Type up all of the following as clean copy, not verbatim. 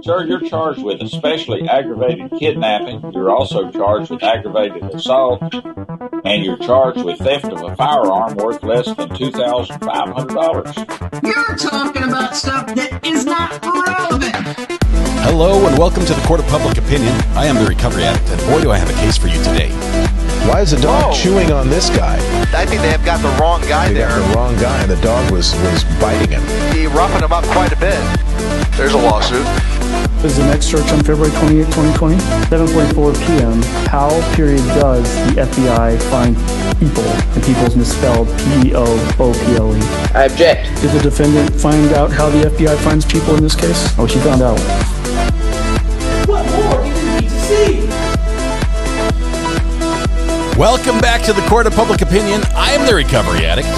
Sir, you're charged with especially aggravated kidnapping. You're also charged with aggravated assault, and you're charged with theft of a firearm worth less than $2,500. You're talking about stuff that is not relevant. Hello and welcome to the Court of Public Opinion. I am the Recovery Addict, and boy do I have a case for you today. Why is the dog chewing on this guy? I think they have got the wrong guy there. Got the wrong guy, and the dog was biting him. He roughened him up quite a bit. There's a lawsuit. This is the next search on February 28, 2020, 7:44 p.m. How, does the FBI find people, and people's misspelled P-E-O-O-P-L-E? I object. Did the defendant find out how the FBI finds people in this case? Oh, she found out. What more do you need to see? Welcome back to the Court of Public Opinion. I am the Recovery Addict.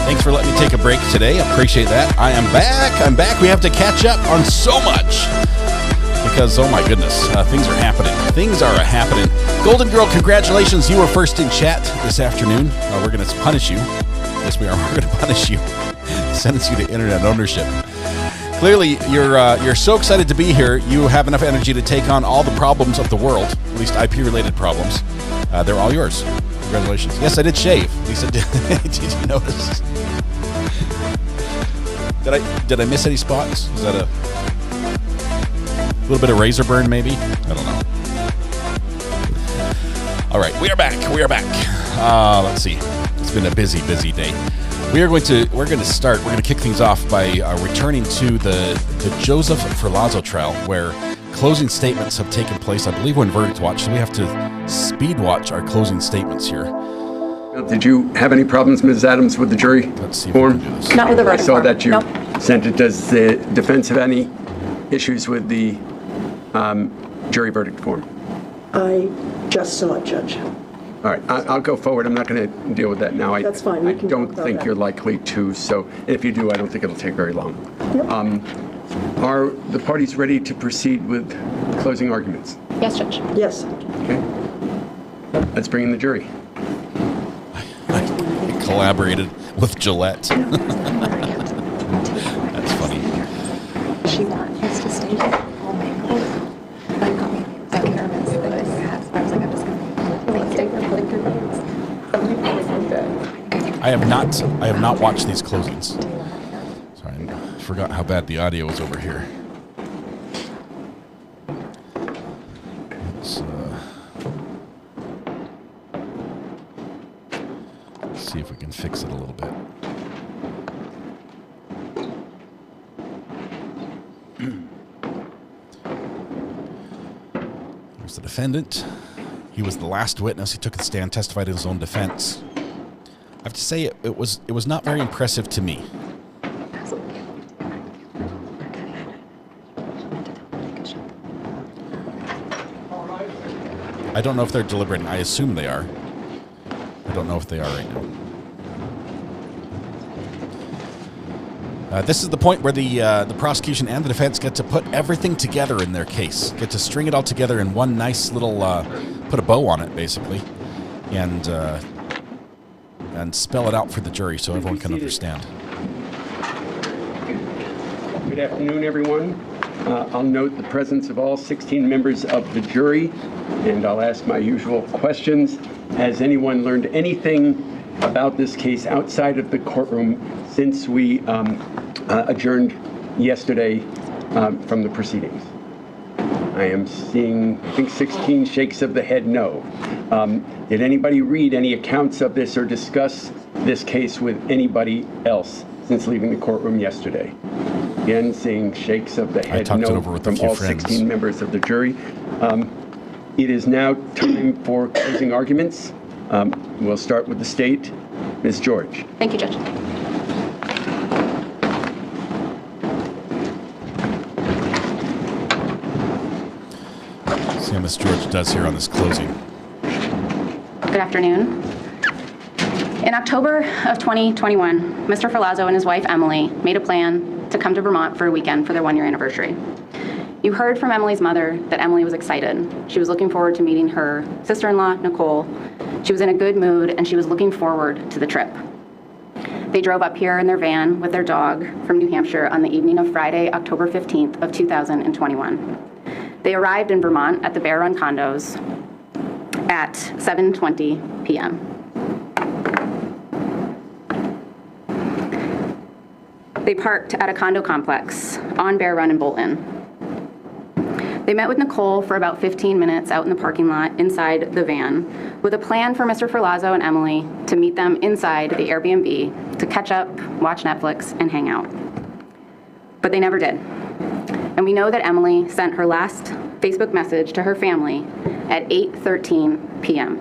Thanks for letting me take a break today. I appreciate that. I am back. I'm back. We have to catch up on so much because, oh my goodness, things are happening. Things are happening. Golden Girl, congratulations. You were first in chat this afternoon. We're going to punish you. Yes, we are. We're going to punish you. Sentence you to internet ownership. Clearly, you're so excited to be here. You have enough energy to take on all the problems of the world, at least IP-related problems. They're all yours. Congratulations. Yes, I did shave. Lisa, did you notice? Did I miss any spots? Is that a little bit of razor burn, maybe? I don't know. All right, we are back. Let's see. It's been a busy day. We're going to kick things off by returning to the Joseph Ferlazzo trial, where closing statements have taken place. I believe we're in verdict watch, so we have to speed watch our closing statements here. Did you have any problems, Ms. Adams, with the jury form? Not with the verdict form. I saw form. that you Nope. sent it. Does the defense have any issues with the jury verdict form? I just saw it, Judge. All right, I'll go forward. I'm not going to deal with that now. That's fine. We I can don't talk about think that. you're likely to, so if you do, I don't think it'll take very long. Yep. Are the parties ready to proceed with closing arguments? Yes, Judge. Yes. Okay. Let's bring in the jury. I collaborated with Gillette. That's funny. She wants to stay here. I have not watched these closings. Sorry, I forgot how bad the audio was over here. Let's see if we can fix it a little bit. Here's the defendant. He was the last witness. He took the stand, testified in his own defense. I have to say, it was not very impressive to me. I don't know if they're deliberating. I assume they are. I don't know if they are right now. This is the point where the prosecution and the defense get to put everything together in their case. Get to string it all together in one nice little, put a bow on it, basically, and spell it out for the jury so everyone can understand. Good afternoon, everyone. I'll note the presence of all 16 members of the jury, and I'll ask my usual questions. Has anyone learned anything about this case outside of the courtroom since we adjourned yesterday from the proceedings? I am seeing, I think, 16 shakes of the head no. Did anybody read any accounts of this or discuss this case with anybody else since leaving the courtroom yesterday? Again, seeing shakes of the head no from all 16 members of the jury. It is now time for closing arguments. We'll start with the state. Ms. George. Thank you, Judge. See how Ms. George does here on this closing. Good afternoon. In October of 2021, Mr. Ferlazzo and his wife, Emily, made a plan to come to Vermont for a weekend for their one-year anniversary. You heard from Emily's mother that Emily was excited. She was looking forward to meeting her sister-in-law, Nicole. She was in a good mood, and she was looking forward to the trip. They drove up here in their van with their dog from New Hampshire on the evening of Friday, October 15th of 2021. They arrived in Vermont at the Bear Run condos at 7:20 p.m. They parked at a condo complex on Bear Run in Bolton. They met with Nicole for about 15 minutes out in the parking lot inside the van with a plan for Mr. Ferlazzo and Emily to meet them inside the Airbnb to catch up, watch Netflix, and hang out. But they never did. And we know that Emily sent her last Facebook message to her family at 8:13 p.m.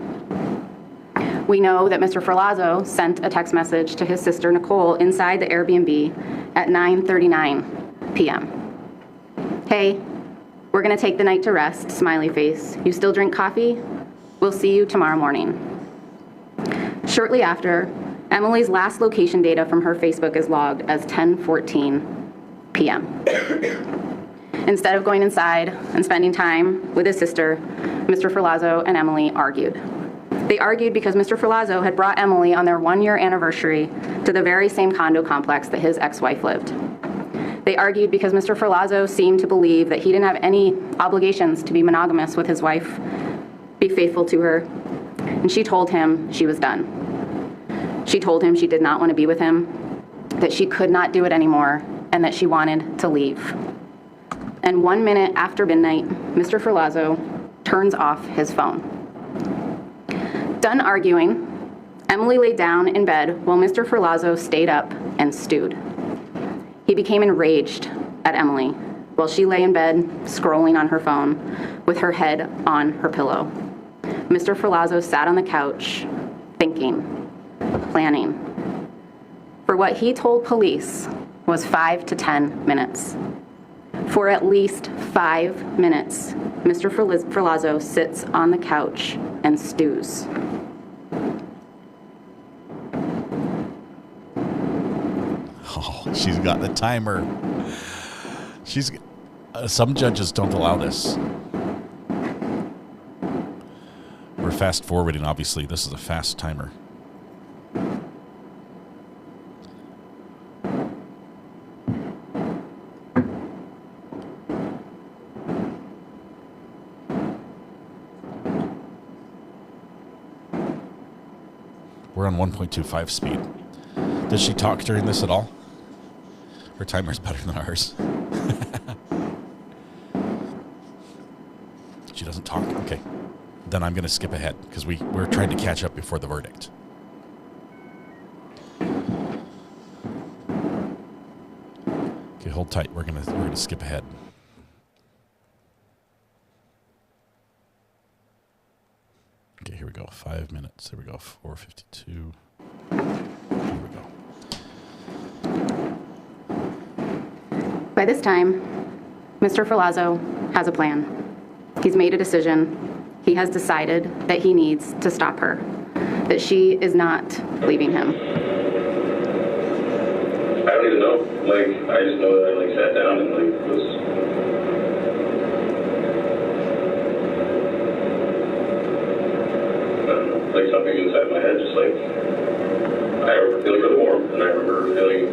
We know that Mr. Ferlazzo sent a text message to his sister Nicole inside the Airbnb at 9:39 p.m. Hey, we're gonna take the night to rest, smiley face. You still drink coffee? We'll see you tomorrow morning. Shortly after, Emily's last location data from her Facebook is logged as 10:14 p.m. Instead of going inside and spending time with his sister, Mr. Ferlazzo and Emily argued. They argued because Mr. Ferlazzo had brought Emily on their one-year anniversary to the very same condo complex that his ex-wife lived. They argued because Mr. Ferlazzo seemed to believe that he didn't have any obligations to be monogamous with his wife, be faithful to her, and she told him she was done. She told him she did not want to be with him, that she could not do it anymore, and that she wanted to leave. And 1 minute after midnight, Mr. Ferlazzo turns off his phone. Done arguing, Emily laid down in bed while Mr. Ferlazzo stayed up and stewed. He became enraged at Emily while she lay in bed scrolling on her phone with her head on her pillow. Mr. Ferlazzo sat on the couch thinking, planning, for what he told police was 5 to 10 minutes. For at least 5 minutes, Mr. Ferlazzo sits on the couch and stews. Oh, she's got the timer. Some judges don't allow this. We're fast forwarding, obviously. This is a fast timer. We're on 1.25 speed. Does she talk during this at all? Her timer's better than ours. She doesn't talk? Okay. Then I'm going to skip ahead because we're trying to catch up before the verdict. Okay, hold tight. We're gonna skip ahead. Okay, here we go. 5 minutes. There we go. 4:52. Here we go. By this time, Mr. Ferlazzo has a plan. He's made a decision. He has decided that he needs to stop her, that she is not leaving him. I don't even know. I just know that I sat down and was. I don't know, something inside my head, just I remember feeling really warm, and I remember feeling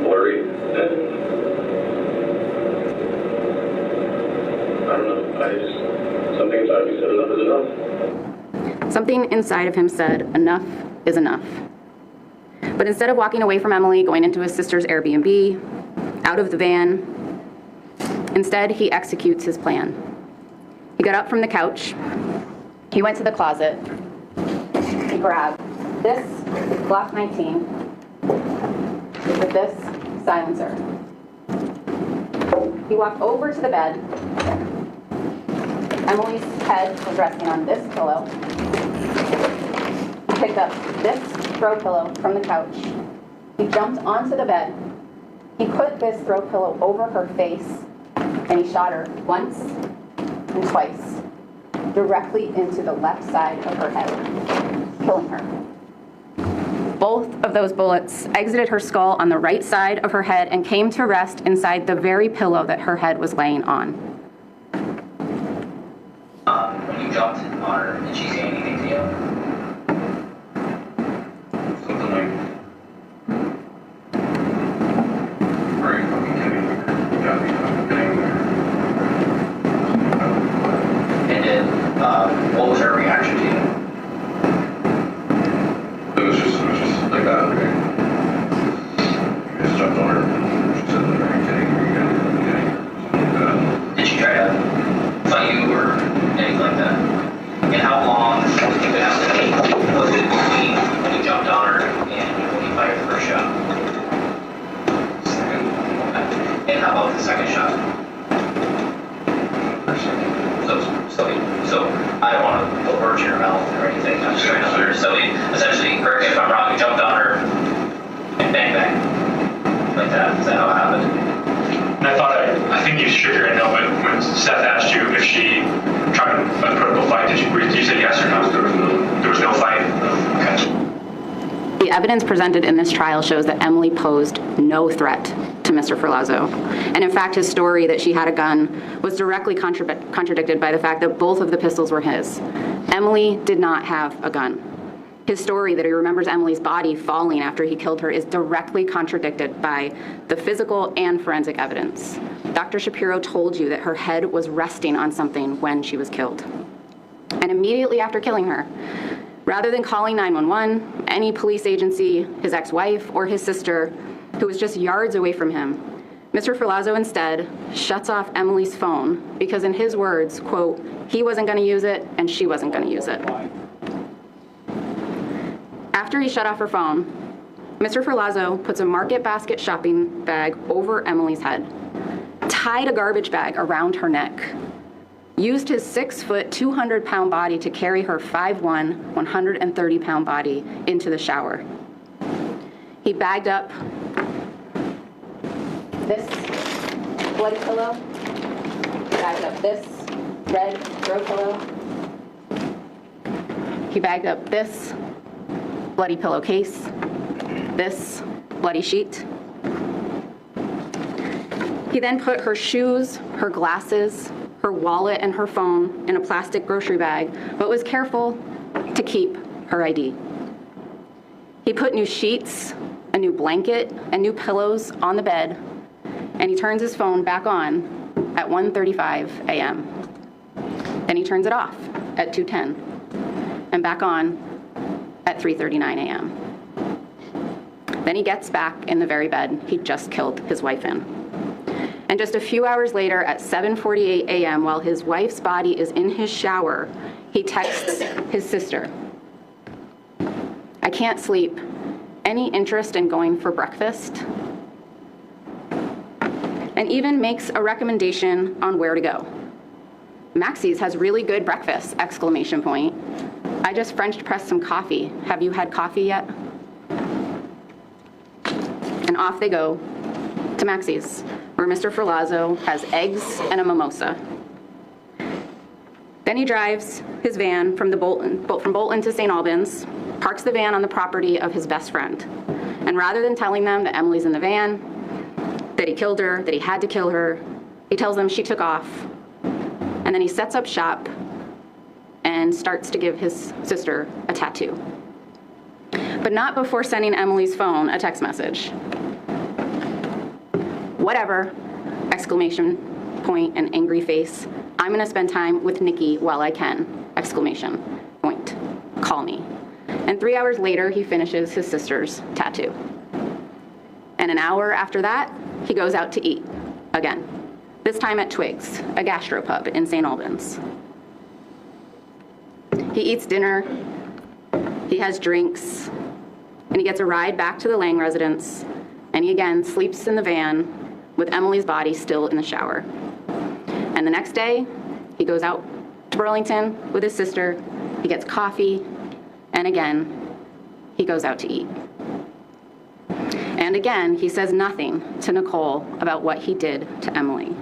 blurry, and I don't know. Something inside me said enough is enough. Something inside of him said enough is enough. But instead of walking away from Emily, going into his sister's Airbnb, out of the van, instead he executes his plan. He got up from the couch, he went to the closet, he grabbed this Glock 19 with this silencer. He walked over to the bed. Emily's head was resting on this pillow. He picked up this throw pillow from the couch. He jumped onto the bed. He put this throw pillow over her face, and he shot her once and twice, directly into the left side of her head, killing her. Both of those bullets exited her skull on the right side of her head and came to rest inside the very pillow that her head was laying on. When you jumped on her, did she say anything to you? Something like, torching her mouth or anything. I'm just trying to understand. So he essentially, correct me if I'm wrong, he jumped on her and bang bang. Like that. Is that how it happened? And I think you shook your head no, but when Seth asked you if she tried a critical fight, did you say yes or no? There was no fight? Okay. The evidence presented in this trial shows that Emily posed no threat to Mr. Ferlazzo. And in fact, his story that she had a gun was directly contradicted by the fact that both of the pistols were his. Emily did not have a gun. His story that he remembers Emily's body falling after he killed her is directly contradicted by the physical and forensic evidence. Dr. Shapiro told you that her head was resting on something when she was killed. And immediately after killing her, rather than calling 911, any police agency, his ex-wife, or his sister, who was just yards away from him, Mr. Ferlazzo instead shuts off Emily's phone because, in his words, quote, he wasn't going to use it and she wasn't going to use it. After he shut off her phone, Mr. Ferlazzo puts a Market Basket shopping bag over Emily's head, tied a garbage bag around her neck, used his 6-foot, 200-pound body to carry her 5'1", 130-pound body into the shower. He bagged up this bloody pillow, bagged up this red throw pillow, he bagged up this bloody pillowcase, this bloody sheet. He then put her shoes, her glasses, her wallet, and her phone in a plastic grocery bag, but was careful to keep her ID. He put new sheets, a new blanket, and new pillows on the bed, and he turns his phone back on at 1:35 a.m. Then he turns it off at 2:10, and back on at 3:39 a.m. Then he gets back in the very bed he just killed his wife in. And just a few hours later at 7:48 a.m., while his wife's body is in his shower, he texts his sister, "I can't sleep. Any interest in going for breakfast?" And even makes a recommendation on where to go. "Maxie's has really good breakfast, exclamation point. I just French pressed some coffee. Have you had coffee yet?" And off they go to Maxie's, where Mr. Ferlazzo has eggs and a mimosa. Then he drives his van from Bolton to St. Albans, parks the van on the property of his best friend. And rather than telling them that Emily's in the van, that he killed her, that he had to kill her, he tells them she took off. And then he sets up shop and starts to give his sister a tattoo. But not before sending Emily's phone a text message. "Whatever, exclamation point and angry face. I'm gonna spend time with Nikki while I can, exclamation point. Call me." And 3 hours later, he finishes his sister's tattoo. And an hour after that, he goes out to eat again, this time at Twig's, a gastropub in St. Albans. He eats dinner, he has drinks, and he gets a ride back to the Lang residence, and he again sleeps in the van with Emily's body still in the shower. And the next day, he goes out to Burlington with his sister, he gets coffee, and again, he goes out to eat. And again, he says nothing to Nicole about what he did to Emily.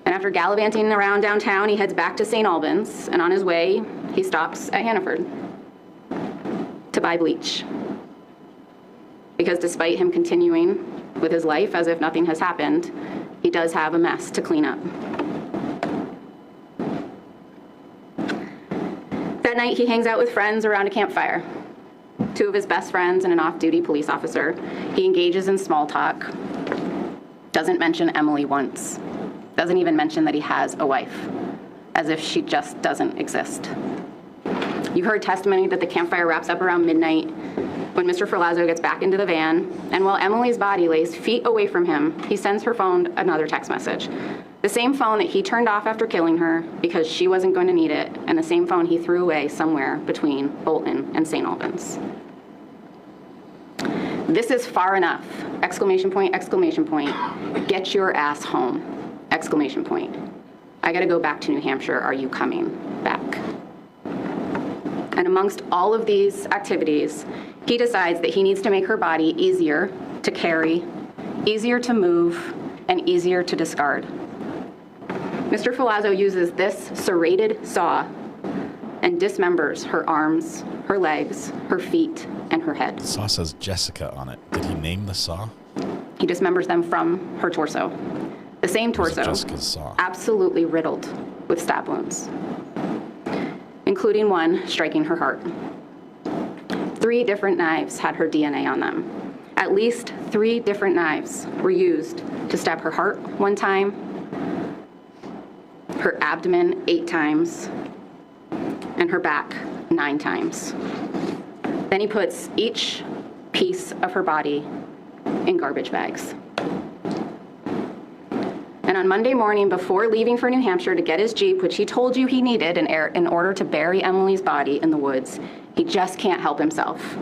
And after gallivanting around downtown, he heads back to St. Albans, and on his way, he stops at Hannaford to buy bleach. Because despite him continuing with his life as if nothing has happened, he does have a mess to clean up. That night, he hangs out with friends around a campfire. 2 of his best friends and an off-duty police officer. He engages in small talk. Doesn't mention Emily once. Doesn't even mention that he has a wife, as if she just doesn't exist. You heard testimony that the campfire wraps up around midnight when Mr. Ferlazzo gets back into the van, and while Emily's body lays feet away from him, he sends her phone another text message. The same phone that he turned off after killing her because she wasn't going to need it, and the same phone he threw away somewhere between Bolton and St. Albans. "This is far enough, exclamation point, exclamation point. Get your ass home, exclamation point. I gotta go back to New Hampshire, are you coming back?" And amongst all of these activities, he decides that he needs to make her body easier to carry, easier to move, and easier to discard. Mr. Ferlazzo uses this serrated saw and dismembers her arms, her legs, her feet, and her head. The saw says Jessica on it. Did he name the saw? He dismembers them from her torso. The same torso, Jessica's saw. absolutely riddled with stab wounds, including one striking her heart. 3 different knives had her DNA on them. At least 3 different knives were used to stab her heart 1 time, her abdomen 8 times, and her back 9 times. Then he puts each piece of her body in garbage bags. And on Monday morning, before leaving for New Hampshire to get his Jeep, which he told you he needed in order to bury Emily's body in the woods, he just can't help himself.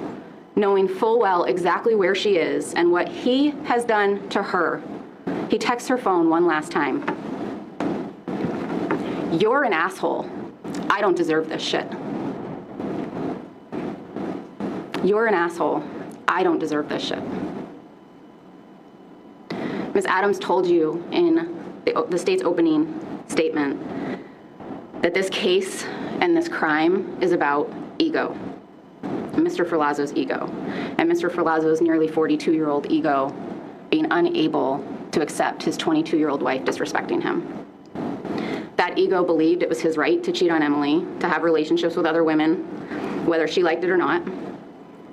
Knowing full well exactly where she is and what he has done to her, he texts her phone one last time. "You're an asshole. I don't deserve this shit. You're an asshole. I don't deserve this shit." Ms. Adams told you in the state's opening statement that this case and this crime is about ego, Mr. Ferlazzo's ego, and Mr. Ferlazzo's nearly 42-year-old ego being unable to accept his 22-year-old wife disrespecting him. That ego believed it was his right to cheat on Emily, to have relationships with other women, whether she liked it or not.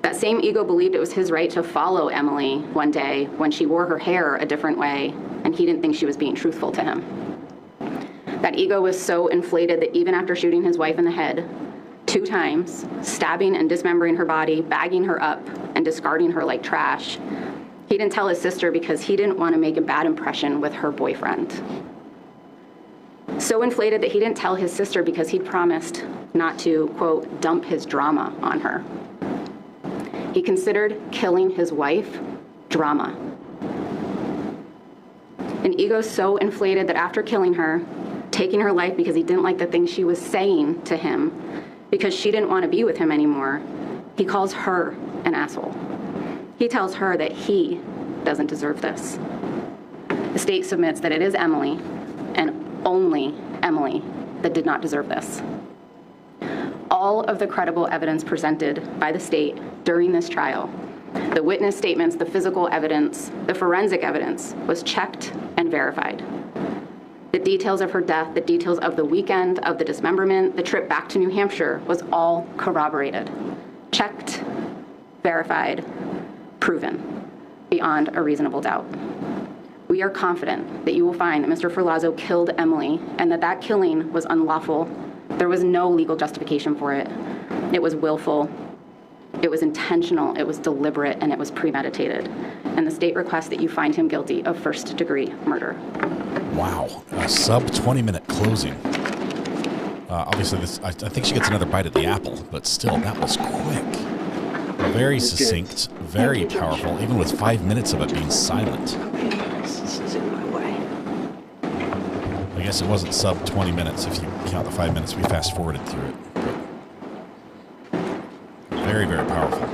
That same ego believed it was his right to follow Emily one day when she wore her hair a different way and he didn't think she was being truthful to him. That ego was so inflated that even after shooting his wife in the head 2 times, stabbing and dismembering her body, bagging her up, and discarding her like trash, he didn't tell his sister because he didn't want to make a bad impression with her boyfriend. So inflated that he didn't tell his sister because he'd promised not to, quote, dump his drama on her. He considered killing his wife drama. An ego so inflated that after killing her, taking her life because he didn't like the things she was saying to him, because she didn't want to be with him anymore, he calls her an asshole. He tells her that he doesn't deserve this. The state submits that it is Emily, and only Emily, that did not deserve this. All of the credible evidence presented by the state during this trial, the witness statements, the physical evidence, the forensic evidence, was checked and verified. The details of her death, the details of the weekend, of the dismemberment, the trip back to New Hampshire was all corroborated, checked, verified, proven, beyond a reasonable doubt. We are confident that you will find that Mr. Ferlazzo killed Emily and that that killing was unlawful. There was no legal justification for it. It was willful, it was intentional, it was deliberate, and it was premeditated. And the state requests that you find him guilty of first-degree murder. Wow, a sub 20-minute closing. Obviously, I think she gets another bite at the apple, but still, that was quick. Very succinct, very powerful, even with 5 minutes of it being silent. This is in my way. I guess it wasn't sub 20 minutes if you count the 5 minutes we fast forwarded through it. But very, very powerful.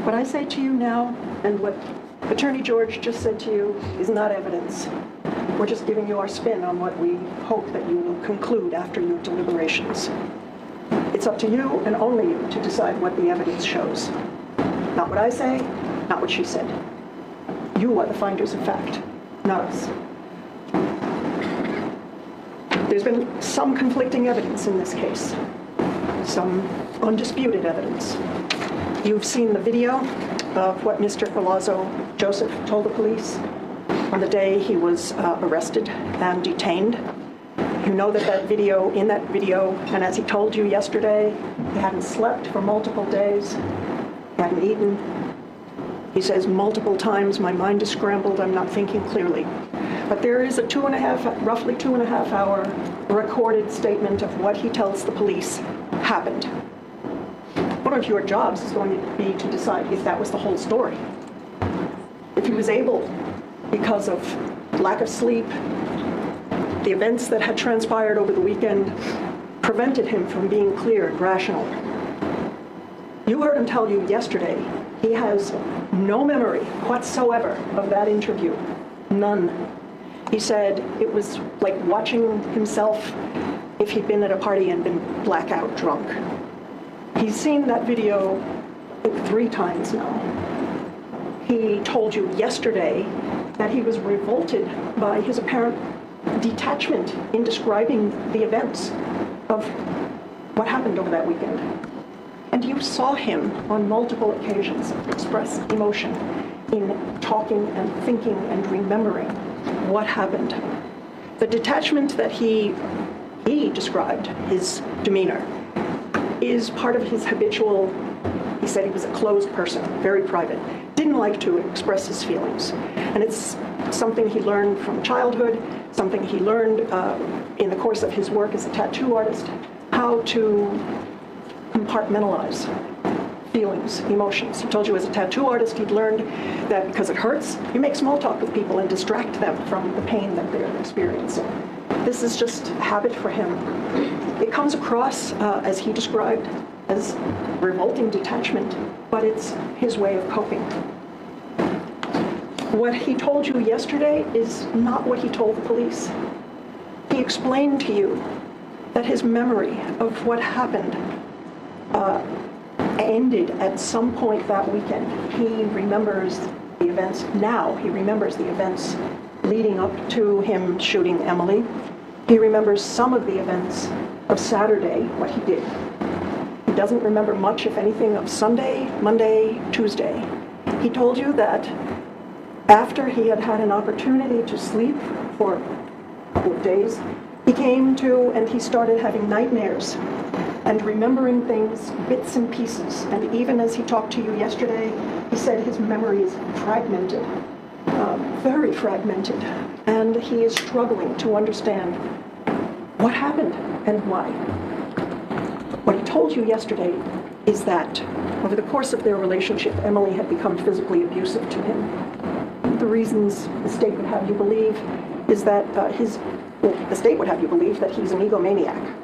What I say to you now and what Attorney George just said to you is not evidence. We're just giving you our spin on what we hope that you will conclude after your deliberations. It's up to you and only you to decide what the evidence shows. Not what I say, not what she said. You are the finders of fact, not us. There's been some conflicting evidence in this case, some undisputed evidence. You've seen the video of what Mr. Ferlazzo Joseph told the police on the day he was arrested and detained. You know that in that video, and as he told you yesterday, he hadn't slept for multiple days, he hadn't eaten. He says multiple times, my mind is scrambled, I'm not thinking clearly. But there is a roughly 2.5 hour recorded statement of what he tells the police happened. One of your jobs is going to be to decide if that was the whole story. If he was able, because of lack of sleep, the events that had transpired over the weekend prevented him from being clear and rational. You heard him tell you yesterday he has no memory whatsoever of that interview. None. He said it was like watching himself if he'd been at a party and been blackout drunk. He's seen that video 3 times now. He told you yesterday that he was revolted by his apparent detachment in describing the events of what happened over that weekend. And you saw him on multiple occasions express emotion in talking and thinking and remembering what happened. The detachment that he described, his demeanor, is part of his habitual. He said he was a closed person, very private, didn't like to express his feelings. And it's something he learned from childhood, something he learned in the course of his work as a tattoo artist, how to compartmentalize feelings, emotions. He told you as a tattoo artist he'd learned that because it hurts, you make small talk with people and distract them from the pain that they're experiencing. This is just a habit for him. It comes across, as he described, as revolting detachment, but it's his way of coping. What he told you yesterday is not what he told the police. He explained to you that his memory of what happened ended at some point that weekend. He remembers the events now. He remembers the events leading up to him shooting Emily. He remembers some of the events of Saturday, what he did. He doesn't remember much, if anything, of Sunday, Monday, Tuesday. He told you that after he had had an opportunity to sleep for a couple of days, he came to and he started having nightmares and remembering things, bits and pieces. And even as he talked to you yesterday, he said his memory is fragmented, very fragmented. And he is struggling to understand what happened and why. What he told you yesterday is that over the course of their relationship, Emily had become physically abusive to him. The reasons the state would have you believe is that the state would have you believe that he's an egomaniac.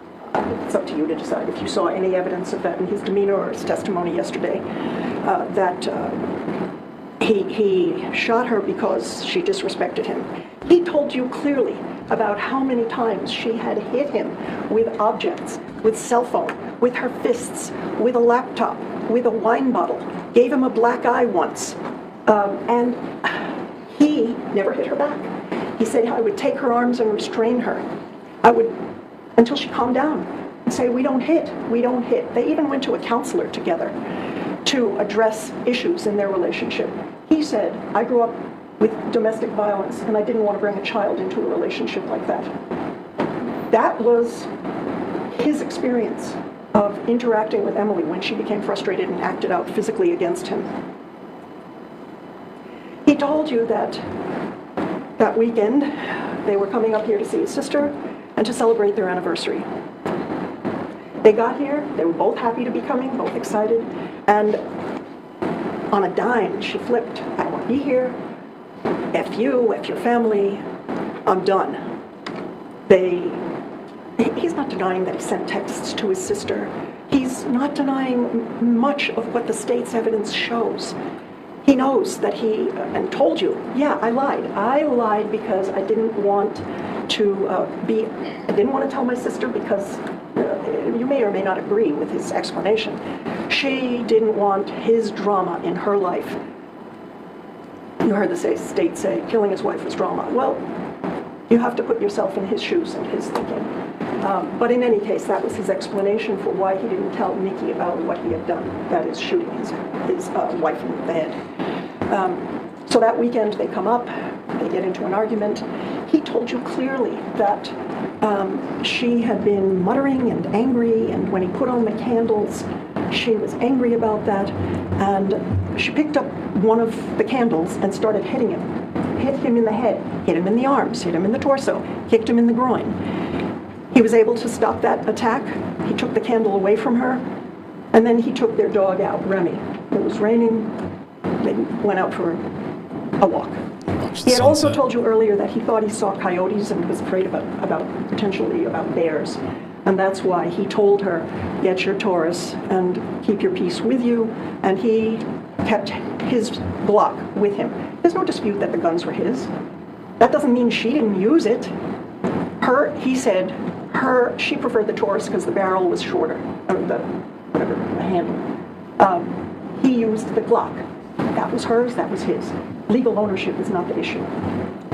It's up to you to decide if you saw any evidence of that in his demeanor or his testimony yesterday, that he shot her because she disrespected him. He told you clearly about how many times she had hit him with objects, with cell phone, with her fists, with a laptop, with a wine bottle, gave him a black eye once, and he never hit her back. He said, I would take her arms and restrain her. I would, until she calmed down and say, we don't hit, we don't hit. They even went to a counselor together to address issues in their relationship. He said, I grew up with domestic violence and I didn't want to bring a child into a relationship like that. That was his experience of interacting with Emily when she became frustrated and acted out physically against him. He told you that that weekend they were coming up here to see his sister and to celebrate their anniversary. They got here, they were both happy to be coming, both excited, and on a dime she flipped. I don't want to be here. F you, F your family, I'm done. He's not denying that he sent texts to his sister. He's not denying much of what the state's evidence shows. He knows that and told you, yeah, I lied. I lied because I didn't want to I didn't want to tell my sister because you may or may not agree with his explanation. She didn't want his drama in her life. You heard the state say killing his wife was drama. Well, you have to put yourself in his shoes and his thinking. But in any case, that was his explanation for why he didn't tell Nikki about what he had done, that is, shooting his wife in the bed. So that weekend they come up, they get into an argument. He told you clearly that she had been muttering and angry, and when he put on the candles, she was angry about that, and she picked up one of the candles and started hitting him hit him in the head, hit him in the arms, hit him in the torso, kicked him in the groin. He was able to stop that attack. He took the candle away from her, and then he took their dog out, Remy. It was raining. They went out for a walk. He had also told you earlier that he thought he saw coyotes and was afraid potentially about bears. And that's why he told her, get your Taurus and keep your peace with you. And he kept his Glock with him. There's no dispute that the guns were his. That doesn't mean she didn't use it. He said she preferred the Taurus because the barrel was shorter, the handle. He used the Glock. That was hers, that was his. Legal ownership is not the issue.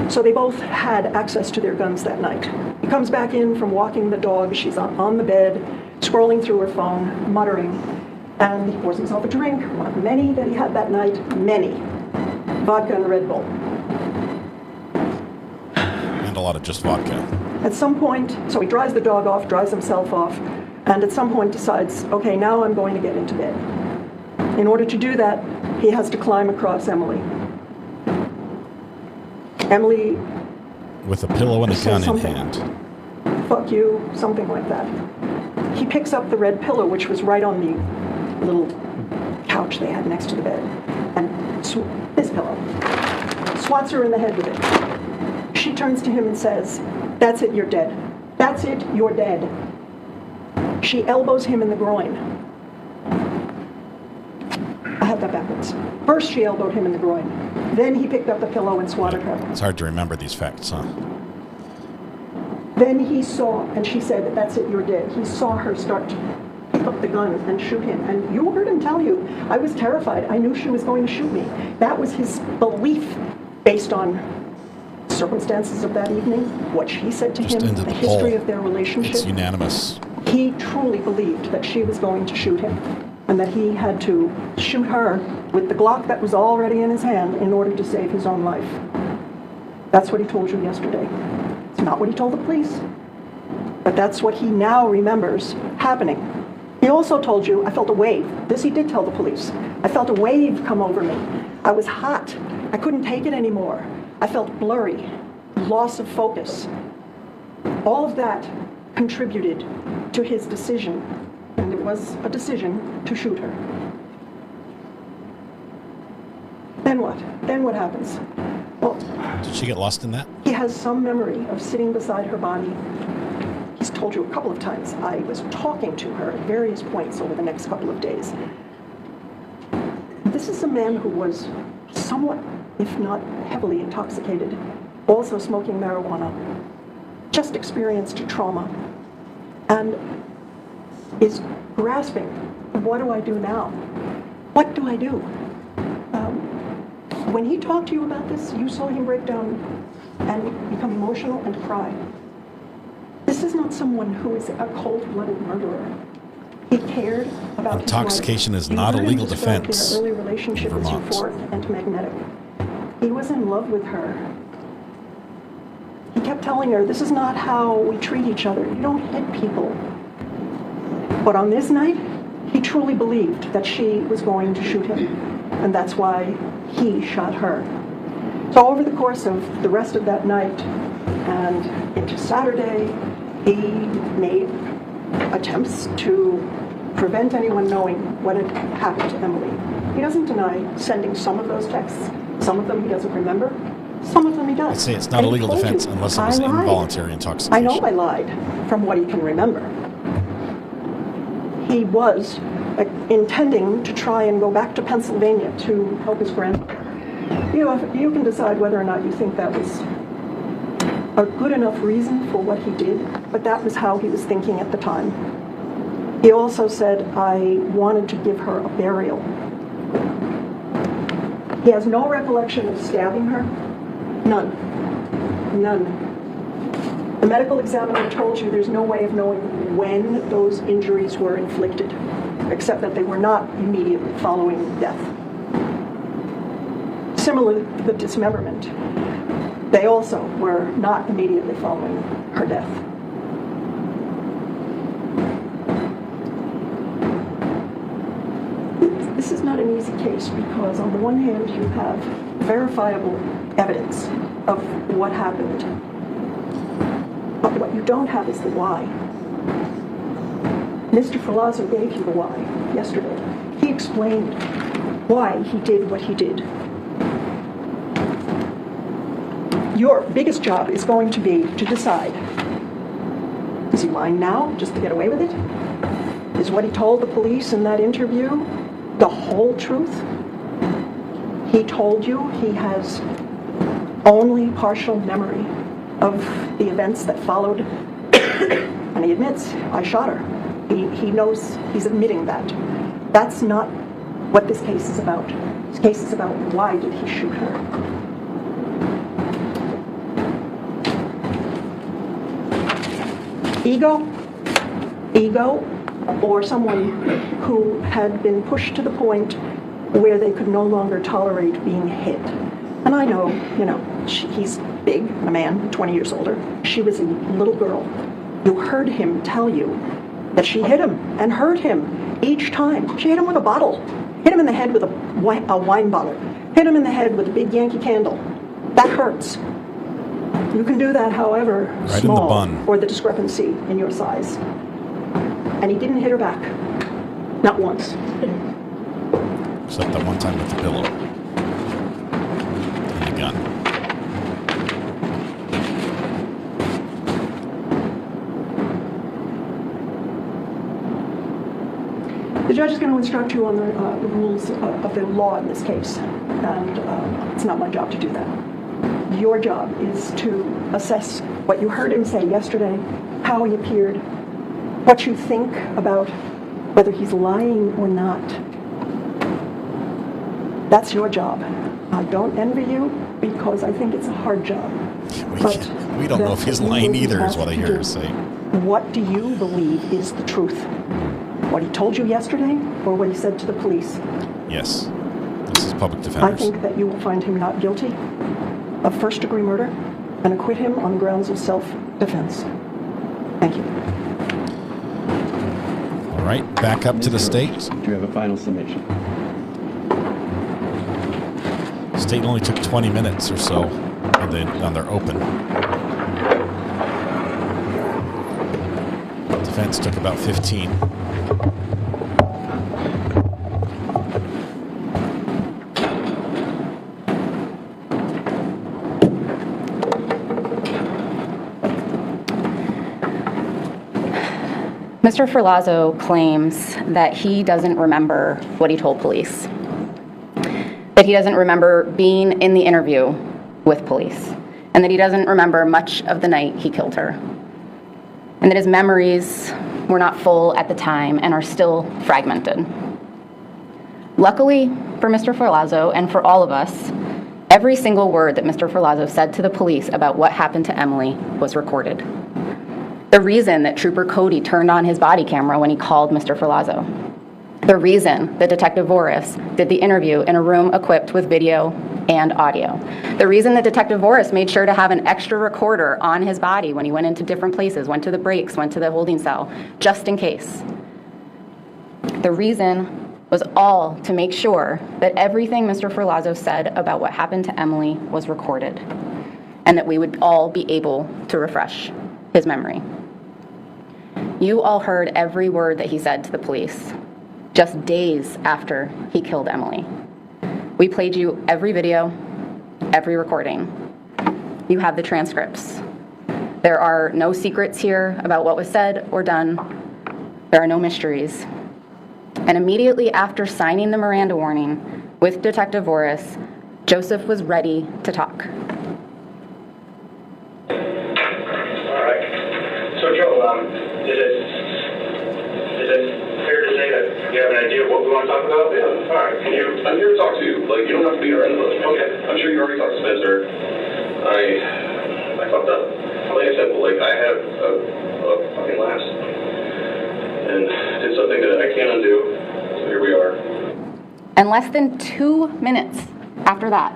So they both had access to their guns that night. He comes back in from walking the dog. She's on the bed, scrolling through her phone, muttering. And he pours himself a drink, one of many that he had that night, many. Vodka and Red Bull. And a lot of just vodka. At some point, so he dries the dog off, dries himself off, and at some point decides, okay, now I'm going to get into bed. In order to do that, he has to climb across Emily. Emily... with a pillow and a gun in hand. Fuck you, something like that. He picks up the red pillow, which was right on the little couch they had next to the bed, and this pillow. Swats her in the head with it. She turns to him and says, that's it, you're dead. That's it, you're dead. She elbows him in the groin. I have that backwards. First she elbowed him in the groin. Then he picked up the pillow and swatted her. It's hard to remember these facts, huh? Then he saw, and she said, that's it, you're dead. He saw her start to pick up the gun and shoot him. And you heard him tell you, I was terrified. I knew she was going to shoot me. That was his belief based on circumstances of that evening, what she said to him, the history of their relationship. It's unanimous. He truly believed that she was going to shoot him and that he had to shoot her with the Glock that was already in his hand in order to save his own life. That's what he told you yesterday. It's not what he told the police, but that's what he now remembers happening. He also told you, I felt a wave. This he did tell the police. I felt a wave come over me. I was hot. I couldn't take it anymore. I felt blurry, loss of focus. All of that contributed to his decision, and it was a decision to shoot her. Then what? Then what happens? Well, did she get lost in that? He has some memory of sitting beside her body. He's told you a couple of times, I was talking to her at various points over the next couple of days. This is a man who was somewhat, if not heavily intoxicated, also smoking marijuana, just experienced trauma, and is grasping, what do I do now? What do I do? When he talked to you about this, you saw him break down and become emotional and cry. This is not someone who is a cold-blooded murderer. He cared about intoxication his is not a legal defense their early relationship in is Vermont. euphoric and magnetic. He was in love with her. He kept telling her, this is not how we treat each other. You don't hit people. But on this night, he truly believed that she was going to shoot him. And that's why he shot her. So over the course of the rest of that night and into Saturday, he made attempts to prevent anyone knowing what had happened to Emily. He doesn't deny sending some of those texts. Some of them he doesn't remember. Some of them he does. I'd say it's not a legal defense unless it was involuntary intoxication. I know I lied from what he can remember. He was intending to try and go back to Pennsylvania to help his grandmother. You can decide whether or not you think that was a good enough reason for what he did, but that was how he was thinking at the time. He also said, I wanted to give her a burial. He has no recollection of stabbing her. None. The medical examiner told you there's no way of knowing when those injuries were inflicted, except that they were not immediately following death. Similarly, the dismemberment, they also were not immediately following her death. This is not an easy case because on the one hand you have verifiable evidence of what happened. But what you don't have is the why. Mr. Ferlazzo gave you the why yesterday. He explained why he did what he did. Your biggest job is going to be to decide, is he lying now just to get away with it? Is what he told the police in that interview the whole truth? He told you he has only partial memory of the events that followed, and he admits, I shot her. He knows, he's admitting that. That's not what this case is about. This case is about why did he shoot her. Ego, or someone who had been pushed to the point where they could no longer tolerate being hit. And I know, he's big, a man, 20 years older. She was a little girl. You heard him tell you that she hit him and hurt him each time. She hit him with a bottle, hit him in the head with a wine bottle, hit him in the head with a big Yankee candle. That hurts. You can do that however right small, in the bun. or the discrepancy in your size. And he didn't hit her back. Not once. Except that one time with the pillow. And the gun. The judge is going to instruct you on the rules of the law in this case. And it's not my job to do that. Your job is to assess what you heard him say yesterday, how he appeared, what you think about whether he's lying or not. That's your job. I don't envy you because I think it's a hard job. We don't know if he's lying either, is what I hear her say. What do you believe is the truth? What he told you yesterday or what he said to the police? Yes. This is public I defenders. think that you will find him not guilty of first-degree murder and acquit him on grounds of self-defense. Thank you. All right, back up to the state. Do you have a final summation? State only took 20 minutes or so on their open. Defense took about 15. Mr. Ferlazzo claims that he doesn't remember what he told police, that he doesn't remember being in the interview with police, and that he doesn't remember much of the night he killed her, and that his memories were not full at the time and are still fragmented. Luckily for Mr. Ferlazzo and for all of us, every single word that Mr. Ferlazzo said to the police about what happened to Emily was recorded. The reason that Trooper Cody turned on his body camera when he called Mr. Ferlazzo. The reason that Detective Voris did the interview in a room equipped with video and audio. The reason that Detective Voris made sure to have an extra recorder on his body when he went into different places, went to the breaks, went to the holding cell, just in case. The reason was all to make sure that everything Mr. Ferlazzo said about what happened to Emily was recorded, and that we would all be able to refresh his memory. You all heard every word that he said to the police, just days after he killed Emily. We played you every video, every recording. You have the transcripts. There are no secrets here about what was said or done. There are no mysteries. And immediately after signing the Miranda warning with Detective Voris, Joseph was ready to talk. All right. So, Joe, is it fair to say that you have an idea of what we want to talk about? Yeah. All right. I'm here to talk to you. Like, you don't have to be around us. Okay. I'm sure you already talked to Spencer. I fucked up. Like I said, I had a fucking lapse. And did something that I can't undo. So here we are. And less than 2 minutes after that.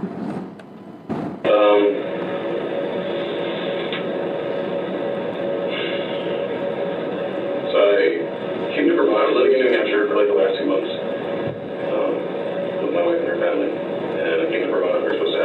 So I came to Vermont. I was living in New Hampshire for the last 2 months with my wife and her family. And I came to Vermont. We were supposed to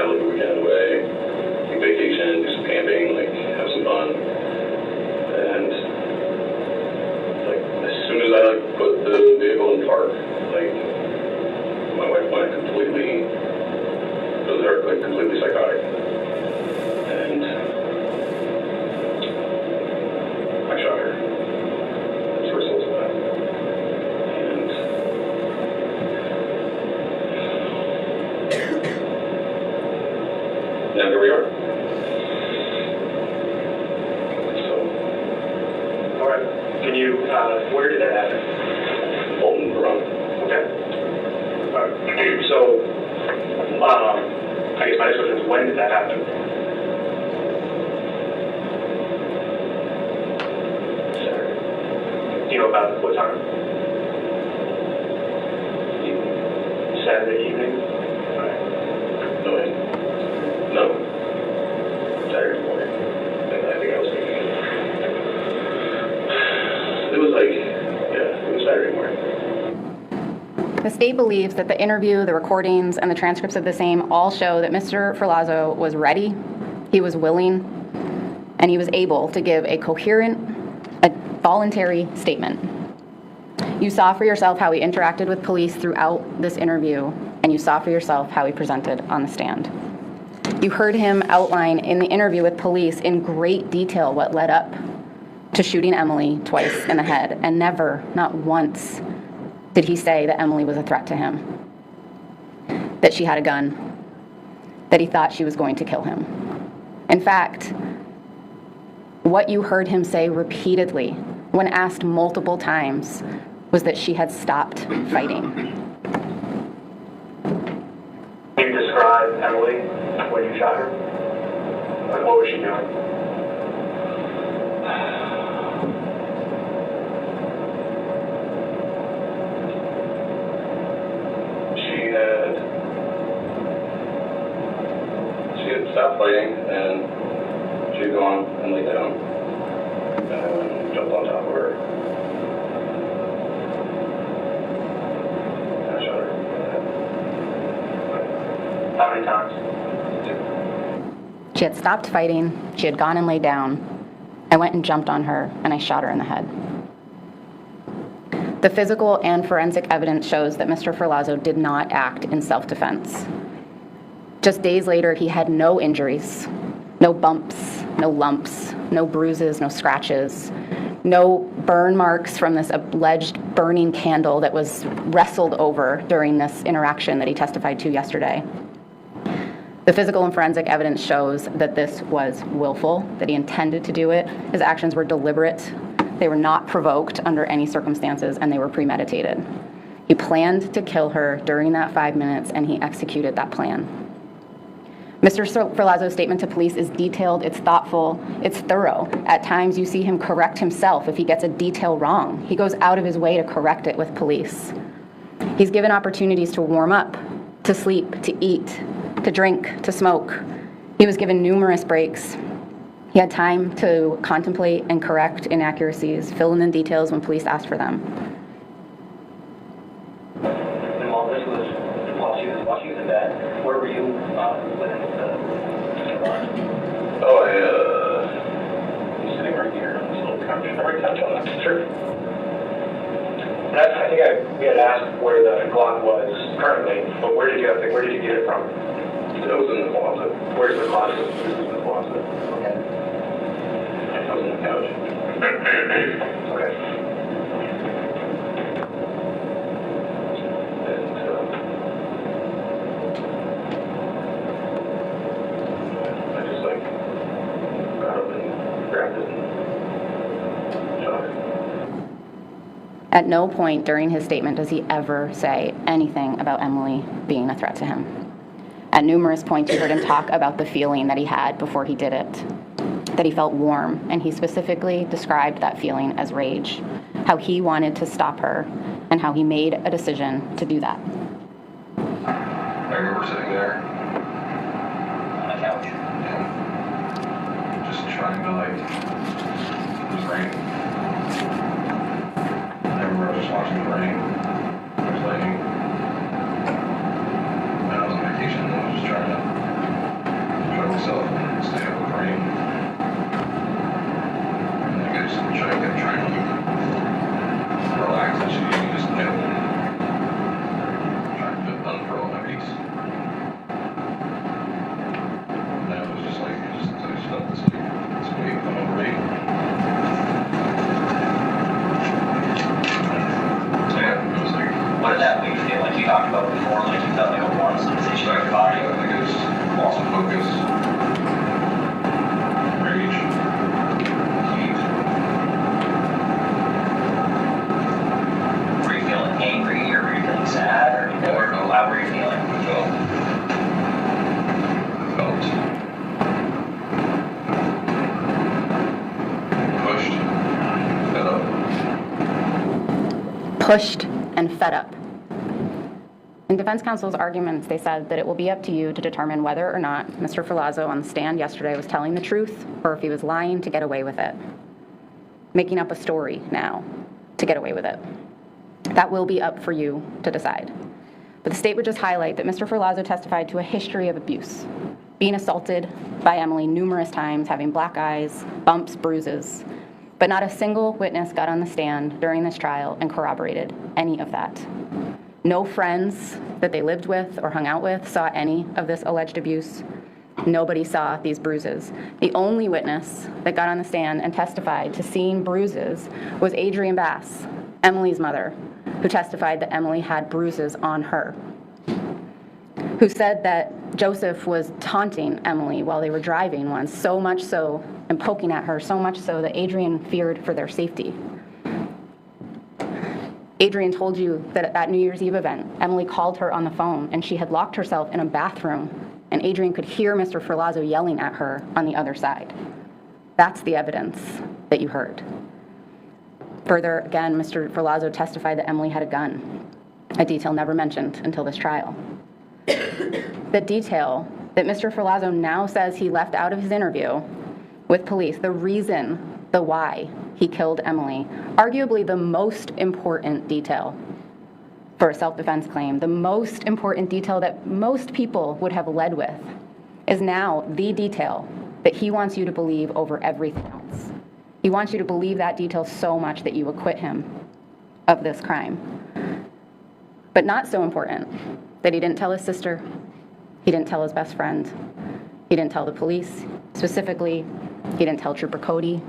you, where did that happen? Bolton, Vermont. Okay. So, I guess my next question is, when did that happen? Saturday. Do you know about what time? Saturday evening? Alright. No. Saturday morning. I think I was thinking. It was Saturday morning. The state believes that the interview, the recordings, and the transcripts of the same all show that Mr. Ferlazzo was ready, he was willing, and he was able to give a coherent, a voluntary statement. You saw for yourself how he interacted with police throughout this interview, and you saw for yourself how he presented on the stand. You heard him outline in the interview with police in great detail what led up to shooting Emily twice in the head, and never, not once, did he say that Emily was a threat to him, that she had a gun, that he thought she was going to kill him. In fact, what you heard him say repeatedly, when asked multiple times, was that she had stopped fighting. Can you describe Emily when you shot her? Like, what was she doing? She had stopped fighting, and she had gone and laid down, and jumped on top of her. And I shot her. How many times? She had stopped fighting, she had gone and laid down. I went and jumped on her, and I shot her in the head. The physical and forensic evidence shows that Mr. Ferlazzo did not act in self-defense. Just days later, he had no injuries, no bumps, no lumps, no bruises, no scratches, no burn marks from this alleged burning candle that was wrestled over during this interaction that he testified to yesterday. The physical and forensic evidence shows that this was willful, that he intended to do it. His actions were deliberate. They were not provoked under any circumstances, and they were premeditated. He planned to kill her during that 5 minutes, and he executed that plan. Mr. Ferlazzo's statement to police is detailed, it's thoughtful, it's thorough. At times, you see him correct himself if he gets a detail wrong. He goes out of his way to correct it with police. He's given opportunities to warm up, to sleep, to eat, to drink, to smoke. He was given numerous breaks. He had time to contemplate and correct inaccuracies, fill in the details when police asked for them. And while this was, while she was watching the bed, where were you when the Oh, I'm sitting right here on this little couch. I already touched on that. Sure. And I think we had asked where the Glock was currently, but where did you get it from? It was in the closet. Where's the closet? This is the closet. Okay. It was on the couch. Okay. And I just got up and grabbed it and shot it. At no point during his statement does he ever say anything about Emily being a threat to him. At numerous points, you heard him talk about the feeling that he had before he did it, that he felt warm, and he specifically described that feeling as rage, how he wanted to stop her, and how he made a decision to do that. I remember sitting there On the couch. and just trying to, it was raining. I remember I was just watching the rain. It was lightning. I was on vacation and I was just trying to enjoy myself and stay up with rain. And I kept trying to relax and she just trying to unfurl my piece. And I was just I just felt this weight come over me. pushed, and fed up. In defense counsel's arguments, they said that it will be up to you to determine whether or not Mr. Ferlazzo on the stand yesterday was telling the truth or if he was lying to get away with it, making up a story now to get away with it. That will be up for you to decide. But the state would just highlight that Mr. Ferlazzo testified to a history of abuse, being assaulted by Emily numerous times, having black eyes, bumps, bruises, but not a single witness got on the stand during this trial and corroborated any of that. No friends that they lived with or hung out with saw any of this alleged abuse. Nobody saw these bruises. The only witness that got on the stand and testified to seeing bruises was Adrian Bass, Emily's mother, who testified that Emily had bruises on her, who said that Joseph was taunting Emily while they were driving once, so much so, and poking at her so much so that Adrian feared for their safety. Adrian told you that at that New Year's Eve event, Emily called her on the phone and she had locked herself in a bathroom and Adrian could hear Mr. Ferlazzo yelling at her on the other side. That's the evidence that you heard. Further, again, Mr. Ferlazzo testified that Emily had a gun, a detail never mentioned until this trial. The detail that Mr. Ferlazzo now says he left out of his interview with police, the reason, the why he killed Emily, arguably the most important detail for a self-defense claim, the most important detail that most people would have led with, is now the detail that he wants you to believe over everything else. He wants you to believe that detail so much that you acquit him of this crime. But not so important that he didn't tell his sister, he didn't tell his best friend, he didn't tell the police. Specifically, he didn't tell Trooper Cody,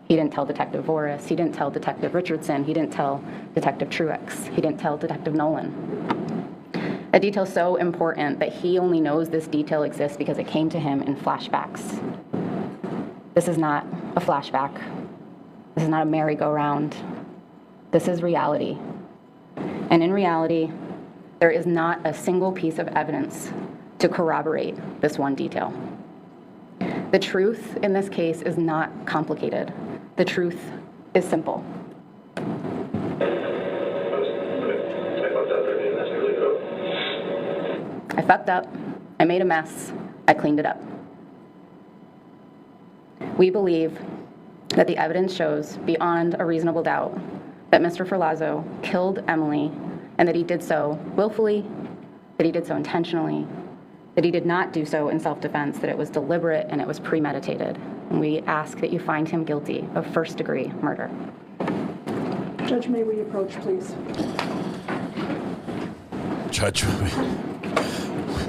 he didn't tell Detective Voris, he didn't tell Detective Richardson, he didn't tell Detective Truex, he didn't tell Detective Nolan. A detail so important that he only knows this detail exists because it came to him in flashbacks. This is not a flashback. This is not a merry-go-round. This is reality. And in reality, there is not a single piece of evidence to corroborate this one detail. The truth in this case is not complicated. The truth is simple. I fucked up. I made a mess. I cleaned it up. We believe that the evidence shows beyond a reasonable doubt that Mr. Ferlazzo killed Emily and that he did so willfully, that he did so intentionally, that he did not do so in self-defense, that it was deliberate and it was premeditated. And we ask that you find him guilty of first-degree murder. Judge, may we approach, please? Judge,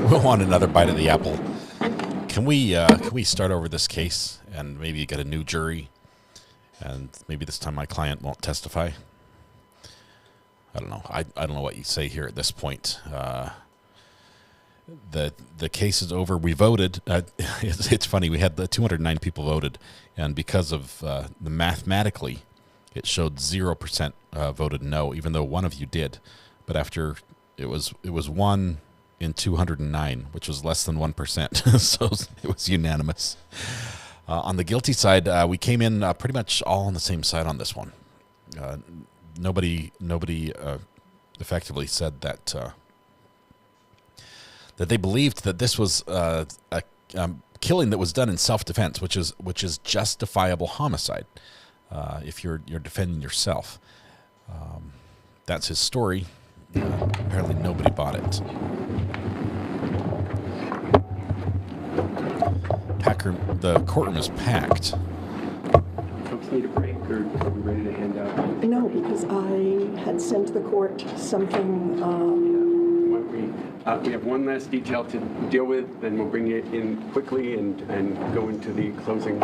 we'll want another bite of the apple. Can we start over this case and maybe get a new jury? And maybe this time my client won't testify? I don't know. I don't know what you say here at this point. The case is over. We voted. It's funny. We had the 209 people voted, and because of the mathematically, it showed 0% voted no, even though one of you did. But after it was 1 in 209, which was less than 1%. So it was unanimous. On the guilty side, we came in pretty much all on the same side on this one. Nobody effectively said that that they believed that this was a killing that was done in self-defense, which is justifiable homicide if you're defending yourself. That's his story. Apparently nobody bought it. The courtroom is packed. Folks need a break, or are we ready to hand out? No, because I had sent the court something. We have one last detail to deal with, then we'll bring it in quickly and go into the closing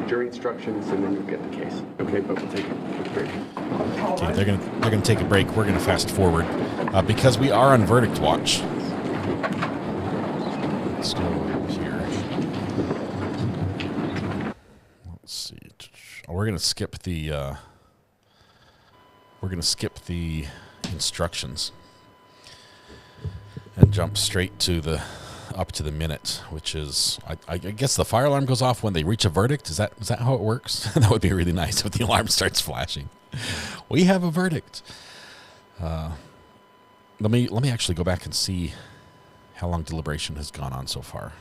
jury instructions, and then you'll get the case. Okay, but we'll take a quick break. Okay, they're gonna take a break. We're gonna fast forward because we are on verdict watch. Let's go over here. Let's see. We're gonna skip the instructions and jump straight to the up to the minute, which is I guess the fire alarm goes off when they reach a verdict. Is that how it works? That would be really nice if the alarm starts flashing. We have a verdict. Let me actually go back and see how long deliberation has gone on so far.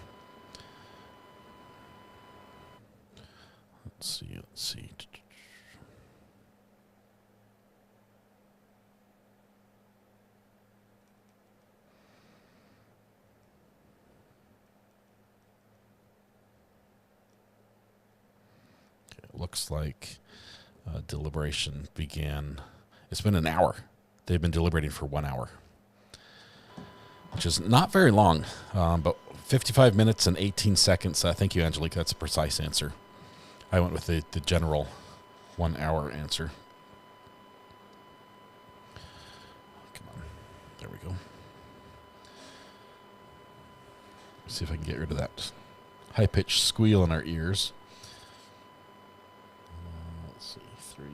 Let's see. Looks like deliberation began. It's been an hour. They've been deliberating for 1 hour, which is not very long, but 55 minutes and 18 seconds. Thank you, Angelique. That's a precise answer. I went with the general 1 hour answer. Come on. There we go. See if I can get rid of that high-pitched squeal in our ears. Let's see, 3.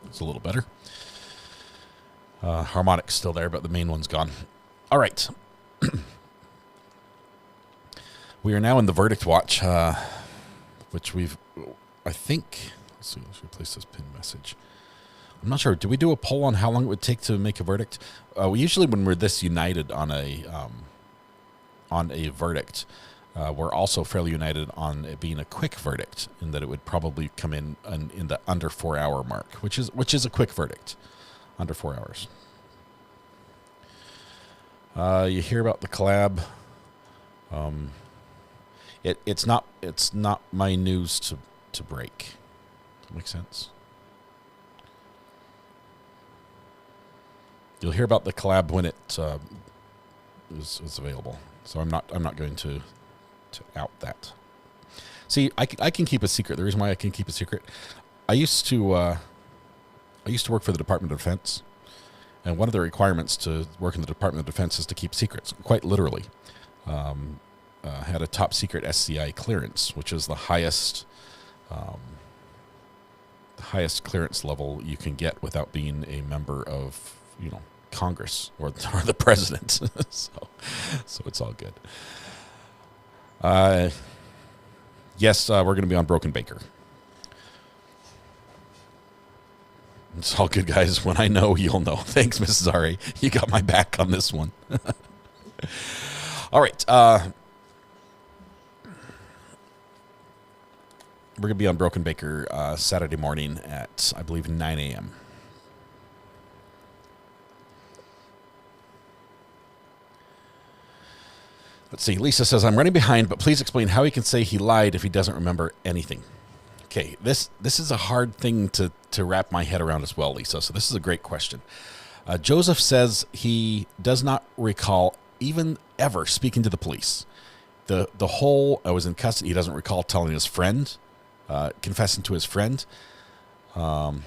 It's a little better. Harmonic's still there, but the main one's gone. All right. We are now in the verdict watch, which I think, let's see, let's replace this pin message. I'm not sure. Did we do a poll on how long it would take to make a verdict? We usually, when we're this united on a verdict, we're also fairly united on it being a quick verdict, in that it would probably come in the under 4 hour mark, which is a quick verdict, under 4 hours. You hear about the collab. It's not my news to break. Makes sense. You'll hear about the collab when it is available. So I'm not going to out that. See, I can keep a secret. The reason why I can keep a secret, I used to work for the Department of Defense, and one of the requirements to work in the Department of Defense is to keep secrets, quite literally. Had a top secret SCI clearance, which is the highest clearance level you can get without being a member of, Congress or the president. so it's all good. Yes, we're going to be on Broken Baker. It's all good, guys. When I know, you'll know. Thanks, Mrs. Ari. You got my back on this one. All right. We're going to be on Broken Baker Saturday morning at, I believe, 9 a.m. Let's see. Lisa says, I'm running behind, but please explain how he can say he lied if he doesn't remember anything. Okay, this is a hard thing to wrap my head around as well, Lisa. So this is a great question. Joseph says he does not recall even ever speaking to the police. The whole, I was in custody, he doesn't recall telling his friend, confessing to his friend. Yep.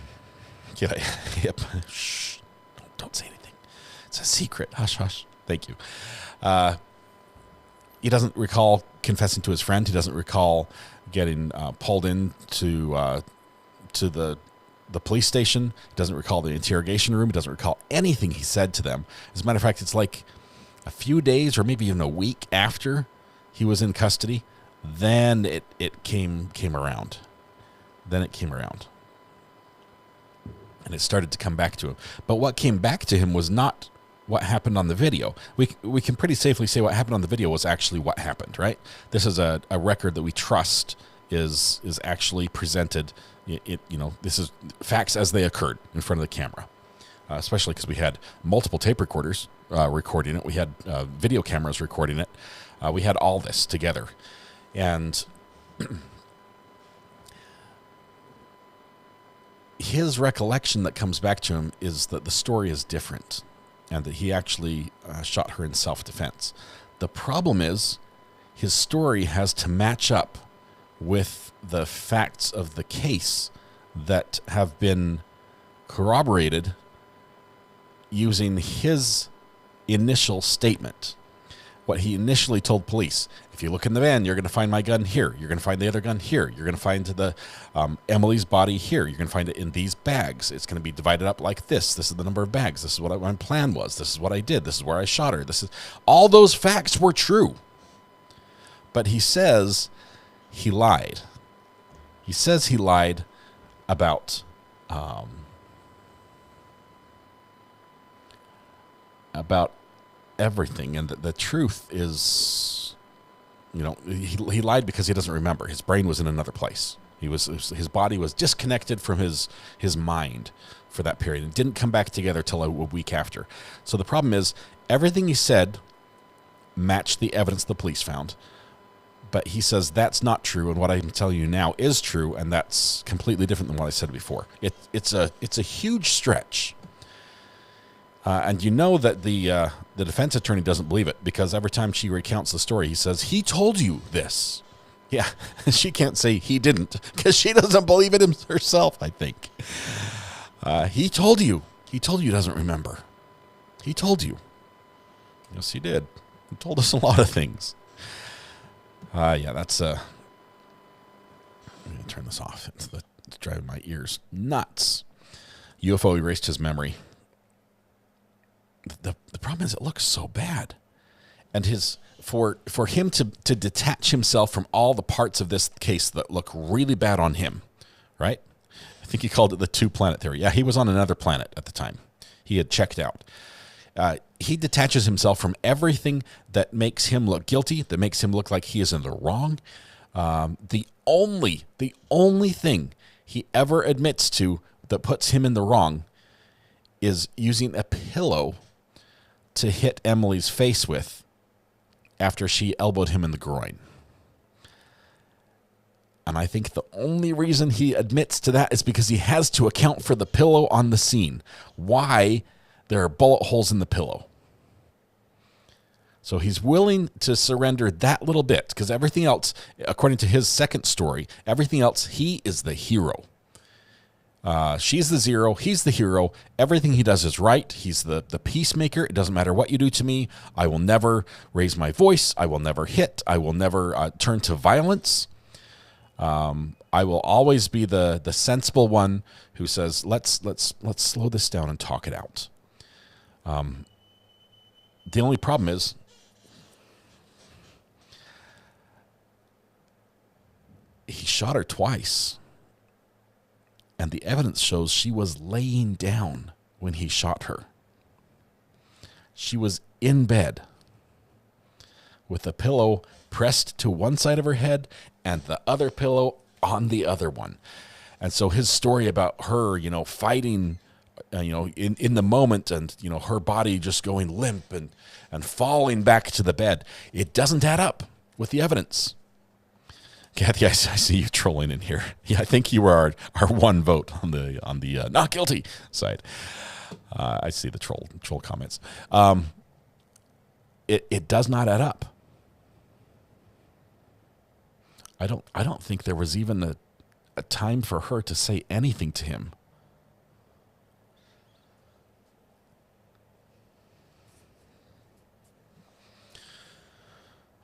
Shh. Don't say anything. It's a secret. Hush, hush. Thank you. He doesn't recall confessing to his friend. He doesn't recall getting pulled in to the police station. He doesn't recall the interrogation room. He doesn't recall anything he said to them. As a matter of fact, it's like a few days or maybe even a week after he was in custody, then it came around. Then it came around. And it started to come back to him. But what came back to him was not what happened on the video. We can pretty safely say what happened on the video was actually what happened, right? This is a record that we trust is actually presented. This is facts as they occurred in front of the camera, especially because we had multiple tape recorders recording it. We had video cameras recording it. We had all this together. And his recollection that comes back to him is that the story is different, and that he actually shot her in self-defense. The problem is his story has to match up with the facts of the case that have been corroborated using his initial statement. What he initially told police: if you look in the van, you're going to find my gun here. You're going to find the other gun here. You're going to find the Emily's body here. You're going to find it in these bags. It's going to be divided up like this. This is the number of bags. This is what my plan was. This is what I did. This is where I shot her. All those facts were true. But he says he lied. He says he lied about everything, and the truth is, he lied because he doesn't remember. His brain was in another place. His body was disconnected from his mind for that period and didn't come back together till a week after. So the problem is everything he said matched the evidence the police found, but he says that's not true, and what I'm telling you now is true, and that's completely different than what I said before. It's a huge stretch. And you know that the defense attorney doesn't believe it, because every time she recounts the story, he says, he told you this. Yeah, she can't say he didn't, because she doesn't believe it herself, I think. He told you. He told you he doesn't remember. He told you. Yes, he did. He told us a lot of things. Yeah, that's... I'm going to turn this off. It's driving my ears nuts. UFO erased his memory. The problem is it looks so bad. And for him to detach himself from all the parts of this case that look really bad on him, right? I think he called it the two-planet theory. Yeah, he was on another planet at the time. He had checked out. He detaches himself from everything that makes him look guilty, that makes him look like he is in the wrong. The only thing he ever admits to that puts him in the wrong is using a pillow to hit Emily's face with after she elbowed him in the groin. And I think the only reason he admits to that is because he has to account for the pillow on the scene. Why there are bullet holes in the pillow. So he's willing to surrender that little bit, because everything else, according to his second story, everything else, he is the hero. She's the zero. He's the hero. Everything he does is right. He's the peacemaker. It doesn't matter what you do to me. I will never raise my voice. I will never hit. I will never turn to violence. I will always be the sensible one who says, let's slow this down and talk it out. The only problem is he shot her twice. And the evidence shows she was laying down when he shot her. She was in bed with a pillow pressed to one side of her head and the other pillow on the other one. And so his story about her, fighting, in the moment, and, her body just going limp and falling back to the bed, it doesn't add up with the evidence. Kathy, I see you trolling in here. Yeah, I think you are our one vote on the not guilty side. I see the troll comments. It does not add up. I don't think there was even a time for her to say anything to him.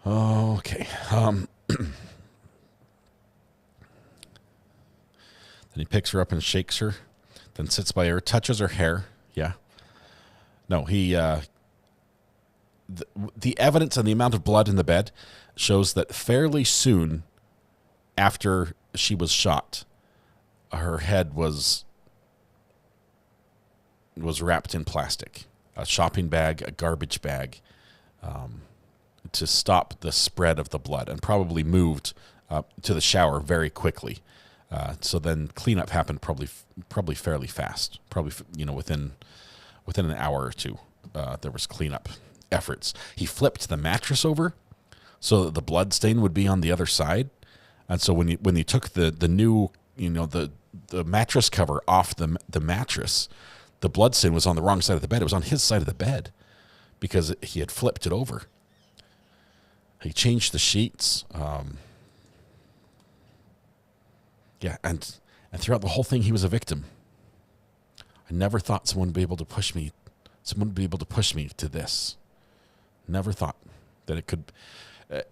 Okay. Then he picks her up and shakes her, then sits by her, touches her hair. Yeah. No, the evidence and the amount of blood in the bed shows that fairly soon after she was shot, her head was wrapped in plastic, a shopping bag, a garbage bag, to stop the spread of the blood, and probably moved to the shower very quickly. So then cleanup happened probably fairly fast. Probably, within an hour or two, there was cleanup efforts. He flipped the mattress over so that the blood stain would be on the other side. And so when you took the new, the mattress cover off the mattress, the blood stain was on the wrong side of the bed. It was on his side of the bed because he had flipped it over. He changed the sheets. Yeah, and throughout the whole thing, he was a victim. I never thought someone would be able to push me. Someone would be able to push me to this. Never thought that it could.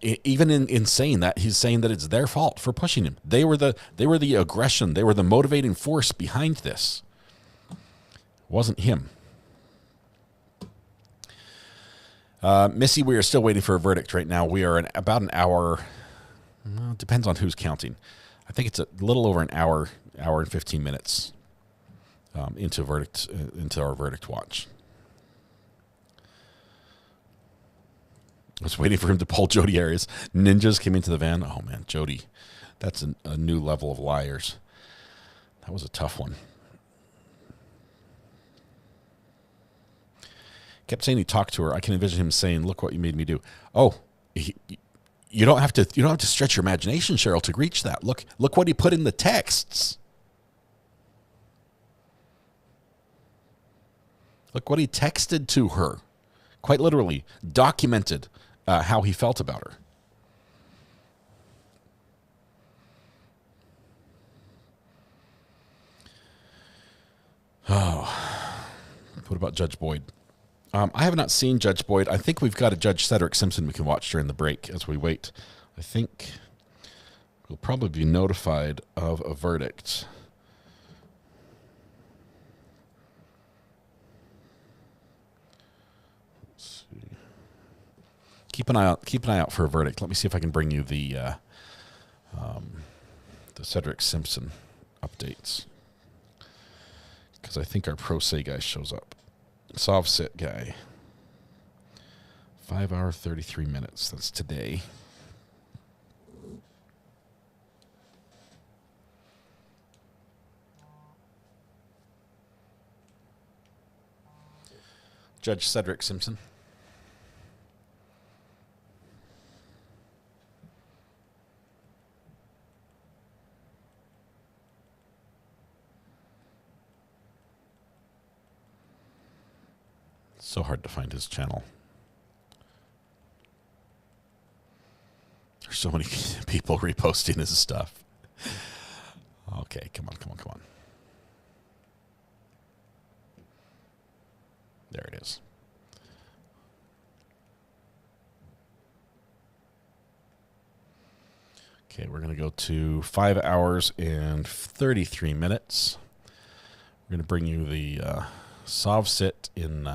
Even in saying that, he's saying that it's their fault for pushing him. They were the aggression. They were the motivating force behind this. It wasn't him. Missy, we are still waiting for a verdict right now. We are about an hour. Well, it depends on who's counting. I think it's a little over an hour and 15 minutes into our verdict watch. I was waiting for him to pull Jody Arias. Ninjas came into the van. Oh, man, Jody. That's a new level of liars. That was a tough one. Kept saying he talked to her. I can envision him saying, "Look what you made me do." Oh, you don't have to stretch your imagination, Cheryl, to reach that. Look what he put in the texts. Look what he texted to her. Quite literally documented how he felt about her. Oh, what about Judge Boyd? I have not seen Judge Boyd. I think we've got a Judge Cedric Simpson we can watch during the break as we wait. I think we'll probably be notified of a verdict. Let's see. Keep an eye out for a verdict. Let me see if I can bring you the Cedric Simpson updates, because I think our pro se guy shows up. Soft sit guy. 5 hour 33 minutes. That's today. Judge Cedric Simpson. So hard to find his channel. There's so many people reposting his stuff. Okay, come on. There it is. Okay, we're going to go to 5 hours and 33 minutes. We're going to bring you the Sov sit in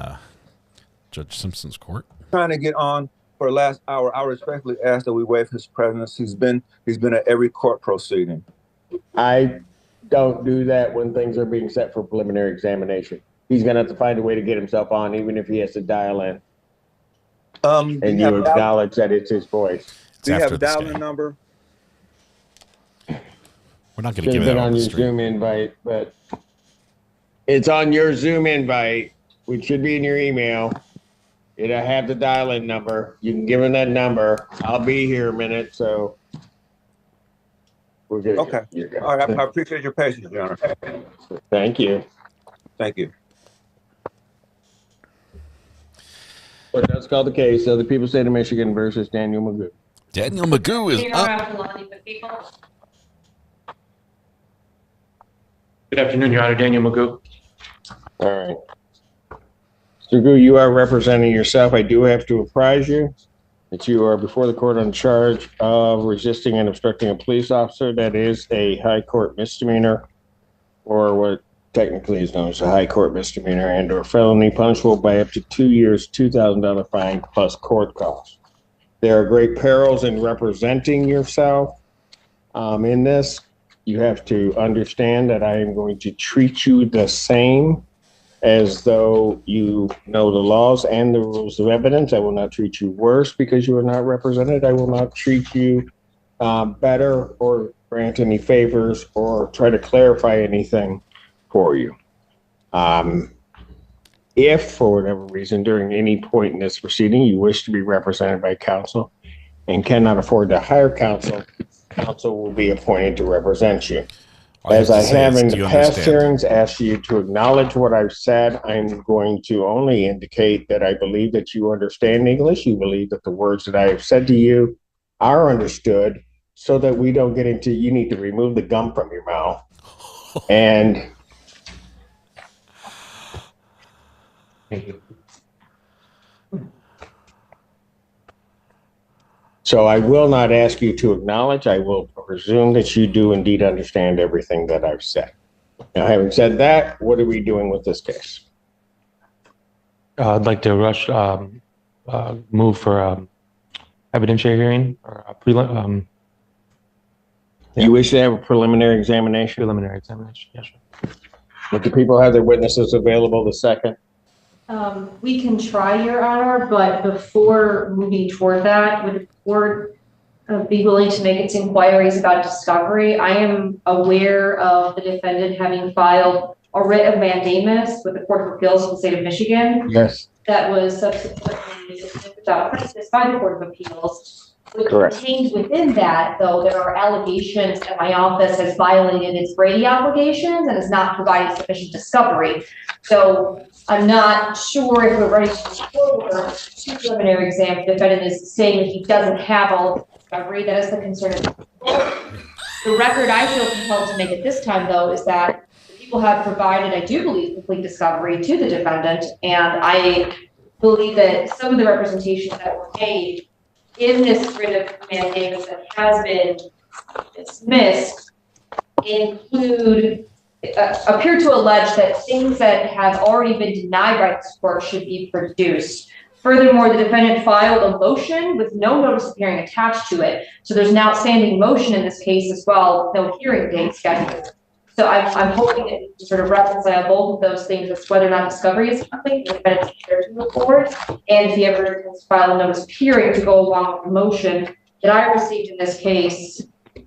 Judge Simpson's court. Trying to get on for the last hour. I respectfully ask that we waive his presence. He's been at every court proceeding. I don't do that when things are being set for preliminary examination. He's going to have to find a way to get himself on, even if he has to dial in. And you acknowledge that it's his voice. Do you have a dial-in number? We're not going to give it out on your Zoom invite, but it's on your Zoom invite, which should be in your email. It'll have the dial-in number. You can give him that number. I'll be here a minute, so we're good. Okay. All right. I appreciate your patience, Your Honor. Thank you. Thank you. But that's called the case of the People State of Michigan versus Daniel Magoo. Daniel Magoo is up. Good afternoon, Your Honor. Daniel Magoo. All right. Mr. Magoo, you are representing yourself. I do have to apprise you that you are before the court on charge of resisting and obstructing a police officer. That is a high court misdemeanor, or what technically is known as a high court misdemeanor, and or felony punishable by up to 2 years, $2,000 fine plus court costs. There are great perils in representing yourself in this. You have to understand that I am going to treat you the same as though you know the laws and the rules of evidence. I will not treat you worse because you are not represented. I will not treat you better or grant any favors or try to clarify anything for you. If, for whatever reason, during any point in this proceeding, you wish to be represented by counsel and cannot afford to hire counsel, counsel will be appointed to represent you. As I have in the past hearings, asked you to acknowledge what I've said. I'm going to only indicate that I believe that you understand English. You believe that the words that I have said to you are understood, so that we don't get into, you need to remove the gum from your mouth. And so I will not ask you to acknowledge. I will presume that you do indeed understand everything that I've said. Now, having said that, what are we doing with this case? I'd like to move for evidentiary hearing or You wish to have a preliminary examination? Preliminary examination, yes, sir. Would the people have their witnesses available the second? We can try, Your Honor, but before moving toward that, would the court be willing to make its inquiries about discovery? I am aware of the defendant having filed a writ of mandamus with the Court of Appeals of the state of Michigan. Yes. That was subsequently dismissed without prejudice by the Court of Appeals. Correct. Contained within that, though, there are allegations that my office has violated its Brady obligations and has not provided sufficient discovery. So I'm not sure if we're ready to move forward to preliminary exam. The defendant is saying that he doesn't have all of the discovery. That is the concern of the record I feel compelled to make at this time, though, is that the people have provided, I do believe, complete discovery to the defendant, and I believe that some of the representations that were made in this writ of mandamus that has been dismissed appear to allege that things that have already been denied by this court should be produced. Furthermore, the defendant filed a motion with no notice of hearing attached to it. So there's an outstanding motion in this case as well, no hearing date scheduled. So I'm hoping that you can sort of reconcile both of those things as to whether or not discovery is something the defendant's prepared to move forward, and if he ever has filed a notice of hearing to go along with the motion that I received in this case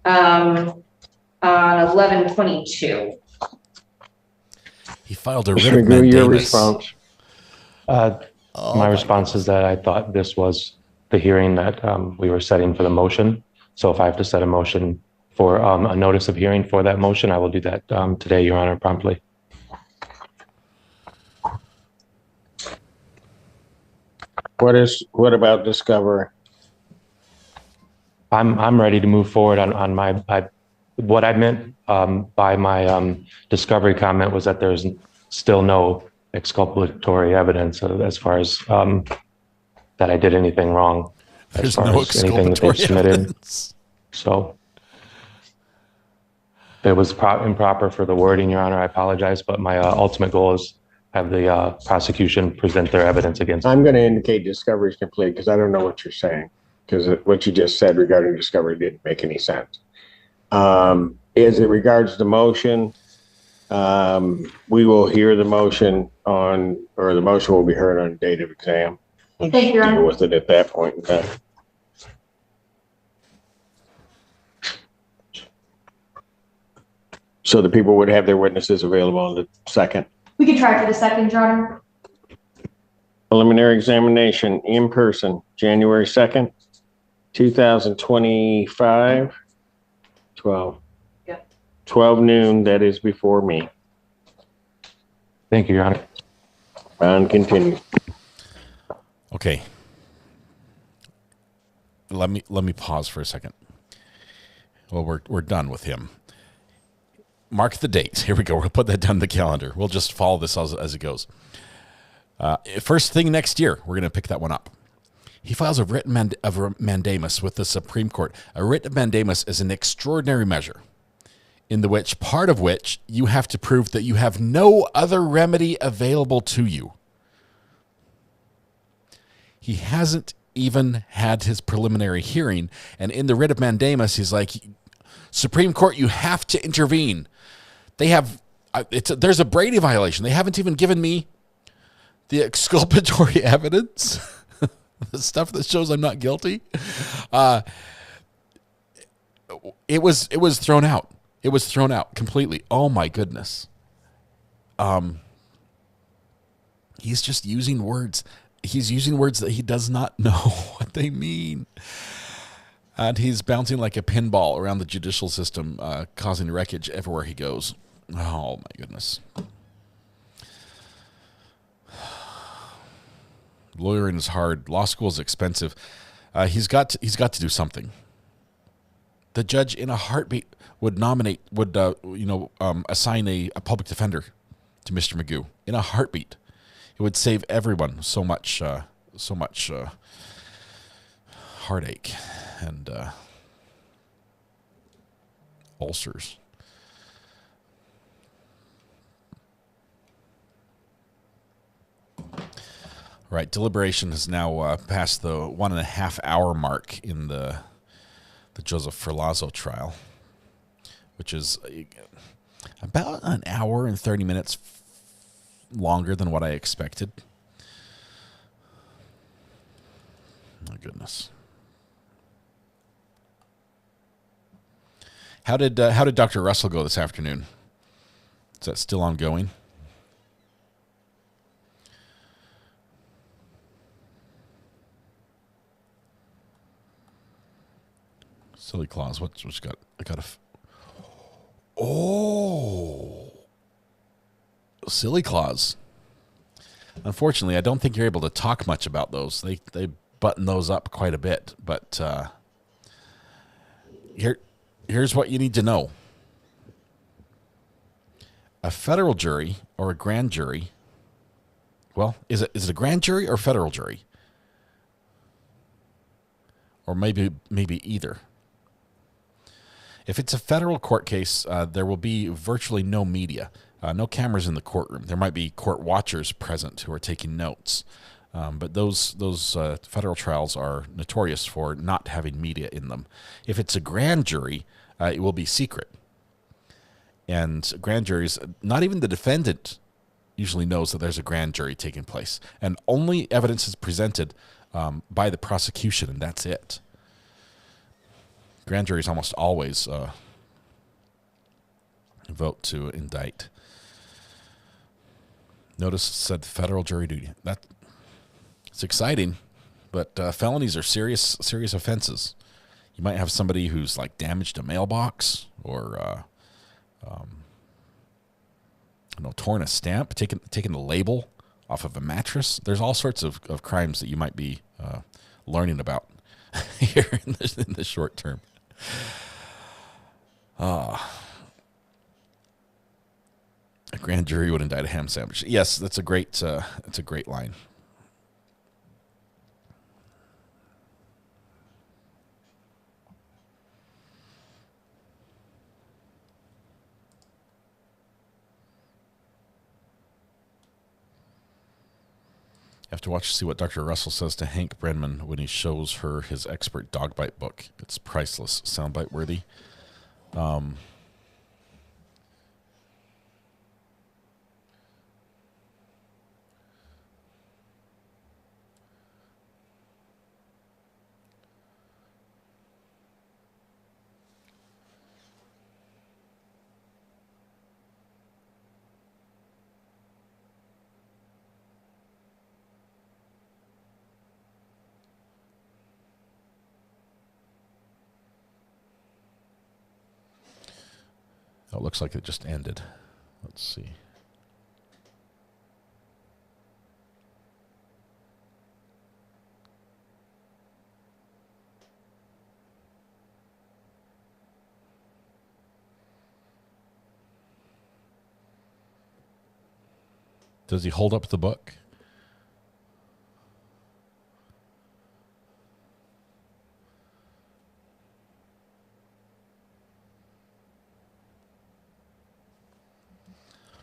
on 11/22. He filed a writ of mandamus. Your response? My response is that I thought this was the hearing that we were setting for the motion. So if I have to set a motion for a notice of hearing for that motion, I will do that today, Your Honor, promptly. What about discovery? I'm ready to move forward on my what I meant by my discovery comment was that there's still no exculpatory evidence as far as that I did anything wrong. There's as far no as anything that they submitted. evidence. So it was improper for the wording, Your Honor. I apologize, but my ultimate goal is have the prosecution present their evidence against me. I'm going to indicate discovery is complete because I don't know what you're saying, because what you just said regarding discovery didn't make any sense. As it regards the motion, we will hear the motion the motion will be heard on date of exam. Thank you, Your Honor. Deal with it at that point in time. So the people would have their witnesses available on the second. We can try for the second, Your Honor. Preliminary examination in person, January 2nd, 2025, 12. Yeah. 12 noon, that is before me. Thank you, Your Honor. And continue. Okay. Let me pause for a second. Well, we're done with him. Mark the dates. Here we go. We'll put that down in the calendar. We'll just follow this as it goes. First thing next year, we're going to pick that one up. He files a writ of mandamus with the Supreme Court. A writ of mandamus is an extraordinary measure in part of which you have to prove that you have no other remedy available to you. He hasn't even had his preliminary hearing, and in the writ of mandamus, he's like, Supreme Court, you have to intervene. There's a Brady violation. They haven't even given me the exculpatory evidence, the stuff that shows I'm not guilty. It was thrown out. It was thrown out completely. Oh my goodness. He's just using words. He's using words that he does not know what they mean. And he's bouncing like a pinball around the judicial system, causing wreckage everywhere he goes. Oh my goodness. Lawyering is hard. Law school is expensive. He's got to do something. The judge in a heartbeat would assign a public defender to Mr. Magoo in a heartbeat. It would save everyone so much heartache and ulcers. All right, deliberation has now passed the 1.5 hour mark in the Joseph Ferlazzo trial. which is about an hour and 30 minutes longer than what I expected. My goodness. How did Dr. Russell go this afternoon? Is that still ongoing? Silly Claus. What's got? I got a. Oh, Silly Claus. Unfortunately, I don't think you're able to talk much about those. They button those up quite a bit. But here's what you need to know. A federal jury or a grand jury. Well, is it a grand jury or federal jury? Or maybe either. If it's a federal court case, there will be virtually no media, no cameras in the courtroom. There might be court watchers present who are taking notes, but those federal trials are notorious for not having media in them. If it's a grand jury, it will be secret. And grand juries, not even the defendant usually knows that there's a grand jury taking place, and only evidence is presented by the prosecution, and that's it. Grand juries almost always vote to indict. Notice it said federal jury duty. It's exciting, but felonies are serious offenses. You might have somebody who's like damaged a mailbox or torn a stamp, taken the label off of a mattress. There's all sorts of crimes that you might be learning about here in the short term. A grand jury would indict a ham sandwich. Yes, that's a great line. You have to watch to see what Dr. Russell says to Hank Brenman when he shows her his expert dog bite book. It's priceless, soundbite worthy. Oh, it looks like it just ended. Let's see. Does he hold up the book?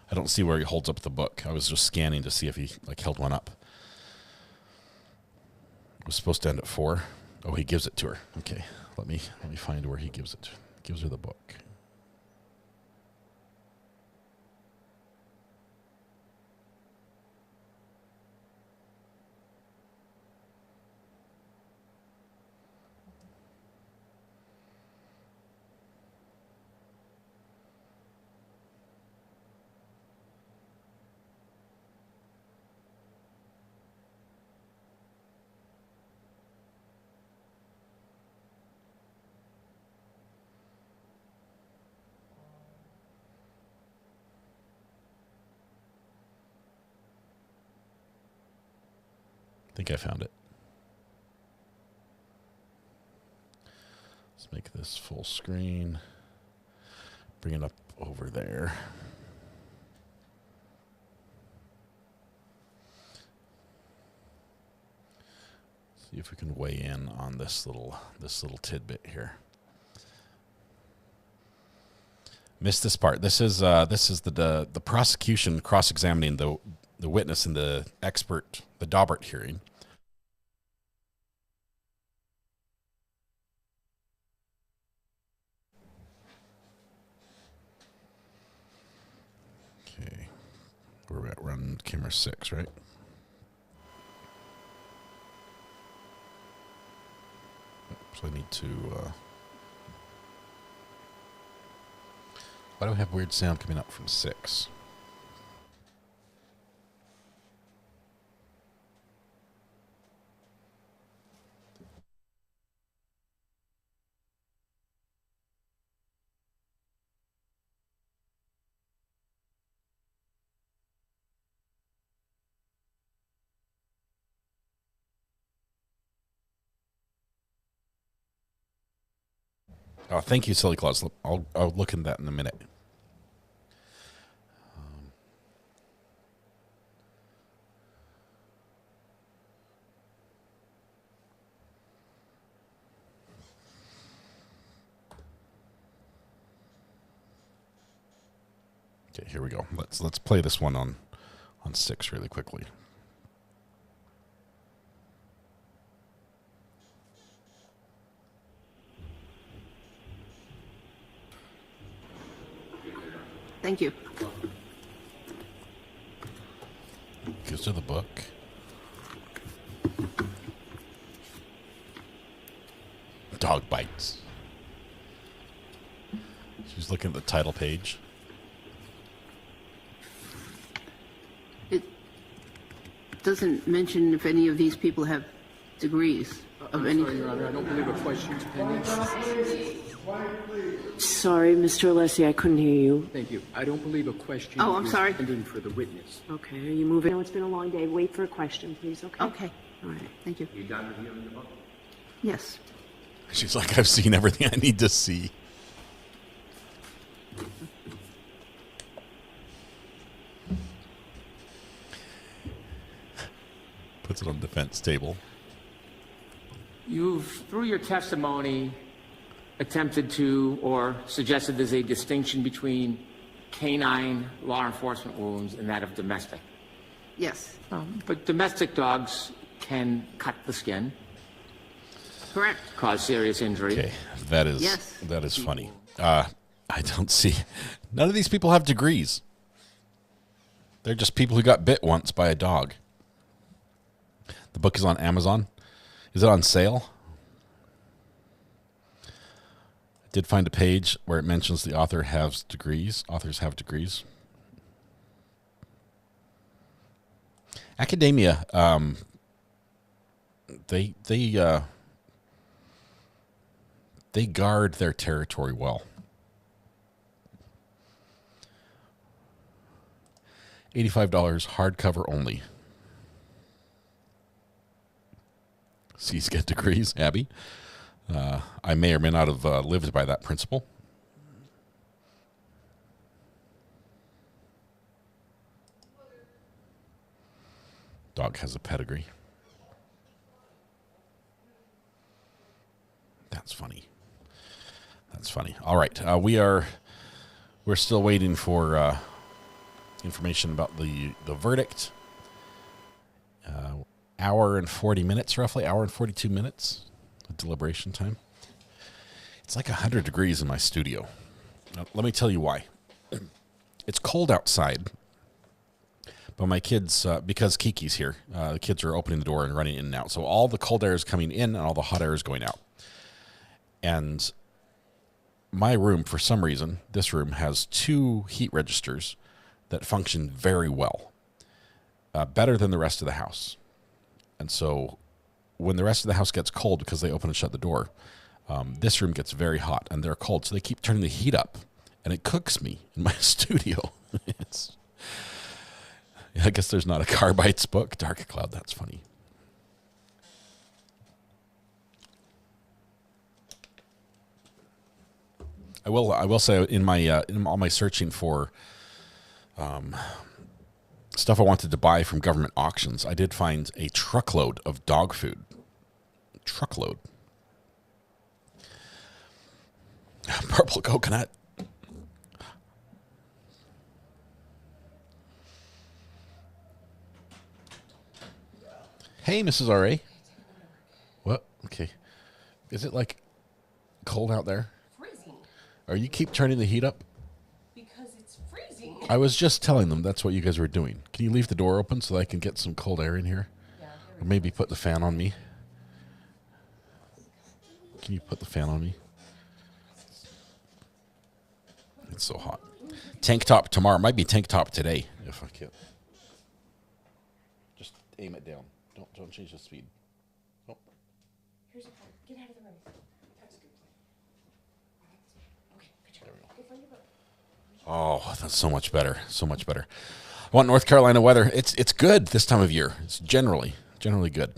I don't see where he holds up the book. I was just scanning to see if he held one up. It was supposed to end at 4. Oh, he gives it to her. Okay, let me find where he gives it. Gives her the book. I think I found it. Let's make this full screen. Bring it up over there. See if we can weigh in on this little tidbit here. Missed this part. This is the prosecution cross-examining the witness in the Daubert hearing. or 6, right? So I need to... why do I have weird sound coming up from 6? Oh, thank you, Silly Claus. I'll look into that in a minute. Okay, here we go. Let's play this one on 6 really quickly. Thank you. Goes to the book. Dog bites. She's looking at the title page. It doesn't mention if any of these people have degrees of any. Sorry, Your Honor, I don't believe a question's pending. Sorry, Mr. Alessi, I couldn't hear you. Thank you. I don't believe a question Oh, I'm is sorry. pending for the witness. Okay, are you moving? No, it's been a long day. Wait for a question, please, okay? Okay. All right, thank you. You done reviewing the book? Yes. She's like, I've seen everything I need to see. Puts it on defense table. You've, through your testimony, attempted to or suggested there's a distinction between canine law enforcement wounds and that of domestic. Yes. But domestic dogs can cut the skin. Correct. Cause serious injury. Okay, that is Yes. that is funny. I don't see. None of these people have degrees. They're just people who got bit once by a dog. The book is on Amazon. Is it on sale? I did find a page where it mentions the author has degrees. Authors have degrees. Academia, they guard their territory well. $85 hardcover only. C's get degrees, Abby. I may or may not have lived by that principle. Dog has a pedigree. That's funny. That's funny. All right, we're still waiting for information about the verdict. Hour and 40 minutes, roughly, hour and 42 minutes of deliberation time. It's like 100 degrees in my studio. Now, let me tell you why. It's cold outside, but my kids, because Kiki's here, the kids are opening the door and running in and out. So all the cold air is coming in and all the hot air is going out. And my room, for some reason, this room has 2 heat registers that function very well, better than the rest of the house. And so when the rest of the house gets cold because they open and shut the door, this room gets very hot and they're cold. So they keep turning the heat up and it cooks me in my studio. I guess there's not a Carbites book. Dark Cloud, that's funny. I will say in all my searching for stuff I wanted to buy from government auctions, I did find a truckload of dog food. Truckload. Purple coconut. Hey, Mrs. R.A. What? Okay. Is it like cold out there? Freezing. Or you keep turning the heat up? Because it's freezing. I was just telling them that's what you guys were doing. Can you leave the door open so that I can get some cold air in here? Or maybe put the fan on me? Can you put the fan on me? It's so hot. Tank top tomorrow. Might be tank top today if I can. Just aim it down. Don't change the speed. Oh. Here's a phone. Get out of the way. That's a good plan. Okay, good job. Oh, that's so much better. So much better. I want North Carolina weather. It's good this time of year. It's generally good.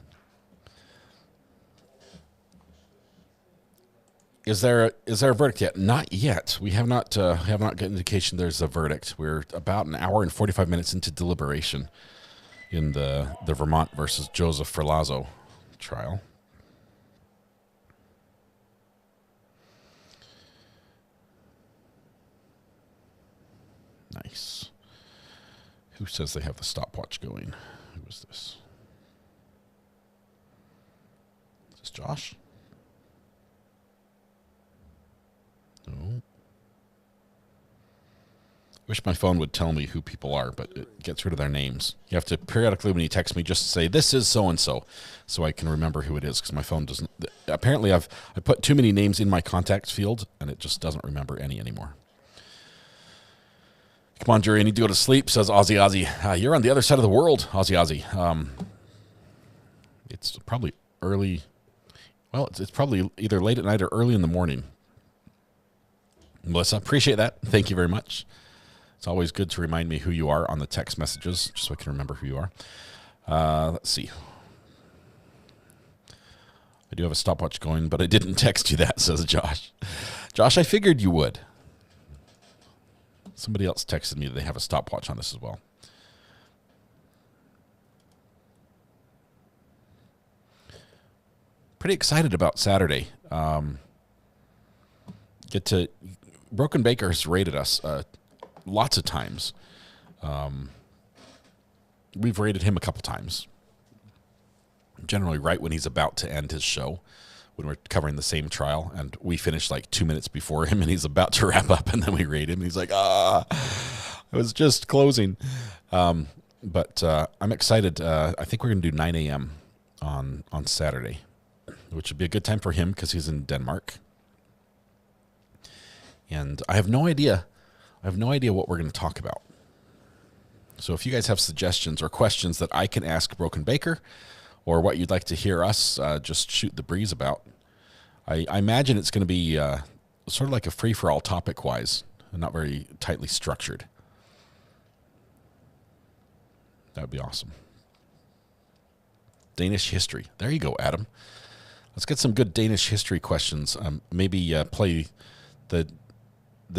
Is there a verdict yet? Not yet. We have not got indication there's a verdict. We're about an hour and 45 minutes into deliberation in the Vermont versus Joseph Ferlazzo trial. Nice. Who says they have the stopwatch going? Who is this? Is this Josh? No. Wish my phone would tell me who people are, but it gets rid of their names. You have to periodically, when you text me, just say, this is so-and-so, so I can remember who it is, because my phone doesn't... Apparently, I put too many names in my contacts field, and it just doesn't remember any anymore. Come on, Jerry, I need to go to sleep, says Ozzy. You're on the other side of the world, Ozzy. It's probably early... Well, it's probably either late at night or early in the morning. Melissa, appreciate that. Thank you very much. It's always good to remind me who you are on the text messages, just so I can remember who you are. Let's see. I do have a stopwatch going, but I didn't text you that, says Josh. Josh, I figured you would. Somebody else texted me that they have a stopwatch on this as well. Pretty excited about Saturday. Broken Baker has rated us lots of times. We've rated him a couple times. Generally right when he's about to end his show, when we're covering the same trial, and we finish like 2 minutes before him, and he's about to wrap up, and then we rate him, and he's like, I was just closing. But I'm excited. I think we're going to do 9 a.m. on Saturday, which would be a good time for him because he's in Denmark. And I have no idea what we're going to talk about. So if you guys have suggestions or questions that I can ask Broken Baker, or what you'd like to hear us just shoot the breeze about, I imagine it's going to be sort of like a free-for-all topic-wise, and not very tightly structured. That would be awesome. Danish history. There you go, Adam. Let's get some good Danish history questions. Maybe play the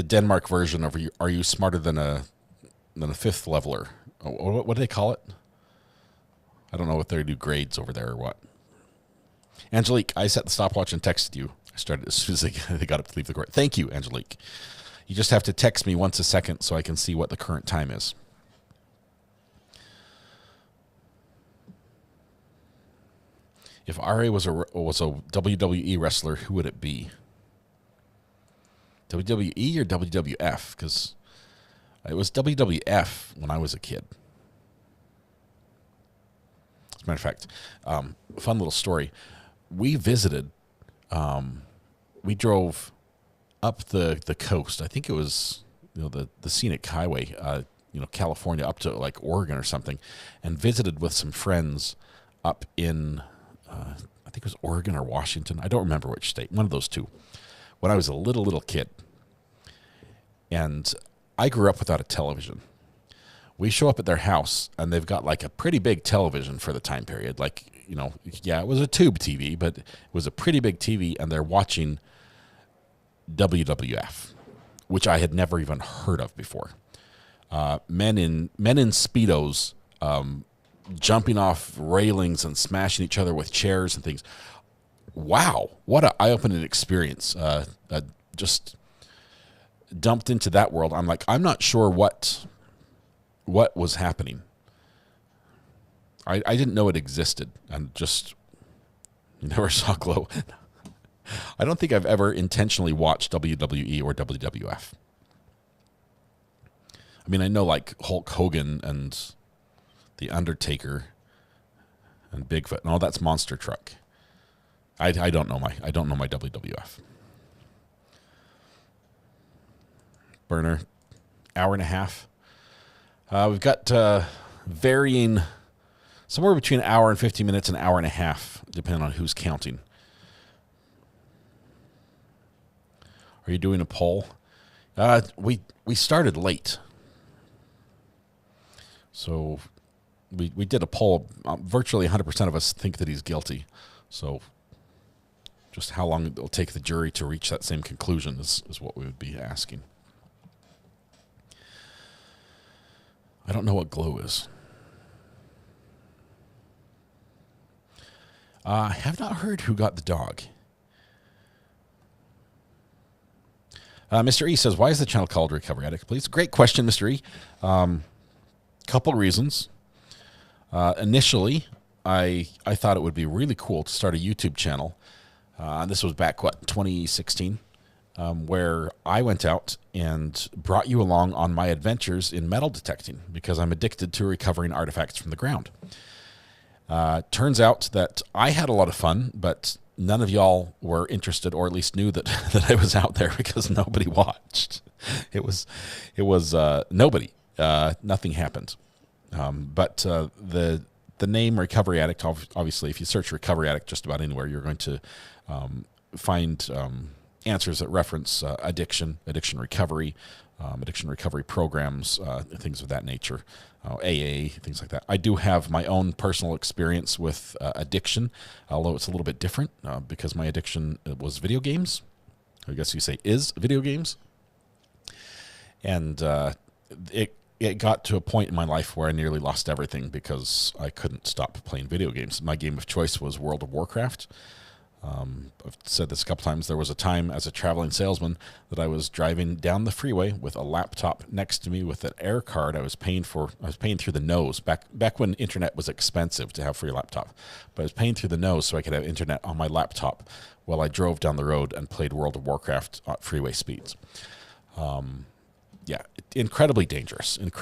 Denmark version of Are You Smarter Than a Fifth Leveler? What do they call it? I don't know what they do, grades over there or what. Angelique, I set the stopwatch and texted you. I started as soon as they got up to leave the court. Thank you, Angelique. You just have to text me once a second so I can see what the current time is. If RA was a WWE wrestler, who would it be? WWE or WWF? Because it was WWF when I was a kid. As a matter of fact, fun little story. We visited, we drove up the coast. I think it was the scenic highway, California, up to like Oregon or something, and visited with some friends up in, I think it was Oregon or Washington. I don't remember which state, one of those two, when I was a little kid. And I grew up without a television. We show up at their house, and they've got like a pretty big television for the time period. Like, it was a tube TV, but it was a pretty big TV, and they're watching WWF, which I had never even heard of before. Men in Speedos jumping off railings and smashing each other with chairs and things. Wow, what an eye-opening experience. Just dumped into that world. I'm like, I'm not sure what was happening. I didn't know it existed, and just never saw Glow. I don't think I've ever intentionally watched WWE or WWF. I mean, I know like Hulk Hogan and The Undertaker and Bigfoot. No, that's Monster Truck. I don't know my WWF. Burner, hour and a half. We've got varying somewhere between an hour and 50 minutes and an hour and a half, depending on who's counting. Are you doing a poll? We started late. So we did a poll. Virtually 100% of us think that he's guilty. So just how long it'll take the jury to reach that same conclusion is what we would be asking. I don't know what glow is. I have not heard who got the dog. Mr. E says, why is the channel called Recovery Addict, please? Great question, Mr. E. Couple reasons. Initially, I thought it would be really cool to start a YouTube channel. This was back, 2016, where I went out and brought you along on my adventures in metal detecting because I'm addicted to recovering artifacts from the ground. Turns out that I had a lot of fun, but none of y'all were interested, or at least knew that I was out there because nobody watched. It was nobody. Nothing happened. But the name Recovery Addict, obviously, if you search Recovery Addict just about anywhere, you're going to find answers that reference addiction recovery, addiction recovery programs, things of that nature, AA, things like that. I do have my own personal experience with addiction, although it's a little bit different because my addiction was video games. I guess you say is video games. And it got to a point in my life where I nearly lost everything because I couldn't stop playing video games. My game of choice was World of Warcraft. I've said this a couple times. There was a time as a traveling salesman that I was driving down the freeway with a laptop next to me with an air card I was paying through the nose back when internet was expensive to have for your laptop. But I was paying through the nose so I could have internet on my laptop while I drove down the road and played World of Warcraft at freeway speeds. Yeah, incredibly dangerous. But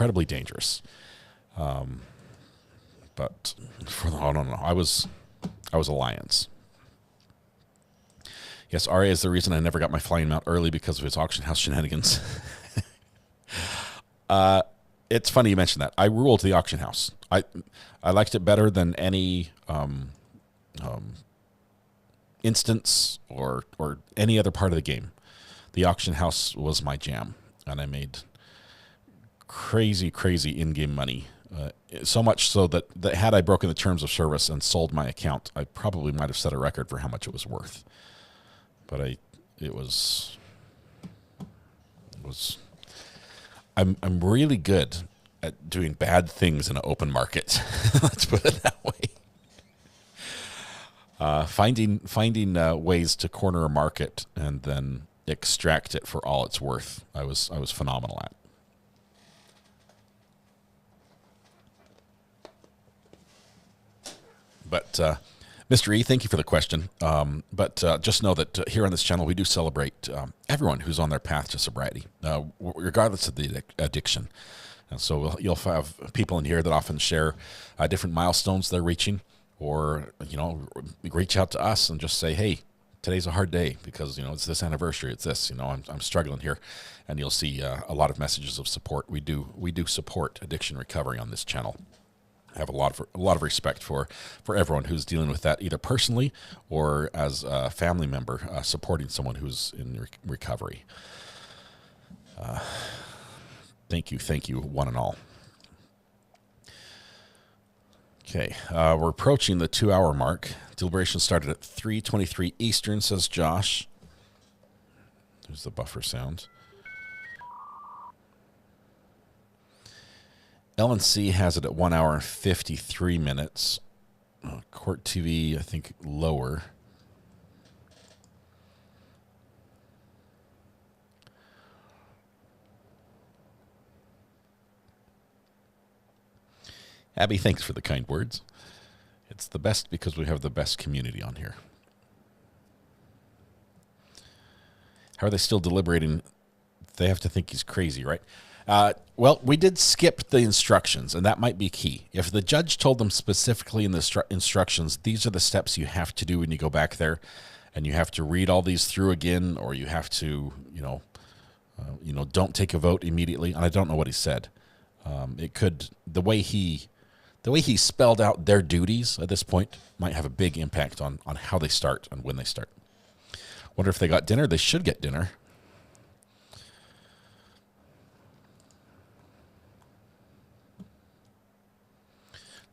I don't know. I was Alliance. Yes, Arya is the reason I never got my flying mount early because of his auction house shenanigans. It's funny you mentioned that. I ruled the auction house. I liked it better than any instance or any other part of the game. The auction house was my jam, and I made crazy in-game money. So much so that had I broken the terms of service and sold my account, I probably might have set a record for how much it was worth. But I'm really good at doing bad things in an open market. Let's put it that way. Finding ways to corner a market and then extract it for all it's worth. I was phenomenal at. But Mr. E, thank you for the question. But just know that here on this channel, we do celebrate everyone who's on their path to sobriety, regardless of the addiction. And so you'll have people in here that often share different milestones they're reaching, or, reach out to us and just say, hey, today's a hard day because, it's this anniversary. It's this, I'm struggling here. And you'll see a lot of messages of support. We do support addiction recovery on this channel. I have a lot of respect for everyone who's dealing with that, either personally or as a family member supporting someone who's in recovery. Thank you, one and all. Okay, we're approaching the 2-hour mark. Deliberation started at 3:23 Eastern, says Josh. There's the buffer sound. LNC has it at 1 hour and 53 minutes. Court TV, I think, lower. Abby, thanks for the kind words. It's the best because we have the best community on here. How are they still deliberating? They have to think he's crazy, right? Well, we did skip the instructions, and that might be key. If the judge told them specifically in the instructions, these are the steps you have to do when you go back there, and you have to read all these through again, or you have to, don't take a vote immediately. And I don't know what he said. It could the way he spelled out their duties at this point might have a big impact on how they start and when they start. Wonder if they got dinner. They should get dinner.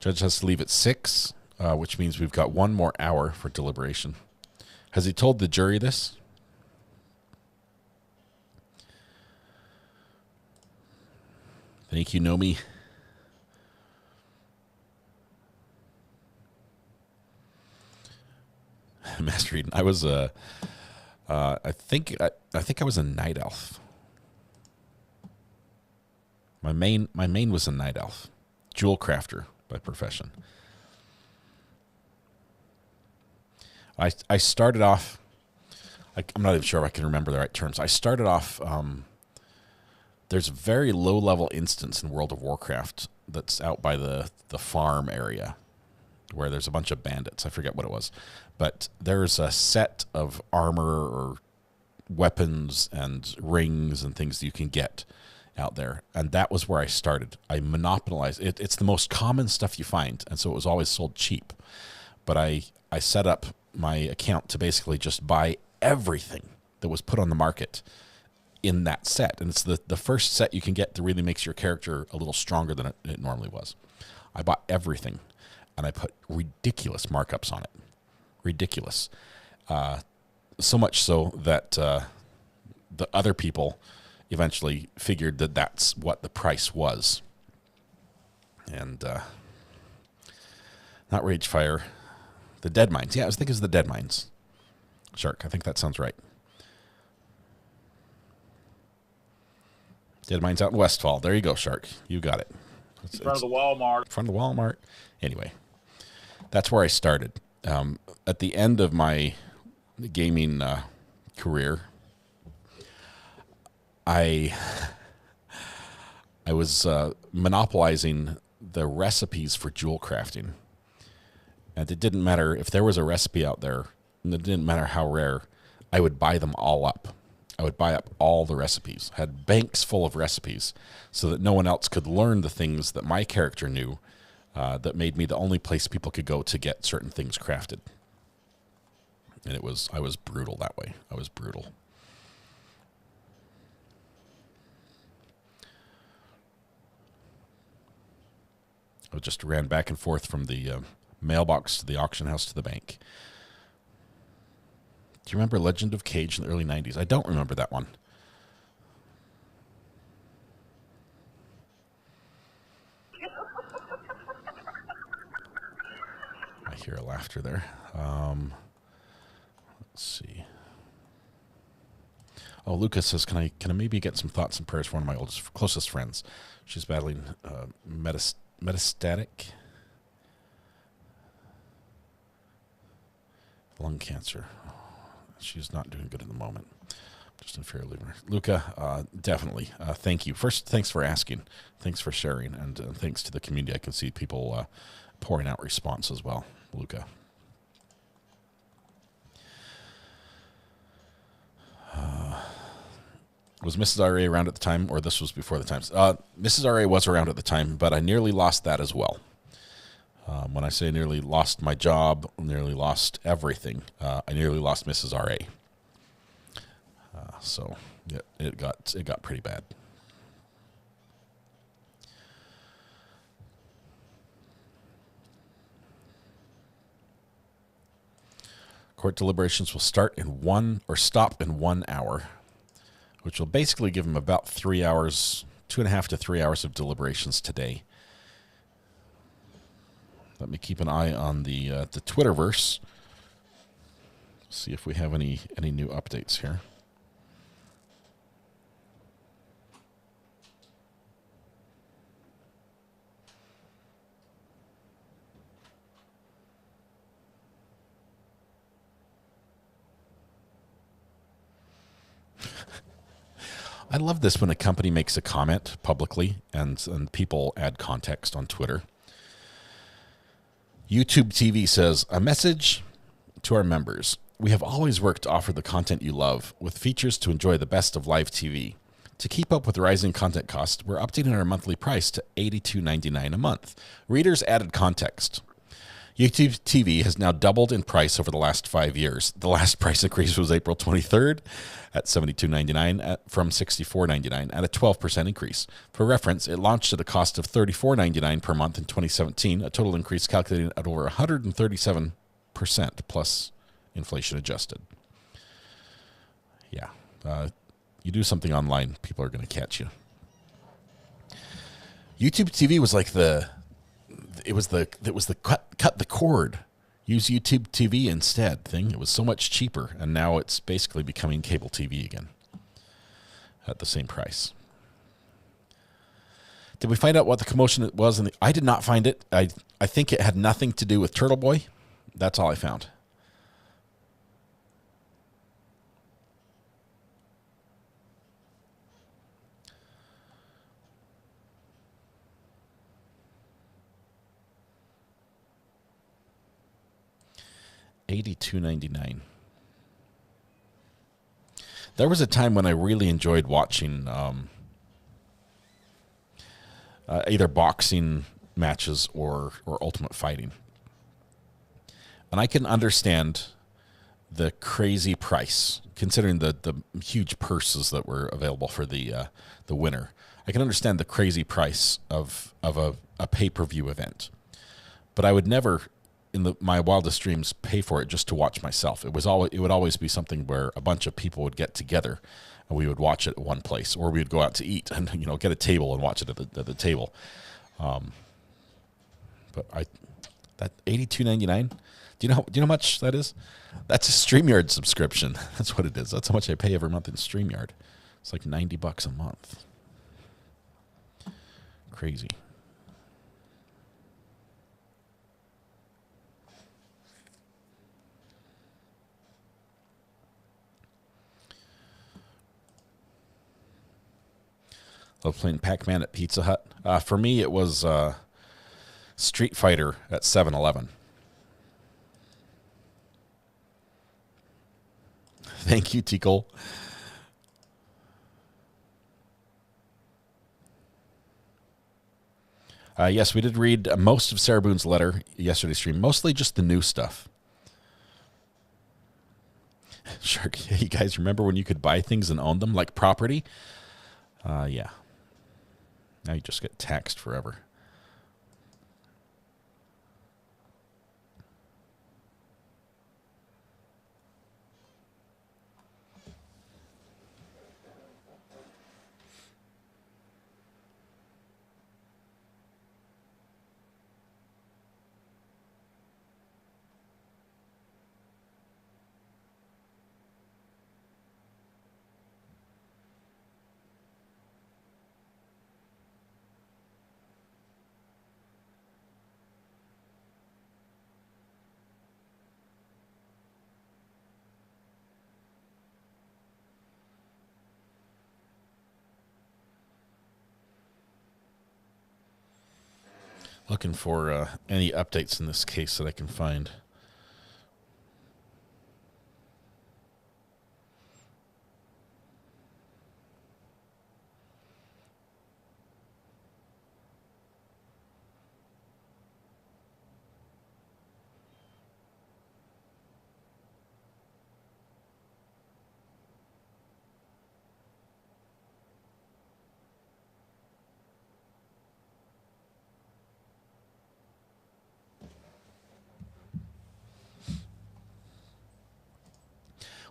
Judge has to leave at 6, which means we've got 1 more hour for deliberation. Has he told the jury this? Thank you, Nomi. Master Eden. I was I think I was a night elf. My main was a night elf, jewel crafter by profession. I started off. I'm not even sure if I can remember the right terms. I started off. There's a very low level instance in World of Warcraft that's out by the farm area, where there's a bunch of bandits. I forget what it was. But there's a set of armor or weapons and rings and things you can get out there. And that was where I started. I monopolized it. It's the most common stuff you find. And so it was always sold cheap. But I set up my account to basically just buy everything that was put on the market in that set. And it's the first set you can get that really makes your character a little stronger than it normally was. I bought everything. And I put ridiculous markups on it. Ridiculous. So much so that the other people eventually figured that that's what the price was. And not Ragefire. The Dead Mines. Yeah, I was thinking it was the Dead Mines. Shark, I think that sounds right. Dead Mines out in Westfall. There you go, Shark. You got it. In front of the Walmart. In front of the Walmart. Anyway, that's where I started. At the end of my gaming career, I was monopolizing the recipes for jewel crafting. And it didn't matter if there was a recipe out there, and it didn't matter how rare, I would buy them all up. I would buy up all the recipes, had banks full of recipes, so that no one else could learn the things that my character knew, that made me the only place people could go to get certain things crafted. And I was brutal that way. I was brutal. I just ran back and forth from the mailbox to the auction house to the bank. Do you remember Legend of Cage in the early 90s? I don't remember that one. I hear a laughter there. Let's see. Oh, Lucas says, can I maybe get some thoughts and prayers for one of my closest friends? She's battling metastatic lung cancer. She's not doing good at the moment. Just in fear of leaving her. Luca, definitely. Thank you. First, thanks for asking. Thanks for sharing. And thanks to the community. I can see people pouring out response as well. Luca. Was Mrs. R.A. around at the time, or this was before the times? Mrs. R.A. was around at the time, but I nearly lost that as well. When I say nearly lost my job, nearly lost everything, I nearly lost Mrs. R.A. So it got pretty bad. Court deliberations will stop in 1 hour, which will basically give them about 3 hours, 2.5 to 3 hours of deliberations today. Let me keep an eye on the Twitterverse. See if we have any new updates here. I love this when a company makes a comment publicly and people add context on Twitter. YouTube TV says, a message to our members. We have always worked to offer the content you love with features to enjoy the best of live TV. To keep up with rising content costs, we're updating our monthly price to $82.99 a month. Readers added context. YouTube TV has now doubled in price over the last 5 years. The last price increase was April 23rd at $72.99 from $64.99 at a 12% increase. For reference, it launched at a cost of $34.99 per month in 2017, a total increase calculated at over 137% plus inflation adjusted. Yeah. You do something online, people are going to catch you. YouTube TV was like it was the cut the cord, use YouTube TV instead thing. It was so much cheaper, and now it's basically becoming cable TV again at the same price. Did we find out what the commotion was? I did not find it. I think it had nothing to do with Turtle Boy. That's all I found. $82.99. There was a time when I really enjoyed watching either boxing matches or Ultimate Fighting, and I can understand the crazy price considering the huge purses that were available for the winner. I can understand the crazy price of a pay-per-view event, but I would never, in my wildest dreams, pay for it just to watch myself. It would always be something where a bunch of people would get together and we would watch it at one place, or we would go out to eat and get a table and watch it at the table. But that $82.99. Do you know how much that is? That's a StreamYard subscription. That's what it is. That's how much I pay every month in StreamYard. It's like $90 a month. Crazy. Love playing Pac-Man at Pizza Hut. For me, it was Street Fighter at 7-Eleven. Thank you, Tickle. Yes, we did read most of Sarah Boone's letter yesterday's stream, mostly just the new stuff. Shark, you guys remember when you could buy things and own them, like property? Yeah. Now you just get taxed forever. Looking for any updates in this case that I can find.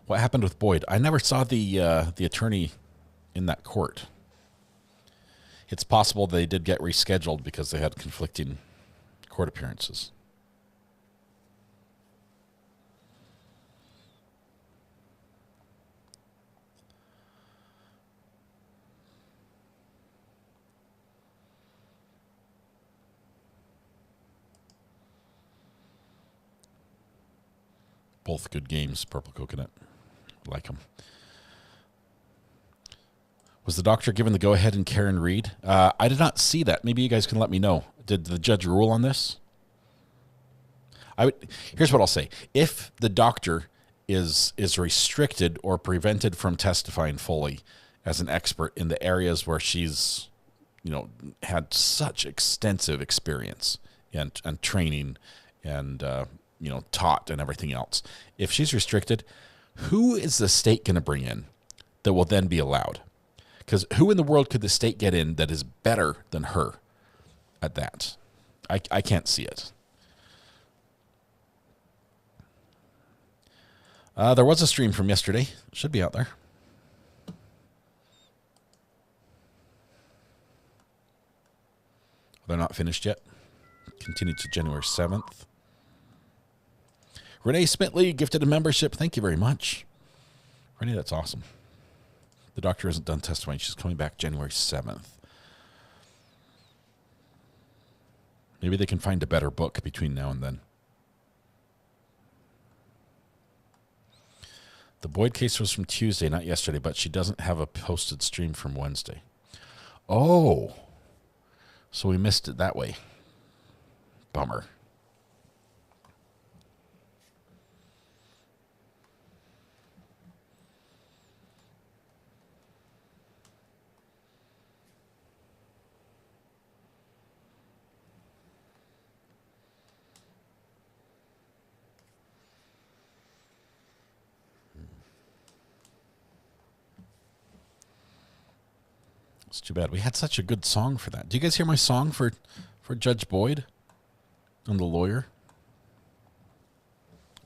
What happened with Boyd? I never saw the attorney in that court. It's possible they did get rescheduled because they had conflicting court appearances. Both good games, Purple Coconut. Like them. Was the doctor given the go-ahead in Karen Reed? I did not see that. Maybe you guys can let me know. Did the judge rule on this? Here's what I'll say. If the doctor is restricted or prevented from testifying fully as an expert in the areas where she's, had such extensive experience and training and, taught and everything else. If she's restricted, who is the state going to bring in that will then be allowed? Because who in the world could the state get in that is better than her at that? I can't see it. There was a stream from yesterday. Should be out there. They're not finished yet. Continued to January 7th. Renee Smitley gifted a membership. Thank you very much. Renee, that's awesome. The doctor isn't done testifying. She's coming back January 7th. Maybe they can find a better book between now and then. The Boyd case was from Tuesday, not yesterday, but she doesn't have a posted stream from Wednesday. Oh, so we missed it that way. Bummer. It's too bad. We had such a good song for that. Do you guys hear my song for Judge Boyd and the lawyer?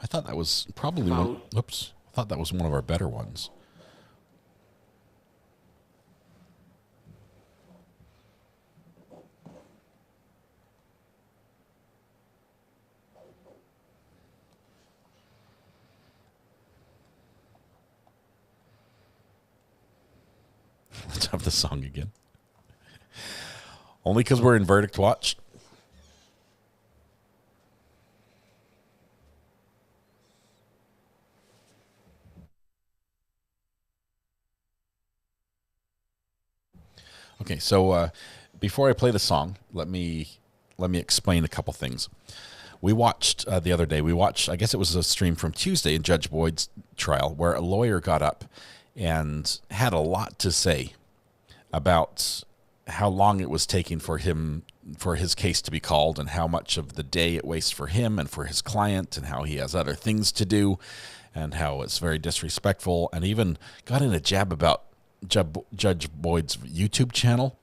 I thought that was probably one. Oops. I thought that was one of our better ones. Let's have the song again. Only because we're in Verdict Watch. Okay, so before I play the song, let me explain a couple things. We watched the other day. I guess it was a stream from Tuesday in Judge Boyd's trial, where a lawyer got up and had a lot to say about how long it was taking for his case to be called and how much of the day it wastes for him and for his client and how he has other things to do and how it's very disrespectful, and even got in a jab about Judge Boyd's YouTube channel.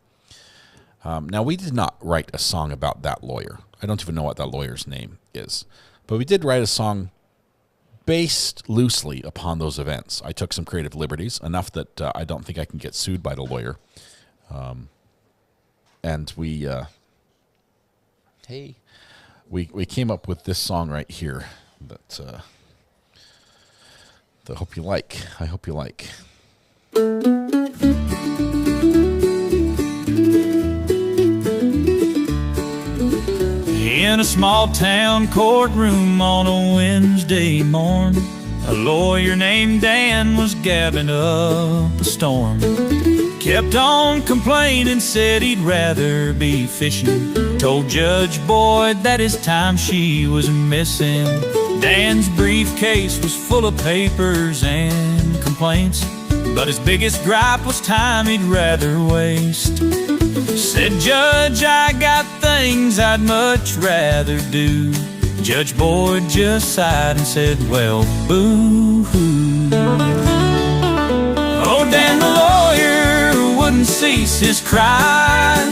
Now, we did not write a song about that lawyer. I don't even know what that lawyer's name is. But we did write a song based loosely upon those events. I took some creative liberties, enough that I don't think I can get sued by the lawyer. And we came up with this song right here that I hope you like. In a small town courtroom on a Wednesday morn, a lawyer named Dan was gabbing up a storm. Kept on complaining, said he'd rather be fishing. Told Judge Boyd that his time she was missing. Dan's briefcase was full of papers and complaints, but his biggest gripe was time he'd rather waste. Said, Judge, I got things I'd much rather do. Judge Boyd just sighed and said, well, boo-hoo. Oh, Dan the lawyer wouldn't cease his cry.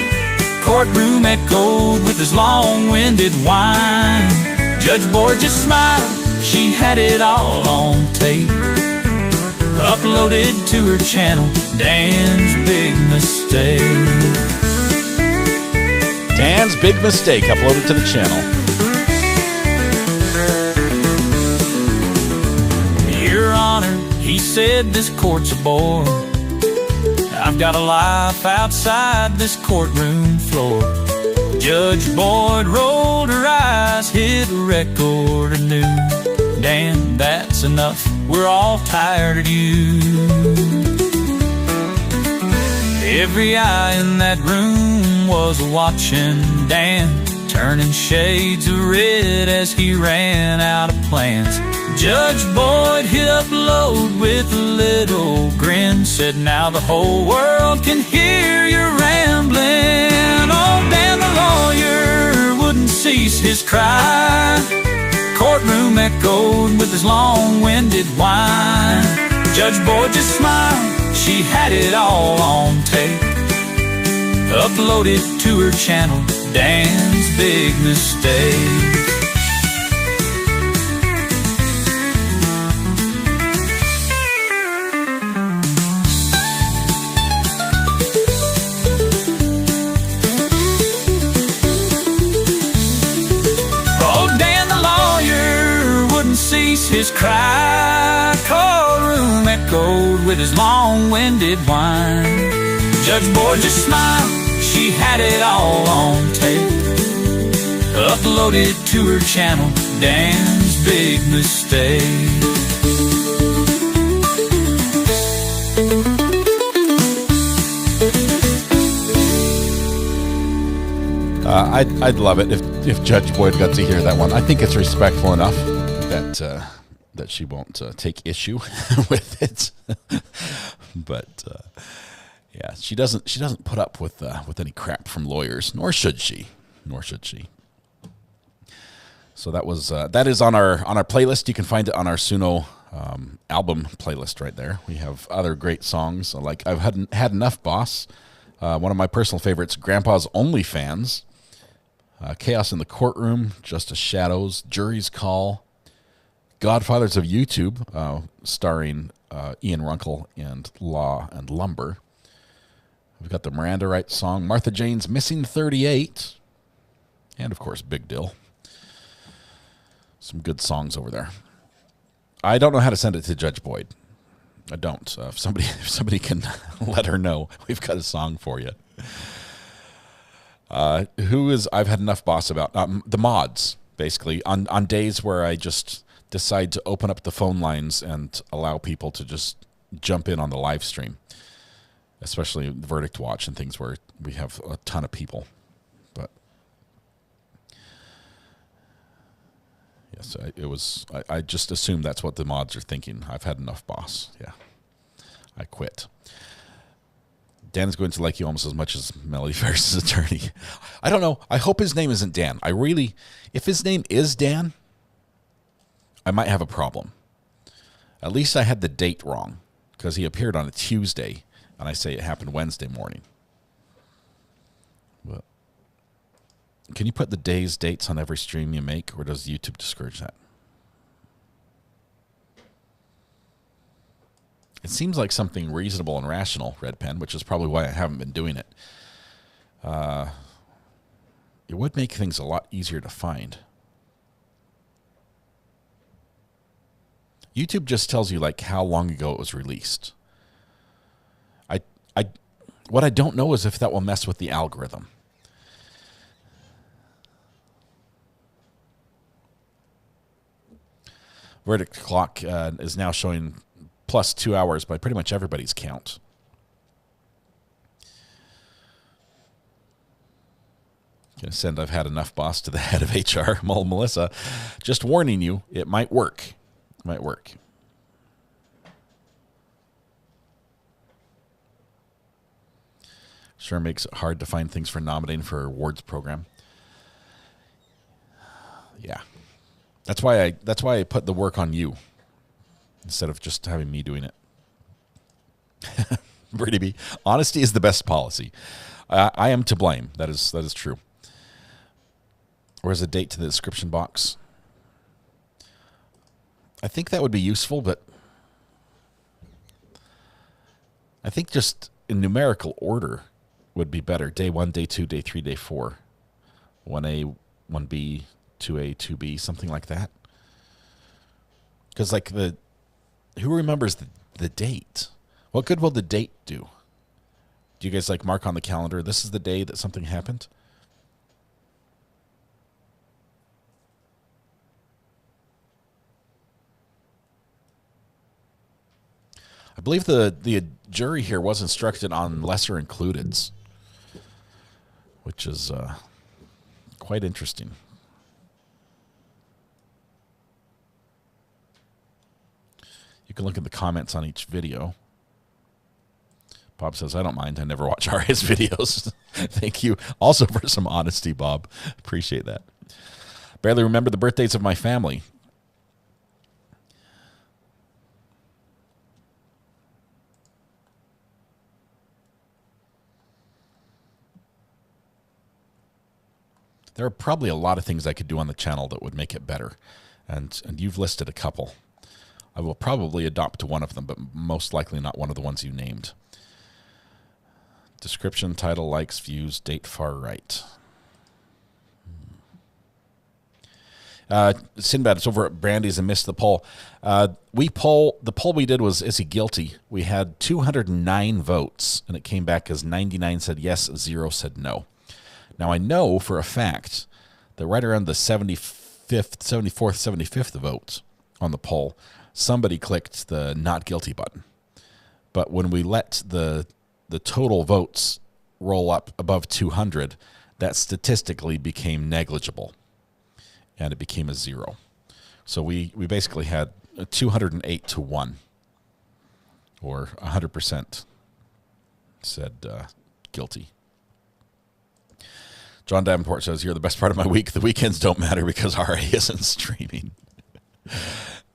Courtroom echoed with his long-winded whine. Judge Boyd just smiled, she had it all on tape. Uploaded to her channel, Dan's Big Mistake. Dan's Big Mistake uploaded to the channel. Your Honor, he said, this court's a bore. I've got a life outside this courtroom floor. Judge Boyd rolled her eyes, hit record anew. Dan, that's enough, we're all tired of you. Every eye in that room was watching Dan, turning shades of red as he ran out of plans. Judge Boyd hit upload with a little grin, said now the whole world can hear you rambling. Oh, Dan the lawyer wouldn't cease his cry. Courtroom echoed with his long-winded whine. Judge Boyd just smiled, she had it all on tape. Uploaded to her channel, Dan's big mistake. His cry, courtroom echoed with his long-winded whine. Judge Boyd just smiled, she had it all on tape. Uploaded to her channel, Dan's big mistake. I'd love it if Judge Boyd got to hear that one. I think it's respectful enough that she won't take issue with it. But yeah, she doesn't put up with any crap from lawyers, nor should she. So that is on our playlist. You can find it on our Suno album playlist right there. We have other great songs like I've had enough, boss. One of my personal favorites, Grandpa's OnlyFans, Chaos in the Courtroom, Justice Shadows, Jury's Call, Godfathers of YouTube, starring Ian Runkle and Law and Lumber. We've got the Miranda Rights song, Martha Jane's Missing 38, and of course Big Dill. Some good songs over there. I don't know how to send it to Judge Boyd. I don't. If somebody can let her know, we've got a song for you. Who is I've had enough, boss, about? The mods, basically. On days where I just decide to open up the phone lines and allow people to just jump in on the live stream, especially Verdict Watch and things where we have a ton of people. But yes, I just assume that's what the mods are thinking. I've had enough, boss. Yeah, I quit. Dan is going to like you almost as much as Melody Ferris' attorney. I don't know. I hope his name isn't Dan. If his name is Dan, I might have a problem. At least I had the date wrong because he appeared on a Tuesday, and I say it happened Wednesday morning. Well, can you put the dates on every stream you make, or does YouTube discourage that? It seems like something reasonable and rational, Red Pen, which is probably why I haven't been doing it. It would make things a lot easier to find. YouTube just tells you like how long ago it was released. What I don't know is if that will mess with the algorithm. Verdict clock is now showing plus 2 hours by pretty much everybody's count. Gonna send I've had enough, boss, to the head of HR, Melissa. Just warning you, it might work. Might work. Sure makes it hard to find things for nominating for awards program. Yeah. That's why I put the work on you instead of just having me doing it. Brady B, honesty is the best policy. I am to blame. That is true. Where's a date to the description box? I think that would be useful, but I think just in numerical order would be better. Day 1, day 2, day 3, day 4. 1A, 1B, 2A, 2B, something like that. Because like who remembers the date? What good will the date do? Do you guys like mark on the calendar, this is the day that something happened? I believe the jury here was instructed on lesser includeds, which is quite interesting. You can look at the comments on each video. Bob says, I don't mind. I never watch RA's videos. Thank you also for some honesty, Bob. Appreciate that. Barely remember the birthdays of my family. There are probably a lot of things I could do on the channel that would make it better. And you've listed a couple. I will probably adopt one of them, but most likely not one of the ones you named. Description, title, likes, views, date, far right. Sinbad, it's over at Brandy's and missed the poll. The poll we did was, is he guilty? We had 209 votes, and it came back as 99 said yes, 0 said no. Now, I know for a fact that right around the 74th, 75th vote on the poll, somebody clicked the not guilty button. But when we let the total votes roll up above 200, that statistically became negligible, and it became a 0. So we basically had 208 to 1, or 100% said guilty. John Davenport says, you're the best part of my week. The weekends don't matter because RA isn't streaming.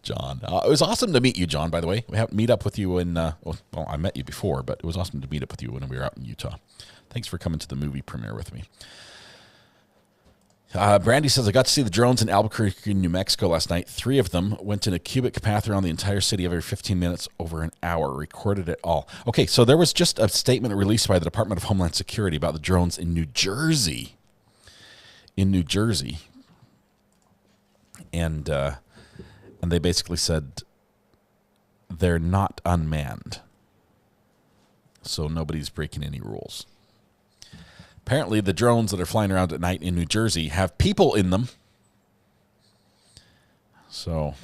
John. It was awesome to meet you, John, by the way. We have meet up with you in, well, I met you before, but it was awesome to meet up with you when we were out in Utah. Thanks for coming to the movie premiere with me. Brandy says, I got to see the drones in Albuquerque, New Mexico last night. 3 of them went in a cubic path around the entire city every 15 minutes over an hour, recorded it all. Okay, so there was just a statement released by the Department of Homeland Security about the drones in New Jersey. And they basically said they're not unmanned, so nobody's breaking any rules. Apparently, the drones that are flying around at night in New Jersey have people in them. So,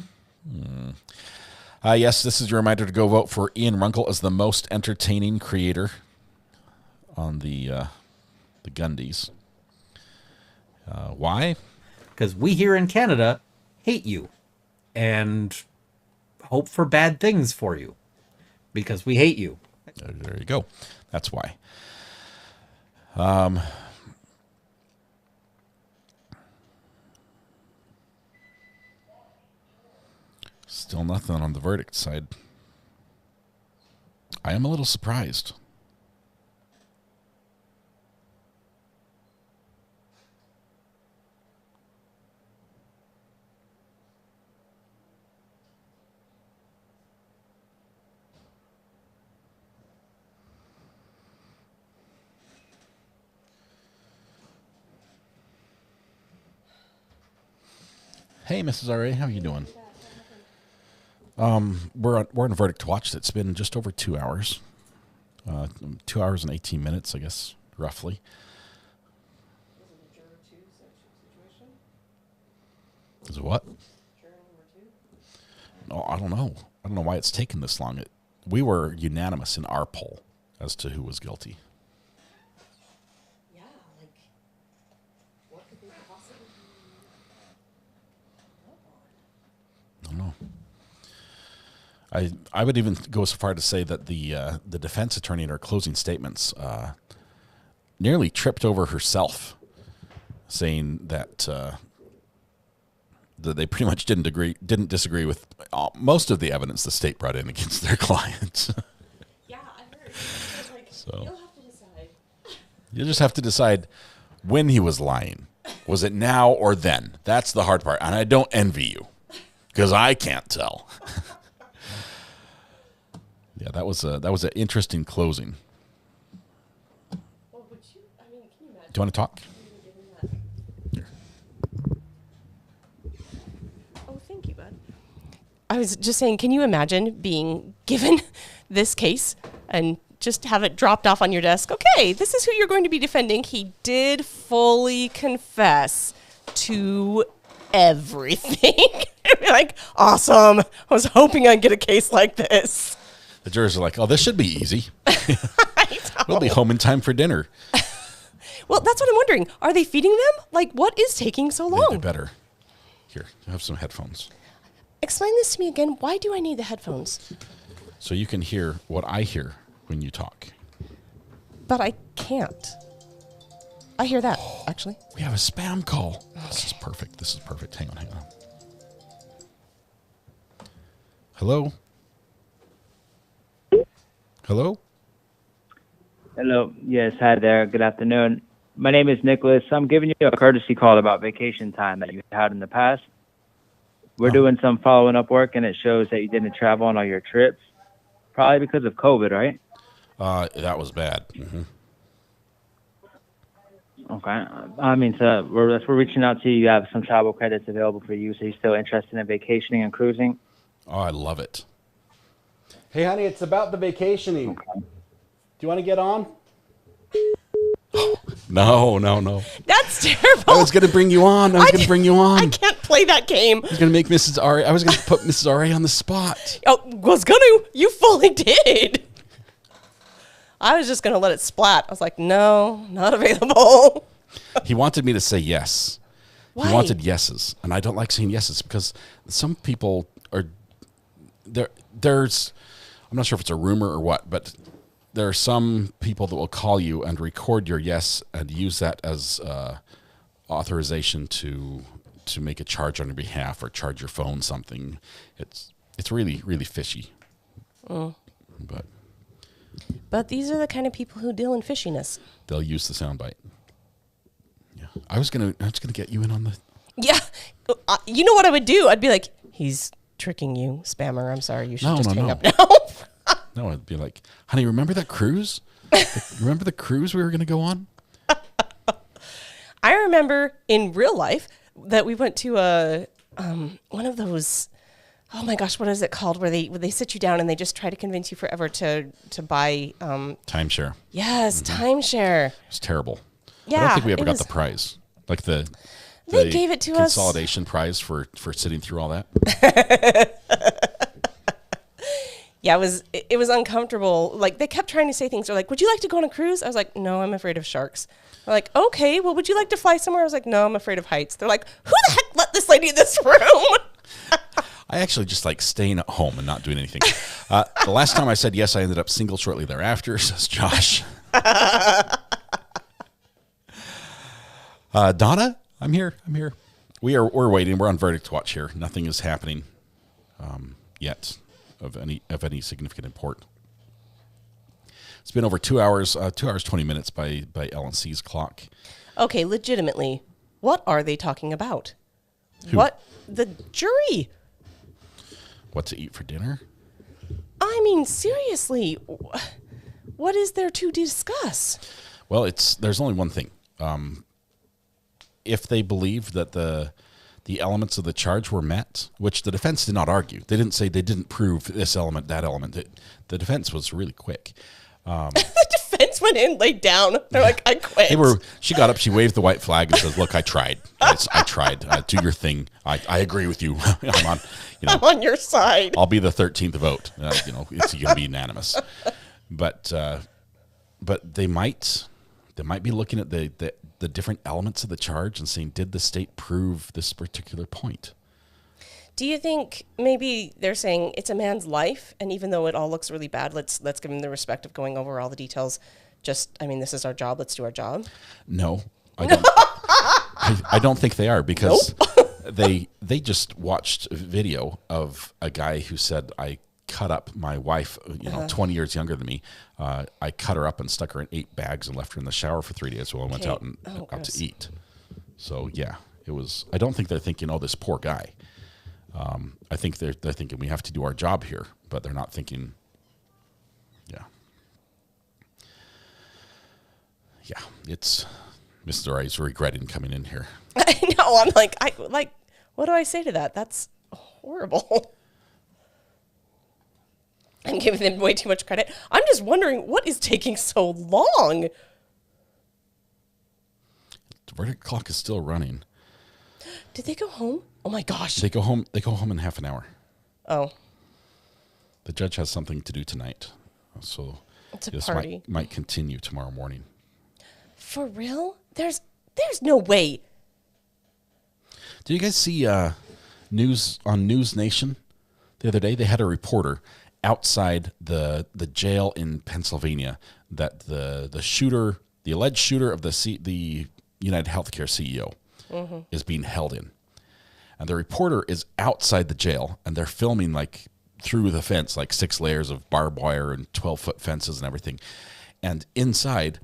yes, this is your reminder to go vote for Ian Runkle as the most entertaining creator on the Gundies. Why? Because we here in Canada hate you and hope for bad things for you because we hate you. There you go. That's why. Still nothing on the verdict side. I am a little surprised. Hey, Mrs. R.A., how are you doing? We're on a verdict watch that's been just over 2 hours. 2 hours and 18 minutes, I guess, roughly. Is it what? No, I don't know. I don't know why it's taken this long. We were unanimous in our poll as to who was guilty. No. I would even go so far to say that the defense attorney in her closing statements nearly tripped over herself, saying that that they pretty much didn't disagree with most of the evidence the state brought in against their client. Yeah, I heard. Like, so you'll have to decide. You just have to decide when he was lying. Was it now or then? That's the hard part, and I don't envy you. Because I can't tell. Yeah, that was an interesting closing. Well, can you imagine? Do you want to talk? Here. Oh, thank you, bud. I was just saying, can you imagine being given this case and just have it dropped off on your desk? Okay, this is who you're going to be defending. He did fully confess to everything. Like, awesome. I was hoping I'd get a case like this. The jurors are like, oh, this should be easy. We'll be home in time for dinner. Well, that's what I'm wondering. Are they feeding them? Like, what is taking so long? They better. Here, you have some headphones. Explain this to me again. Why do I need the headphones? So you can hear what I hear when you talk. But I can't. I hear that, actually. We have a spam call. Okay. This is perfect. Hang on. Hello? Hello? Hello. Yes, hi there. Good afternoon. My name is Nicholas. I'm giving you a courtesy call about vacation time that you had in the past. We're doing some following up work, and it shows that you didn't travel on all your trips, probably because of COVID, right? That was bad. Mm-hmm. Okay. I mean, so we're reaching out to you. You have some travel credits available for you, so you're still interested in vacationing and cruising? Oh, I love it. Hey, honey, it's about the vacationing. Okay. Do you want to get on? No. That's terrible. I was going to bring you on. I can't play that game. I was going to make Mrs. Ari. I was going to put Mrs. Ari on the spot. Oh, was going to. You fully did. I was just going to let it splat. I was like, no, not available. He wanted me to say yes. Why? He wanted yeses. And I don't like saying yeses because some people are there's I'm not sure if it's a rumor or what, but there are some people that will call you and record your yes and use that as authorization to make a charge on your behalf or charge your phone something. It's really, really fishy. Mm. But these are the kind of people who deal in fishiness. They'll use the soundbite. Yeah, I was gonna get you in on the. Yeah, you know what I would do? I'd be like, he's tricking you, spammer. I'm sorry. You should hang up now. No, I'd be like, honey, remember that cruise? Remember the cruise we were going to go on? I remember in real life that we went to one of those, oh my gosh, what is it called? Where they sit you down and they just try to convince you forever to buy. Timeshare. Yes, timeshare. It was terrible. Yeah. I don't think we ever got the prize. Like they gave it to us. Consolidation prize for sitting through all that. Yeah, it was uncomfortable. Like, they kept trying to say things. They're like, would you like to go on a cruise? I was like, no, I'm afraid of sharks. They're like, okay, well, would you like to fly somewhere? I was like, no, I'm afraid of heights. They're like, who the heck let this lady in this room? I actually just like staying at home and not doing anything. The last time I said yes, I ended up single shortly thereafter, says Josh. Donna, I'm here. We're waiting. We're on verdict watch here. Nothing is happening yet of any significant import. It's been over 2 hours, 2 hours 20 minutes by L&C's clock. Okay, legitimately, what are they talking about? Who? What the jury? What to eat for dinner? I mean, seriously, what is there to discuss? Well, there's only one thing. If they believe that the elements of the charge were met, which the defense did not argue. They didn't say they didn't prove this element, that element. The defense was really quick. The defense went in, laid down. They're like, I quit. She got up, she waved the white flag and says, look, I tried. I tried. Do your thing. I agree with you. I'm on your side. I'll be the 13th vote. It's going to be unanimous. But they might be looking at the different elements of the charge and saying, did the state prove this particular point? Do you think maybe they're saying it's a man's life, and even though it all looks really bad, let's give him the respect of going over all the details? This is our job. Let's do our job. No, I don't. I don't think they are, because they just watched a video of a guy who said, I cut up my wife, 20 years younger than me. I cut her up and stuck her in 8 bags and left her in the shower for 3 days while I went out and out to eat. So yeah, it was. I don't think they're thinking, oh, this poor guy. I think they're thinking we have to do our job here, but they're not thinking. Yeah, it's Mrs. Ari's regretting coming in here. I know. I'm like, what do I say to that? That's horrible. I'm giving them way too much credit. I'm just wondering what is taking so long. The verdict clock is still running. Did they go home? Oh my gosh. They go home in half an hour. Oh. The judge has something to do tonight, so It's a this party. might continue tomorrow morning. For real? There's no way. Did you guys see news on News Nation the other day? They had a reporter outside the jail in Pennsylvania that the alleged shooter of the United Healthcare CEO is being held in. And the reporter is outside the jail, and they're filming like through the fence, like 6 layers of barbed wire and 12-foot fences and everything. And inside,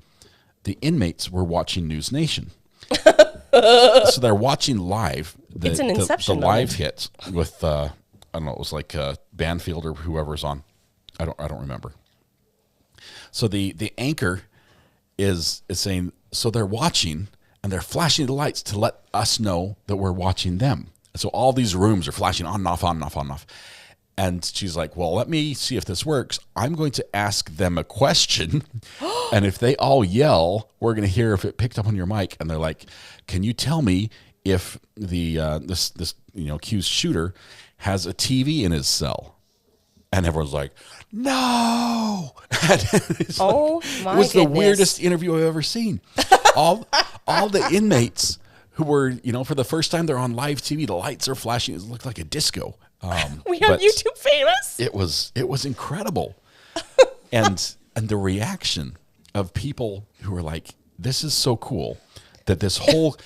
the inmates were watching News Nation. So they're watching live It's an Inception the moment. live hit with I don't know, it was like Banfield or whoever's on. I don't remember. So the anchor is saying, so they're watching and they're flashing the lights to let us know that we're watching them. So all these rooms are flashing on and off, on and off, on and off. And she's like, well, let me see if this works. I'm going to ask them a question. And if they all yell, we're going to hear if it picked up on your mic. And they're like, can you tell me if the this accused shooter has a TV in his cell? And everyone's like, no. It was the weirdest interview I've ever seen. all the inmates who were, for the first time they're on live TV, the lights are flashing. It looked like a disco. We are YouTube famous. It was incredible. and the reaction of people who are like, this is so cool that this whole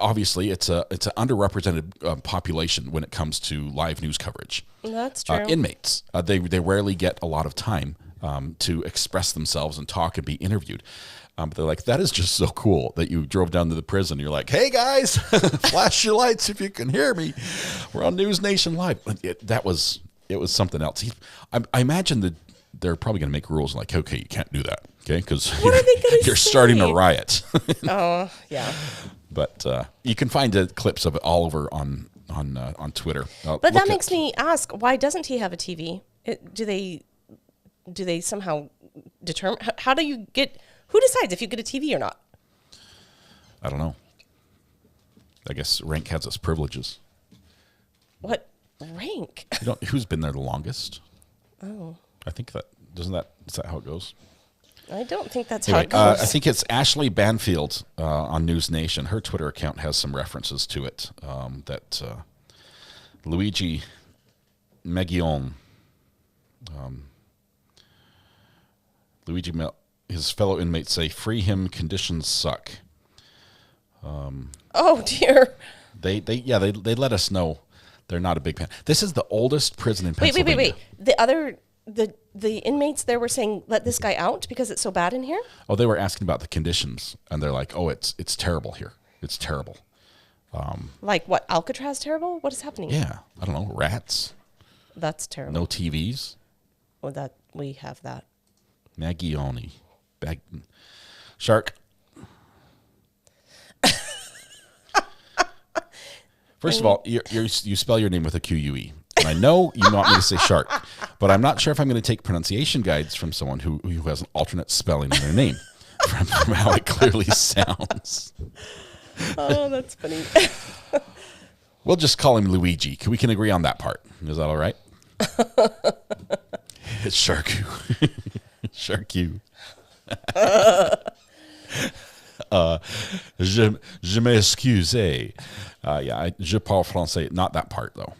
obviously it's an underrepresented population when it comes to live news coverage. That's true. Inmates, they rarely get a lot of time to express themselves and talk and be interviewed. But they're like, that is just so cool that you drove down to the prison. You're like, hey guys, flash your lights if you can hear me. We're on News Nation Live. It was something else. I imagine that they're probably going to make rules like, okay, you can't do that, okay, because you're starting a riot. Oh yeah. But you can find clips of it all over on Twitter. But that makes me ask, why doesn't he have a TV? Do they somehow determine? How do you get? Who decides if you get a TV or not? I don't know. I guess rank has its privileges. What rank? Who's been there the longest? Oh. I think is that how it goes? I don't think that's Anyway, how it goes. I think it's Ashley Banfield on News Nation. Her Twitter account has some references to it. That Luigi Megion, his fellow inmates say, "Free him. Conditions suck." Oh dear. They let us know they're not a big fan. This is the oldest prison in Pennsylvania. Wait. The inmates there were saying, let this guy out because it's so bad in here? Oh, they were asking about the conditions, and they're like, oh, it's terrible here. It's terrible. Like what, Alcatraz terrible? What is happening? Yeah, I don't know, rats. That's terrible. No TVs. Well, we have that. Magioni. Shark. First of all, you spell your name with a Q-U-E. And I know you want me to say shark, but I'm not sure if I'm going to take pronunciation guides from someone who has an alternate spelling in their name from how it clearly sounds. Oh, that's funny. We'll just call him Luigi. We can agree on that part. Is that all right? It's Sharku. Sharku. Je m'excuse. Je parle français. Not that part, though.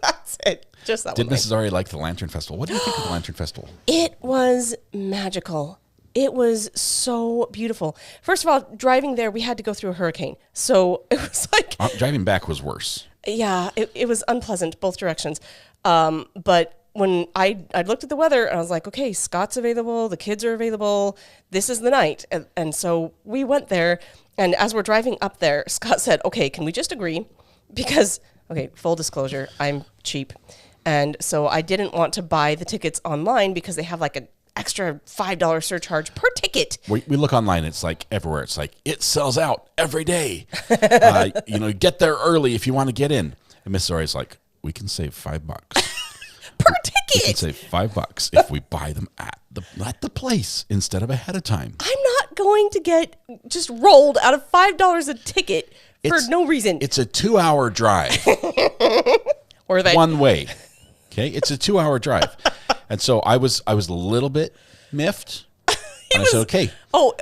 That's it. Just that Did one. Mrs. Ari like the Lantern Festival? What do you think of the Lantern Festival? It was magical. It was so beautiful. First of all, driving there, we had to go through a hurricane. So it was like... driving back was worse. Yeah, it was unpleasant, both directions. But when I looked at the weather, and I was like, okay, Scott's available, the kids are available, this is the night. And so we went there, and as we're driving up there, Scott said, okay, can we just agree? Because, okay, full disclosure, I'm cheap. And so I didn't want to buy the tickets online because they have like an extra $5 surcharge per ticket. We look online, it's like everywhere. It's like, it sells out every day. Get there early if you want to get in. And Miss Ari's like, we can save $5 per ticket. We can save $5 if we buy them at the place instead of ahead of time. I'm not going to get just rolled out of $5 a ticket for no reason. It's a 2-hour drive. Or one way. Okay, it's a 2-hour drive, and so I was a little bit miffed. And I said, okay. He had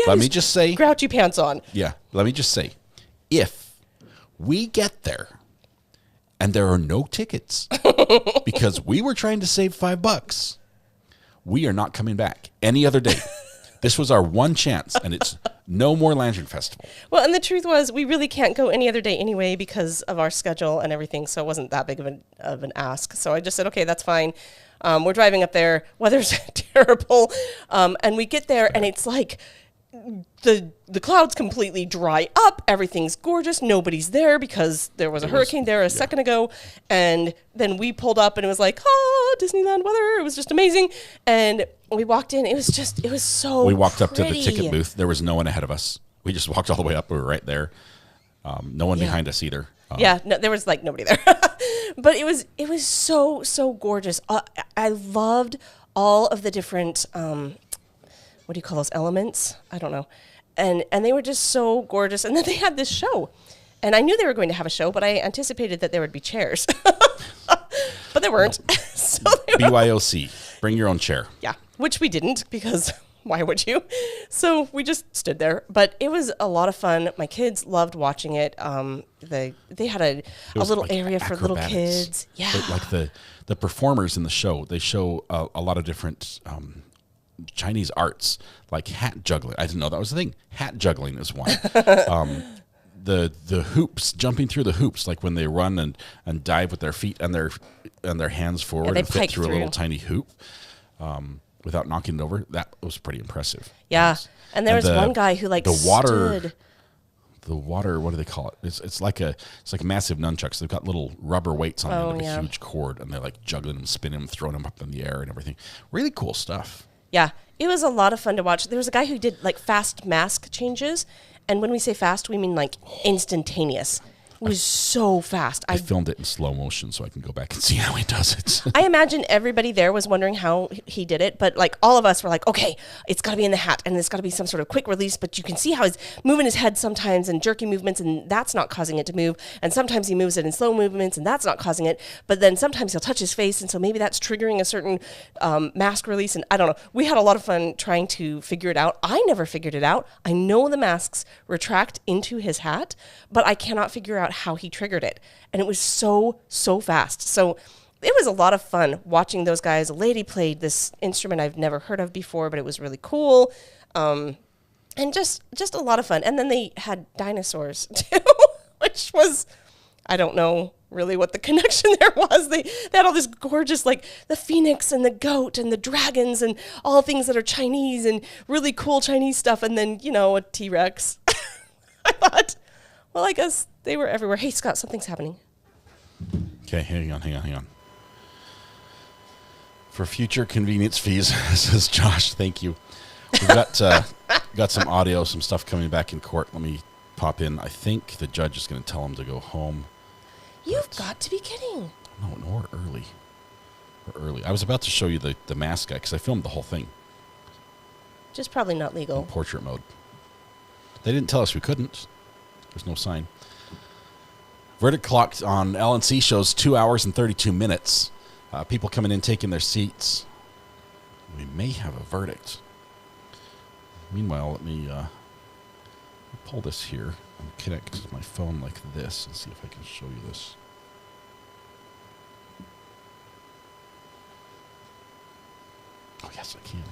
let his me just say, grouchy pants on. Yeah, let me just say, if we get there and there are no tickets because we were trying to save $5, we are not coming back any other day. This was our one chance, and it's no more Lantern Festival. Well, and the truth was, we really can't go any other day anyway because of our schedule and everything, so it wasn't that big of an ask. So I just said, okay, that's fine. We're driving up there. Weather's terrible. And we get there, and it's like the clouds completely dry up. Everything's gorgeous. Nobody's there because there was a hurricane there a second ago. And then we pulled up, and it was like, Disneyland weather. It was just amazing. And we walked in. It was so We walked up to the pretty. ticket booth. There was no one ahead of us. We just walked all the way up. We were right there. No one behind us either. No, there was like nobody there. But it was so gorgeous. I loved all of the different what do you call those elements? I don't know. And they were just so gorgeous. And then they had this show. And I knew they were going to have a show, but I anticipated that there would be chairs. But there weren't. So BYOC, bring your own chair. Yeah, which we didn't because why would you? So we just stood there. But it was a lot of fun. My kids loved watching it. They had a little like area for little kids. Yeah. Like the performers in the show, they show a lot of different Chinese arts, like hat juggling. I didn't know that was a thing. Hat juggling is one. The hoops, jumping through the hoops, like when they run and dive with their feet and their hands forward and fit through a little tiny hoop without knocking it over. That was pretty impressive. Yeah, and there was one guy who stood. The water, what do they call it? It's like a massive nunchucks. They've got little rubber weights on them, like a huge cord, and they're like juggling them, spinning them, throwing them up in the air and everything. Really cool stuff. Yeah, it was a lot of fun to watch. There was a guy who did like fast mask changes. And when we say fast, we mean like instantaneous. It was so fast. I filmed it in slow motion so I can go back and see how he does it. I imagine everybody there was wondering how he did it, but like all of us were like, okay, it's got to be in the hat and it's got to be some sort of quick release, but you can see how he's moving his head sometimes and jerky movements and that's not causing it to move. And sometimes he moves it in slow movements and that's not causing it. But then sometimes he'll touch his face and so maybe that's triggering a certain mask release. And I don't know. We had a lot of fun trying to figure it out. I never figured it out. I know the masks retract into his hat, but I cannot figure out how he triggered it. And it was so fast. So it was a lot of fun watching those guys. A lady played this instrument I've never heard of before, but it was really cool. And just a lot of fun. And then they had dinosaurs too, which was, I don't know really what the connection there was. They had all this gorgeous, like the phoenix and the goat and the dragons and all things that are Chinese and really cool Chinese stuff. And then, a T-Rex. I thought, well, I guess they were everywhere. Hey, Scott, something's happening. Okay, hang on. For future convenience fees, says Josh, thank you. We've got some audio, some stuff coming back in court. Let me pop in. I think the judge is going to tell him to go home. You've got to be kidding. No, we're early. We're early. I was about to show you the mask guy because I filmed the whole thing. Just probably not legal. In portrait mode. They didn't tell us we couldn't. There's no sign. Verdict clock on LNC shows 2 hours and 32 minutes. People coming in, taking their seats. We may have a verdict. Meanwhile, let me pull this here and connect my phone like this and see if I can show you this. Oh, yes, I can.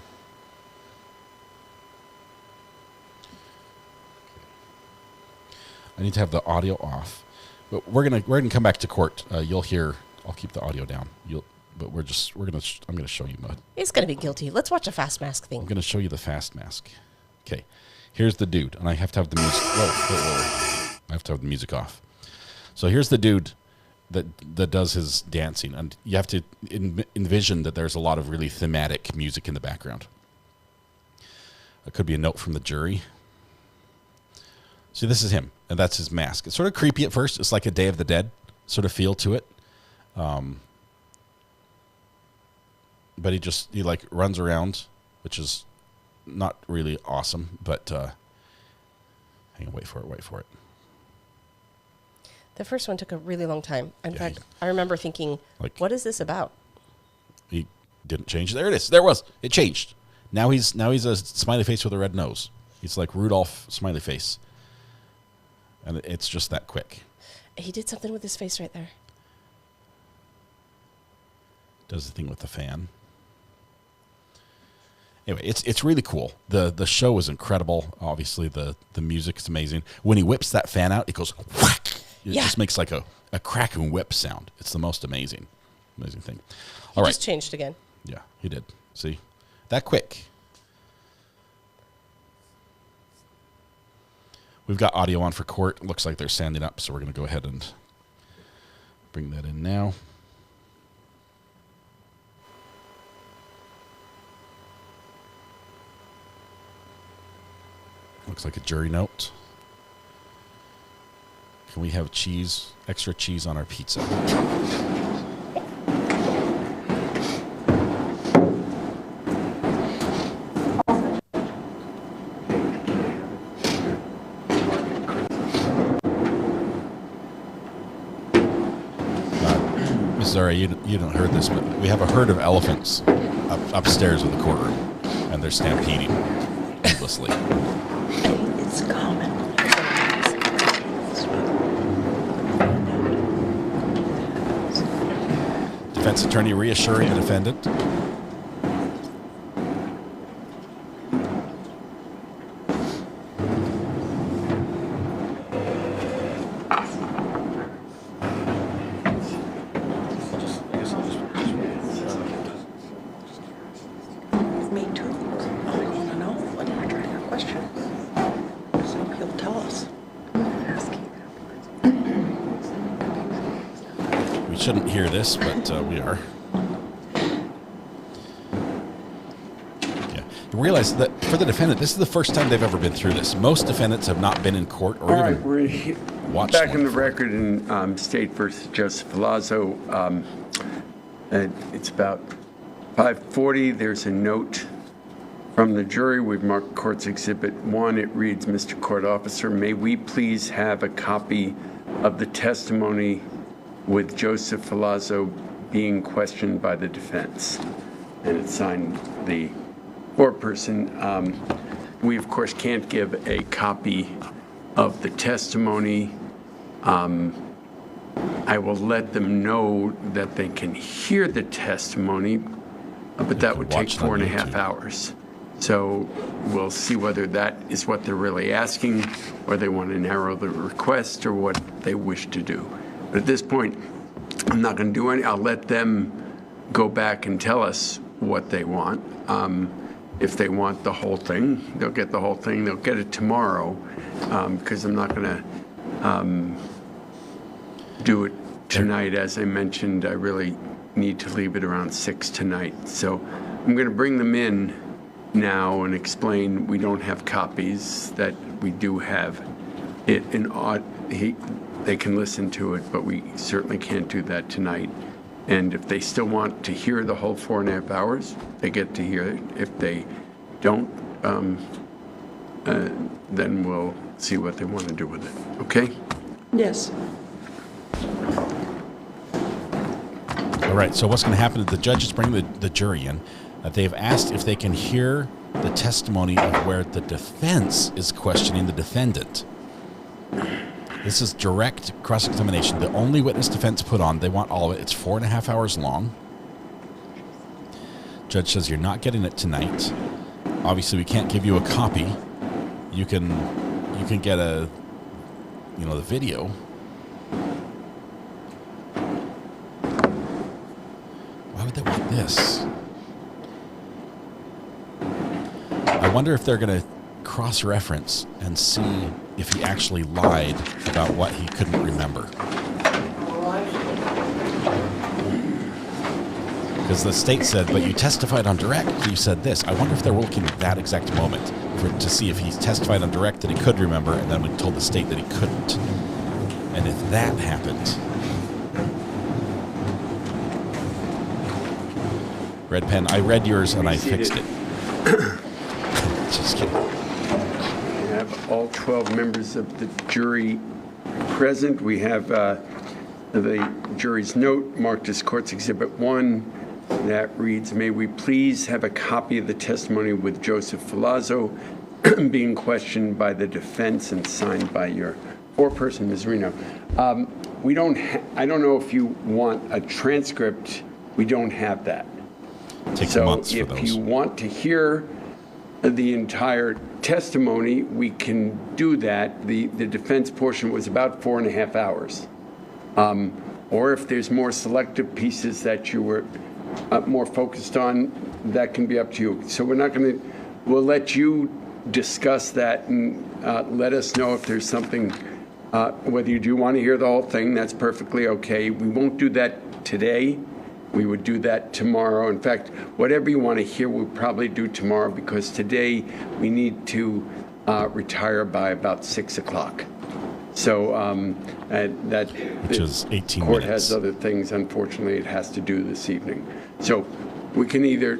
I need to have the audio off, but we're gonna come back to court. You'll hear. I'll keep the audio down. I'm gonna show you. He's gonna be guilty. Let's watch a fast mask thing. I'm gonna show you the fast mask. Okay, here's the dude, and I have to have the music. Whoa. I have to have the music off. So here's the dude that does his dancing, and you have to envision that there's a lot of really thematic music in the background. It could be a note from the jury. See, this is him, and that's his mask. It's sort of creepy at first. It's like a Day of the Dead sort of feel to it. But he like runs around, which is not really awesome, but hang on, wait for it. The first one took a really long time. In fact, I remember thinking, what is this about? He didn't change. There it is. There it was. It changed. Now he's a smiley face with a red nose. He's like Rudolph smiley face. And it's just that quick. He did something with his face right there. Does the thing with the fan. Anyway, it's really cool. The show is incredible. Obviously, the music is amazing. When he whips that fan out, it goes whack. It just makes like a crack and whip sound. It's the most amazing thing. All right. Just changed again. Yeah, he did. See? That quick. We've got audio on for court. It looks like they're standing up, so we're going to go ahead and bring that in now. Looks like a jury note. Can we have cheese, extra cheese on our pizza? Mrs. Zara, you don't heard this, but we have a herd of elephants upstairs in the courtroom, and they're stampeding endlessly. It's common. Defense attorney reassuring the defendant. Me too. I want to know what you're trying to question. So he'll tell us. We shouldn't hear this, but we are. Yeah. You realize that for the defendant, this is the first time they've ever been through this. Most defendants have not been in court or even we're watched back one in the before. record in State versus Joseph Ferlazzo. It's about 5:40. There's a note from the jury. We've marked Court's Exhibit 1. It reads, Mr. Court Officer, may we please have a copy of the testimony with Joseph Ferlazzo being questioned by the defense? And it's signed the foreperson. We, of course, can't give a copy of the testimony. I will let them know that they can hear the testimony, but that would take 4.5 hours. So we'll see whether that is what they're really asking, or they want to narrow the request, or what they wish to do. But at this point, I'm not going to do any. I'll let them go back and tell us what they want. If they want the whole thing, they'll get the whole thing. They'll get it tomorrow, because I'm not going to do it tonight. As I mentioned, I really need to leave it around 6 tonight. So I'm going to bring them in now and explain we don't have copies, that we do have it in they can listen to it, but we certainly can't do that tonight. And if they still want to hear the whole 4.5 hours, they get to hear it. If they don't, then we'll see what they want to do with it. Okay? Yes. All right, so what's going to happen is the judge is bringing the jury in. They've asked if they can hear the testimony of where the defense is questioning the defendant. This is direct cross-examination. The only witness defense put on, they want all of it. It's 4.5 hours long. Judge says you're not getting it tonight. Obviously, we can't give you a copy. You can get the video. Why would they want this? I wonder if they're going to cross-reference and see if he actually lied about what he couldn't remember. Because the state said, but you testified on direct, you said this. I wonder if they're looking at that exact moment to see if he testified on direct that he could remember, and then we told the state that he couldn't. And if that happened... Red pen, I read yours and I fixed it. Just kidding. We have all 12 members of the jury present. We have the jury's note marked as Court's Exhibit 1 that reads, "May we please have a copy of the testimony with Joseph Ferlazzo being questioned by the defense and signed by your foreperson, Ms. Reno." I don't know if you want a transcript. We don't have that. Takes so months for if those. you want to hear the entire testimony, we can do that. The defense portion was about 4.5 hours. Or if there's more selective pieces that you were more focused on, that can be up to you. So we'll let you discuss that and let us know if there's something, whether you do want to hear the whole thing, that's perfectly okay. We won't do that today. We would do that tomorrow. In fact, whatever you want to hear, we'll probably do tomorrow, because today we need to retire by about 6 o'clock. So which is 18 court minutes. has other things, unfortunately, it has to do this evening. So we can either,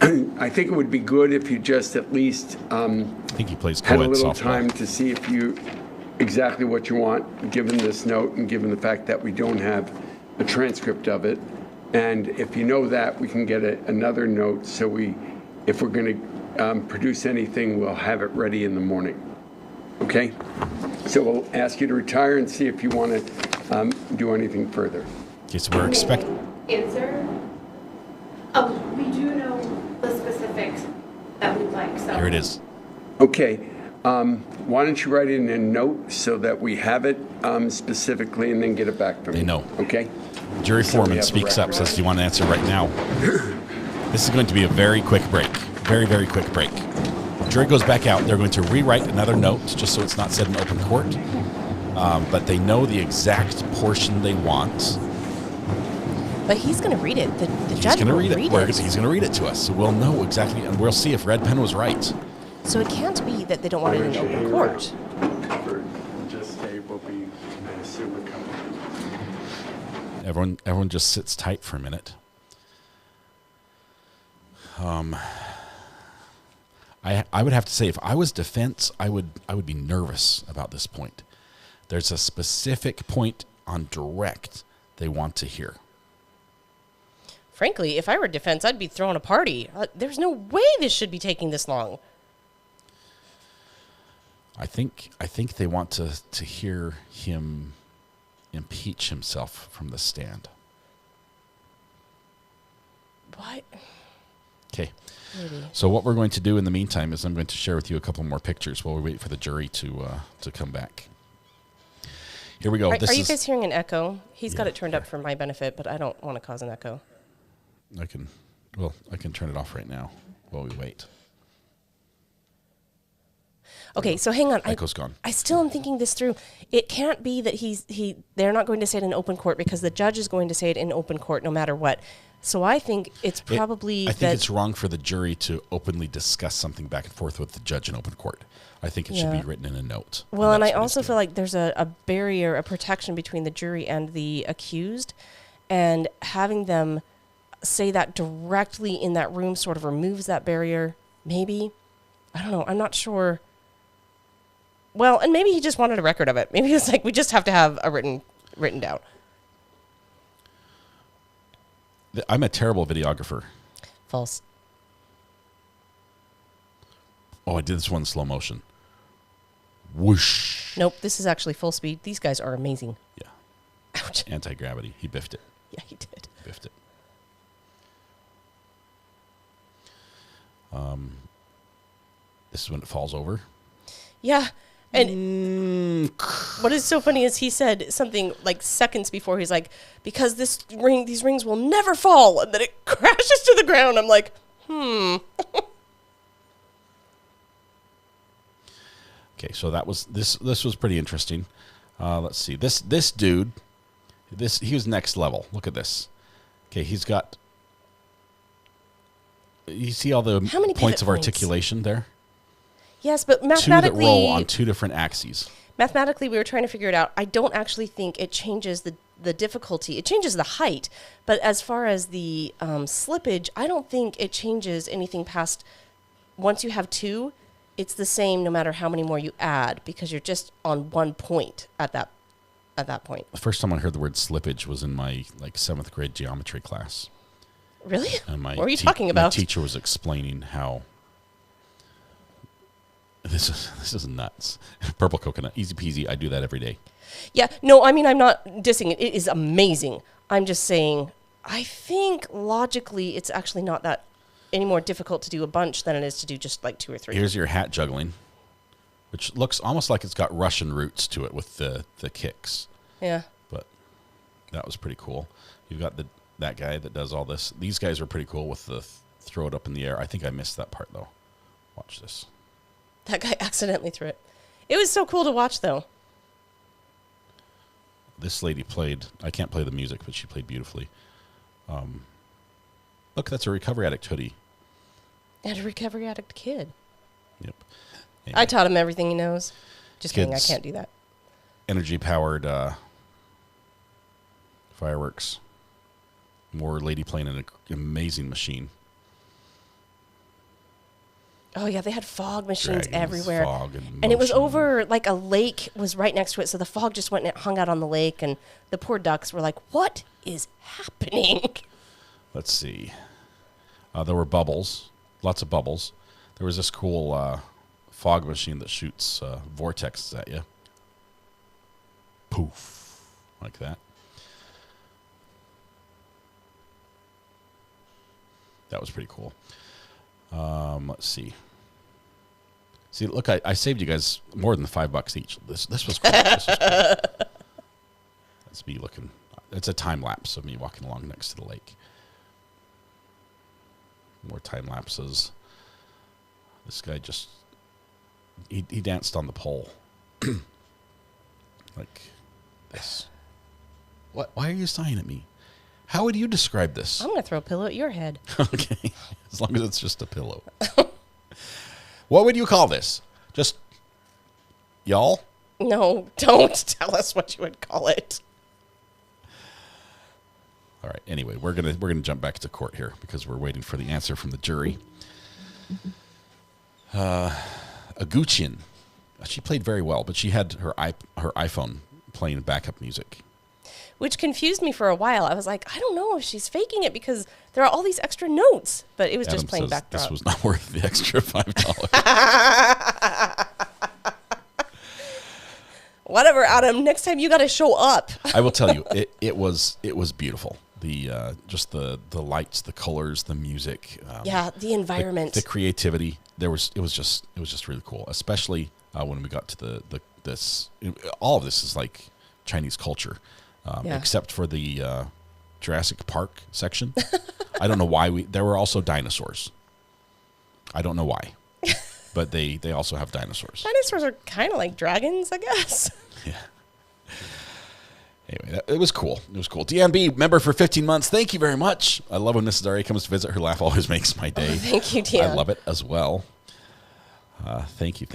I think it would be good if you just at least I think he plays had a co-ed little softball. time to see if you, exactly what you want, given this note and given the fact that we don't have a transcript of it. And if you know that, we can get another note, so if we're going to produce anything, we'll have it ready in the morning. Okay? So we'll ask you to retire and see if you want to do anything further. Okay, so we're expecting. Answer. We do know the specifics that we'd like. So Here it is. Okay. Why don't you write it in a note so that we have it specifically, and then get it back from me? They know. Okay? Jury So we foreman have a speaks up, record. says, "Do you want to answer right now?" This is going to be a very quick break. Very, very quick break. Jury goes back out. They're going to rewrite another note, just so it's not said in open court. But they know the exact portion they want. But he's going to read it. The He's judge going to will read it. read He's going to read it to us, so we'll know exactly, and we'll see if Red Pen was right. So it can't be that they don't want it in open court. Just say we'll be, I assume, a couple. Everyone just sits tight for a minute. I would have to say, if I was defense, I would be nervous about this point. There's a specific point on direct they want to hear. Frankly, if I were defense, I'd be throwing a party. There's no way this should be taking this long. I think they want to hear him impeach himself from the stand. What? Okay. Maybe. So what we're going to do in the meantime is I'm going to share with you a couple more pictures while we wait for the jury to come back. Here we go. Are you guys hearing an echo? He's got it turned up for my benefit, but I don't want to cause an echo. I can turn it off right now while we wait. Okay, so hang on. Echo's gone. I still am thinking this through. It can't be that they're not going to say it in open court, because the judge is going to say it in open court no matter what. So I think it's probably I think it's wrong for the jury to openly discuss something back and forth with the judge in open court. I think it should be written in a note. Well, and I also feel like there's a barrier, a protection between the jury and the accused, and having them say that directly in that room sort of removes that barrier. Maybe. I don't know. I'm not sure. Well, and maybe he just wanted a record of it. Maybe it's like, we just have to have a written down. I'm a terrible videographer. False. Oh, I did this one in slow motion. Whoosh. Nope, this is actually full speed. These guys are amazing. Yeah. Ouch. Anti-gravity. He biffed it. Yeah, he did. Biffed it. This is when it falls over. Yeah. And what is so funny is he said something like seconds before, he's like, because these rings will never fall, and then it crashes to the ground. I'm like, Okay, so that was this was pretty interesting. Let's see. This dude, he was next level. Look at this. Okay, he's got, you see all the How many points pivot of points? articulation there? Yes, but Two mathematically, that roll on two different axes. Mathematically, we were trying to figure it out. I don't actually think it changes the difficulty. It changes the height, but as far as the slippage, I don't think it changes anything past, once you have two, it's the same no matter how many more you add, because you're just on one point at that at that point. The first time I heard the word slippage was in my 7th grade geometry class. Really? And what were you talking about? My teacher was explaining how this is nuts. Purple coconut, easy peasy. I do that every day. Yeah, no, I mean, I'm not dissing it. It is amazing. I'm just saying, I think logically it's actually not that any more difficult to do a bunch than it is to do just like 2 or 3. Here's your hat juggling, which looks almost like it's got Russian roots to it with the kicks. Yeah. But that was pretty cool. You've got that guy that does all this. These guys are pretty cool with the throw it up in the air. I think I missed that part, though. Watch this. That guy accidentally threw it. It was so cool to watch, though. This lady played, I can't play the music, but she played beautifully. Look, that's a Recovery Addict hoodie. And a Recovery Addict kid. Yep. I taught him everything he knows. Just kidding, I Kids. can't do that. Energy-powered fireworks. More lady playing an amazing machine. Oh, yeah, they had fog machines Dragons, everywhere. fog and it was over, like, a lake was right next to it, so the fog just went and it hung out on the lake, and the poor ducks were like, what is happening? Let's see. There were bubbles, lots of bubbles. There was this cool fog machine that shoots vortexes at you. Poof, like that. That was pretty cool. Let's see. See, look, I saved you guys more than $5 each. This was cool. This was cool. That's me looking. It's a time lapse of me walking along next to the lake. More time lapses. This guy just he danced on the pole. Like this. What? Why are you sighing at me? How would you describe this? I'm going to throw a pillow at your head. Okay. As long as it's just a pillow. What would you call this? Just y'all? No, don't tell us what you would call it. All right. Anyway, we're gonna jump back to court here because we're waiting for the answer from the jury. Aguchin, she played very well, but she had her iPhone playing backup music, Which confused me for a while. I was like, I don't know if she's faking it because there are all these extra notes, but it was Adam just playing says backdrop. this was not worth the extra $5. Whatever, Adam. Next time you got to show up. I will tell you, it was beautiful. The just the lights, the colors, the music. Yeah, the environment, the creativity. It was just really cool, especially when we got to this. All of this is like Chinese culture, except for the Jurassic Park section. I don't know why there were also dinosaurs. I don't know why, but they also have dinosaurs. Dinosaurs are kind of like dragons, I guess. Yeah. Anyway, it was cool. It was cool. DNB, member for 15 months. Thank you very much. I love when Mrs. R.A. comes to visit. Her laugh always makes my day. Oh, thank you, Deanne. I love it as well. Thank you.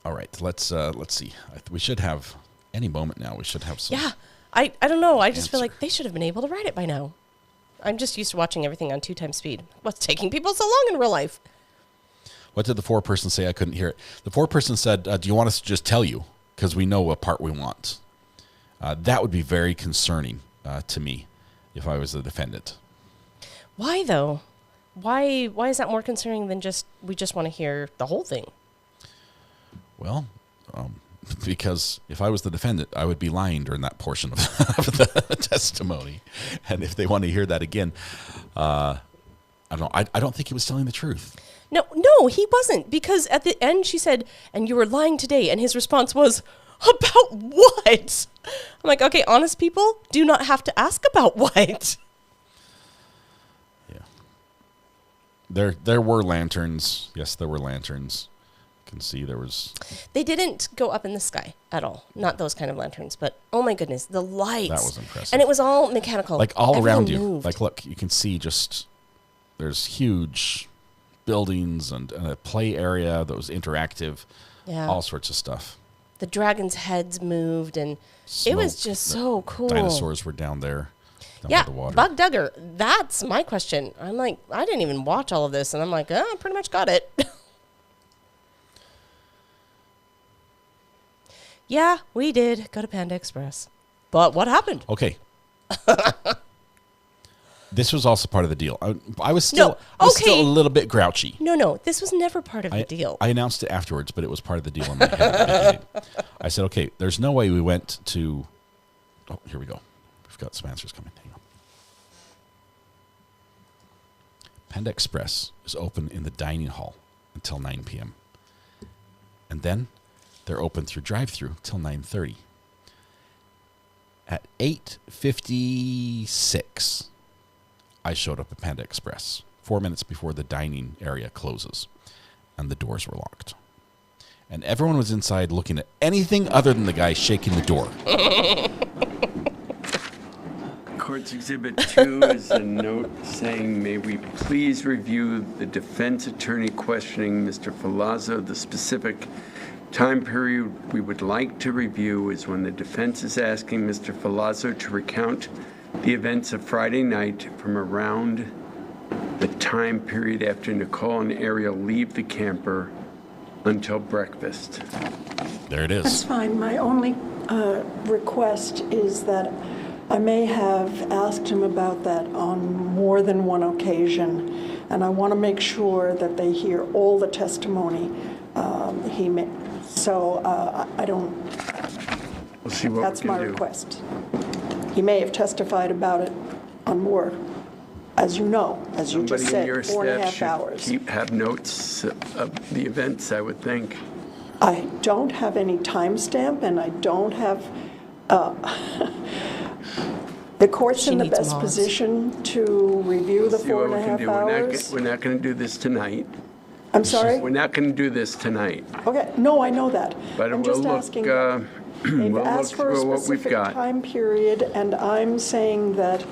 All right, let's see. We should have any moment now. We should have some. Yeah, I don't know. I just feel like they should have been able to write it by now. I'm just used to watching everything on 2x speed. What's taking people so long in real life? What did the foreperson say? I couldn't hear it. The foreperson said, do you want us to just tell you? Because we know what part we want. That would be very concerning to me if I was the defendant. Why, though? Why is that more concerning than we just want to hear the whole thing? Well, because if I was the defendant, I would be lying during that portion of the testimony. And if they want to hear that again, I don't know. I don't think he was telling the truth. No, he wasn't. Because at the end she said, and you were lying today. And his response was, about what? I'm like, okay, honest people do not have to ask about what. Yeah. There were lanterns. Yes, there were lanterns. You can see there was. They didn't go up in the sky at all. Not those kind of lanterns. But, oh my goodness, the lights. That was impressive. And it was all mechanical. Like all Everything around you. moved. Like, look, you can see just there's huge buildings and a play area that was interactive. Yeah. All sorts of stuff. The dragons' heads moved, and it was just so cool. Dinosaurs were down there. Yeah, by the water. Bug Duggar. That's my question. I'm like, I didn't even watch all of this, and I'm like, I pretty much got it. Yeah, we did go to Panda Express. But what happened? Okay. This was also part of the deal. I was still still a little bit grouchy. No, this was never part of the deal. I announced it afterwards, but it was part of the deal in my head. I said, okay, there's no way we went to... Oh, here we go. We've got some answers coming. Hang on. Panda Express is open in the dining hall until 9 p.m. And then they're open through drive-thru till 9:30. At 8:56... I showed up at Panda Express 4 minutes before the dining area closes, and the doors were locked. And everyone was inside looking at anything other than the guy shaking the door. Court's Exhibit 2 is a note saying, may we please review the defense attorney questioning Mr. Ferlazzo. The specific time period we would like to review is when the defense is asking Mr. Ferlazzo to recount the events of Friday night from around the time period after Nicole and Ariel leave the camper until breakfast. There it is. That's fine. My only request is that I may have asked him about that on more than one occasion, and I want to make sure that they hear all the testimony he made. So I don't... We'll see what That's we can my do. request. He may have testified about it on more, as you know, as you just Somebody in your said, 4.5 staff hours. should have notes of the events, I would think. I don't have any timestamp, and I don't have, the court's in the best position to review the See what we can 4.5 do. hours. We're not going to do this tonight. I'm sorry? We're not going to do this tonight. Okay, no, I know that. But I'm we'll just look, asking, we'll they've asked look for a through what we've specific got. time period, and I'm saying that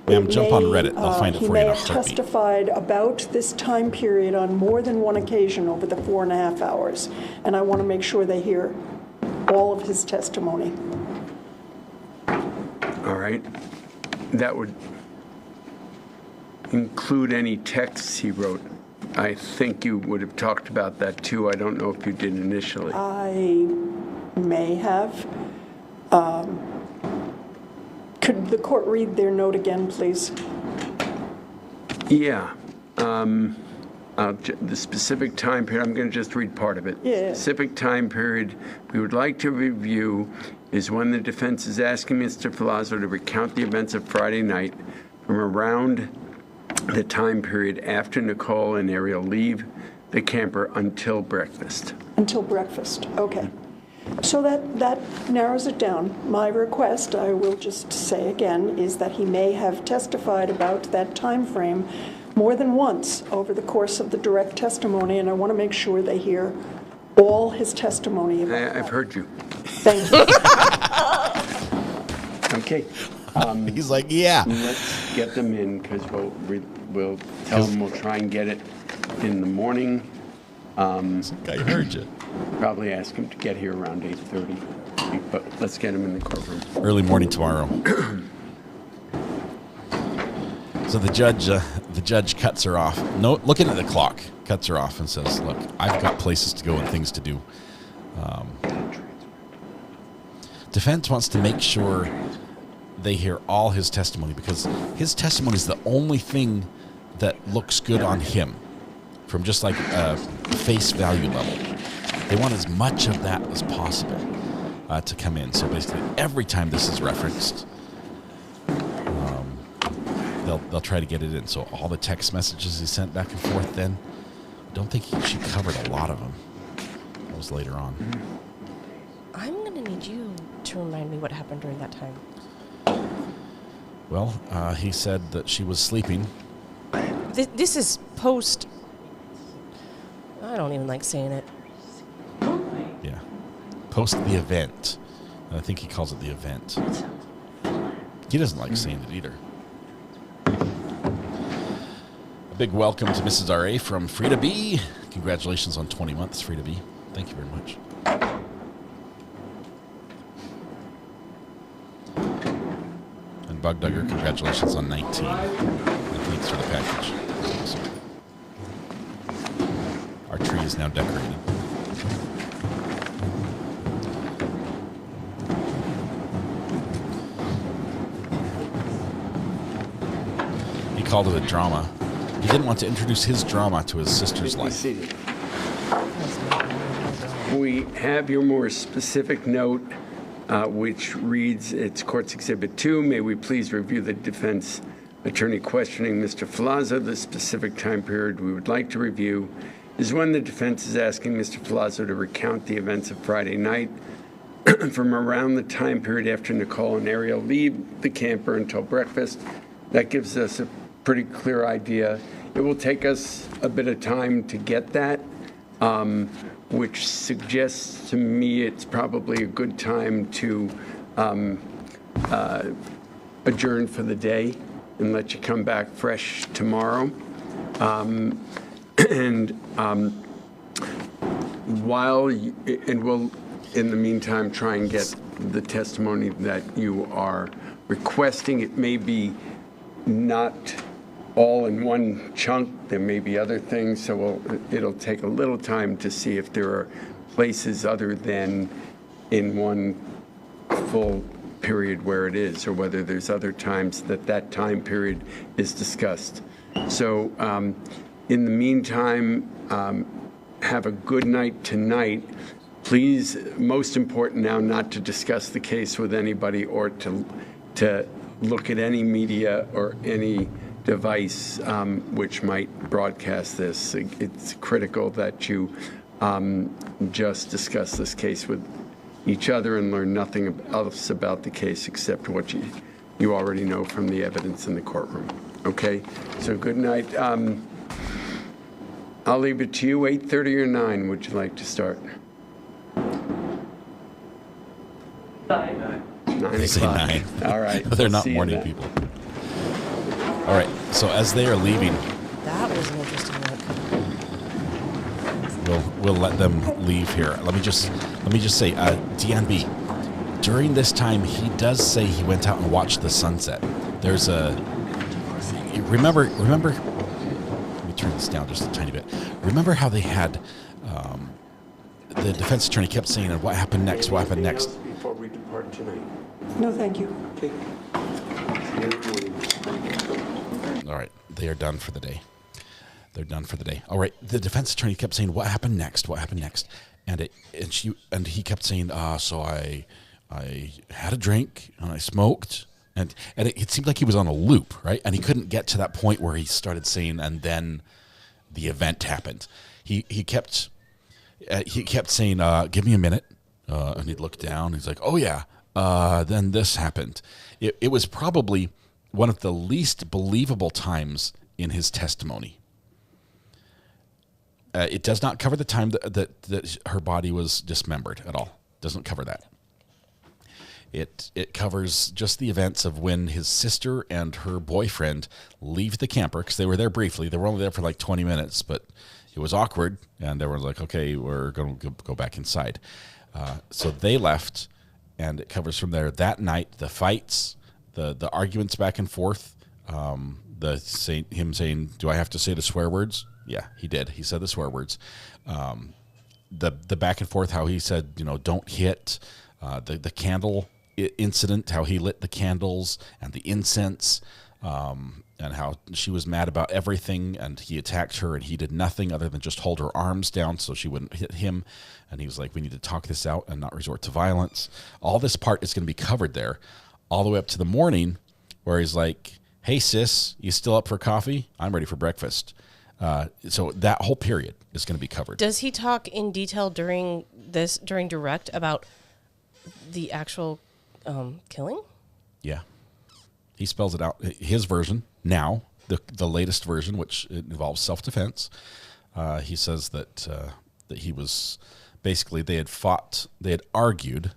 Ma'am, jump on Reddit. They'll find it he for may you in a have heartbeat. testified about this time period on more than one occasion over the 4.5 hours, and I want to make sure they hear all of his testimony. All right. That would include any texts he wrote. I think you would have talked about that too. I don't know if you did initially. I may have. Could the court read their note again, please? Yeah. The specific time period, I'm going to just read part of it. Yeah. Specific time period we would like to review is when the defense is asking Mr. Ferlazzo to recount the events of Friday night from around the time period after Nicole and Ariel leave the camper until breakfast. Until breakfast, okay. So that narrows it down. My request, I will just say again, is that he may have testified about that time frame more than once over the course of the direct testimony, and I want to make sure they hear all his testimony about I've heard you. Thank you. Okay. He's like, yeah. Let's get them in, because we'll tell them we'll try and get it in the morning. I heard you. Probably ask him to get here around 8:30, but let's get him in the courtroom. Early morning tomorrow. So the judge cuts her off. No, looking at the clock, cuts her off and says, "Look, I've got places to go and things to do." Defense wants to make sure they hear all his testimony because his testimony is the only thing that looks good on him, from just like a face value level. They want as much of that as possible to come in. So basically, every time this is referenced, they'll try to get it in. So all the text messages he sent back and forth. Then, I don't think she covered a lot of them. That was later on. I'm gonna need you to remind me what happened during that time. Well, he said that she was sleeping. This is post. I don't even like saying it. Yeah. Post the event. I think he calls it the event. He doesn't like saying it either. A big welcome to Mrs. R.A. from Frida B. Congratulations on 20 months, Frida B. Thank you very much. And Bug Dugger, congratulations on 19. And thanks for the package. Awesome. Our tree is now decorated. called it a drama. He didn't want to introduce his drama to his sister's life. We have your more specific note, which reads, it's Court's Exhibit 2. May we please review the defense attorney questioning Mr. Ferlazzo. The specific time period we would like to review is when the defense is asking Mr. Ferlazzo to recount the events of Friday night from around the time period after Nicole and Ariel leave the camper until breakfast. That gives us a pretty clear idea. It will take us a bit of time to get that, which suggests to me it's probably a good time to adjourn for the day and let you come back fresh tomorrow. We'll, in the meantime, try and get the testimony that you are requesting. It may be not all in one chunk. There may be other things, so it'll take a little time to see if there are places other than in one full period where it is, or whether there's other times that time period is discussed. So in the meantime, have a good night tonight. Please, most important now, not to discuss the case with anybody or to look at any media or any device which might broadcast this. It's critical that you just discuss this case with each other and learn nothing else about the case except what you already know from the evidence in the courtroom. Okay? So good night. I'll leave it to you. 8:30 or 9, would you like to start? 9 They say o'clock. 9. All right. They're We'll not see you morning then. people. All right. So as they are leaving, That was an interesting look. we'll let them leave here. Let me just say, DNB. During this time, he does say he went out and watched the sunset. There's a remember. Let me turn this down just a tiny bit. Remember how they had the defense attorney kept saying, "And what happened next? What happened next?" Before we depart tonight. No, thank you. Okay. All right, they are done for the day. They're done for the day. All right, the defense attorney kept saying, "What happened next? What happened next?" And he kept saying, "So I had a drink and I smoked." And it seemed like he was on a loop, right? And he couldn't get to that point where he started saying, and then the event happened. He kept saying, "Give me a minute," and he'd look down. He's like, "Oh yeah." Then this happened. It was probably one of the least believable times in his testimony. It does not cover the time that her body was dismembered at all. Doesn't cover that. It covers just the events of when his sister and her boyfriend leave the camper, because they were there briefly. They were only there for like 20 minutes, but it was awkward, and everyone's like, "Okay, we're going to go back inside." So they left, and it covers from there. That night, the fights, the arguments back and forth, him saying, "Do I have to say the swear words?" Yeah, he did. He said the swear words. The back and forth, how he said, "Don't hit," the candle incident, how he lit the candles and the incense, and how she was mad about everything, and he attacked her, and he did nothing other than just hold her arms down so she wouldn't hit him. And he was like, "We need to talk this out and not resort to violence." All this part is going to be covered there, all the way up to the morning, where he's like, "Hey sis, you still up for coffee? I'm ready for breakfast." So that whole period is going to be covered. Does he talk in detail during direct about the actual killing? Yeah. He spells it out. His version now, the latest version, which involves self-defense. He says that he was basically, they had argued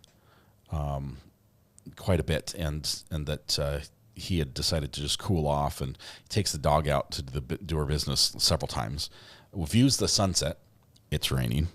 quite a bit, and that he had decided to just cool off, and takes the dog out to do her business several times. Views the sunset. It's raining.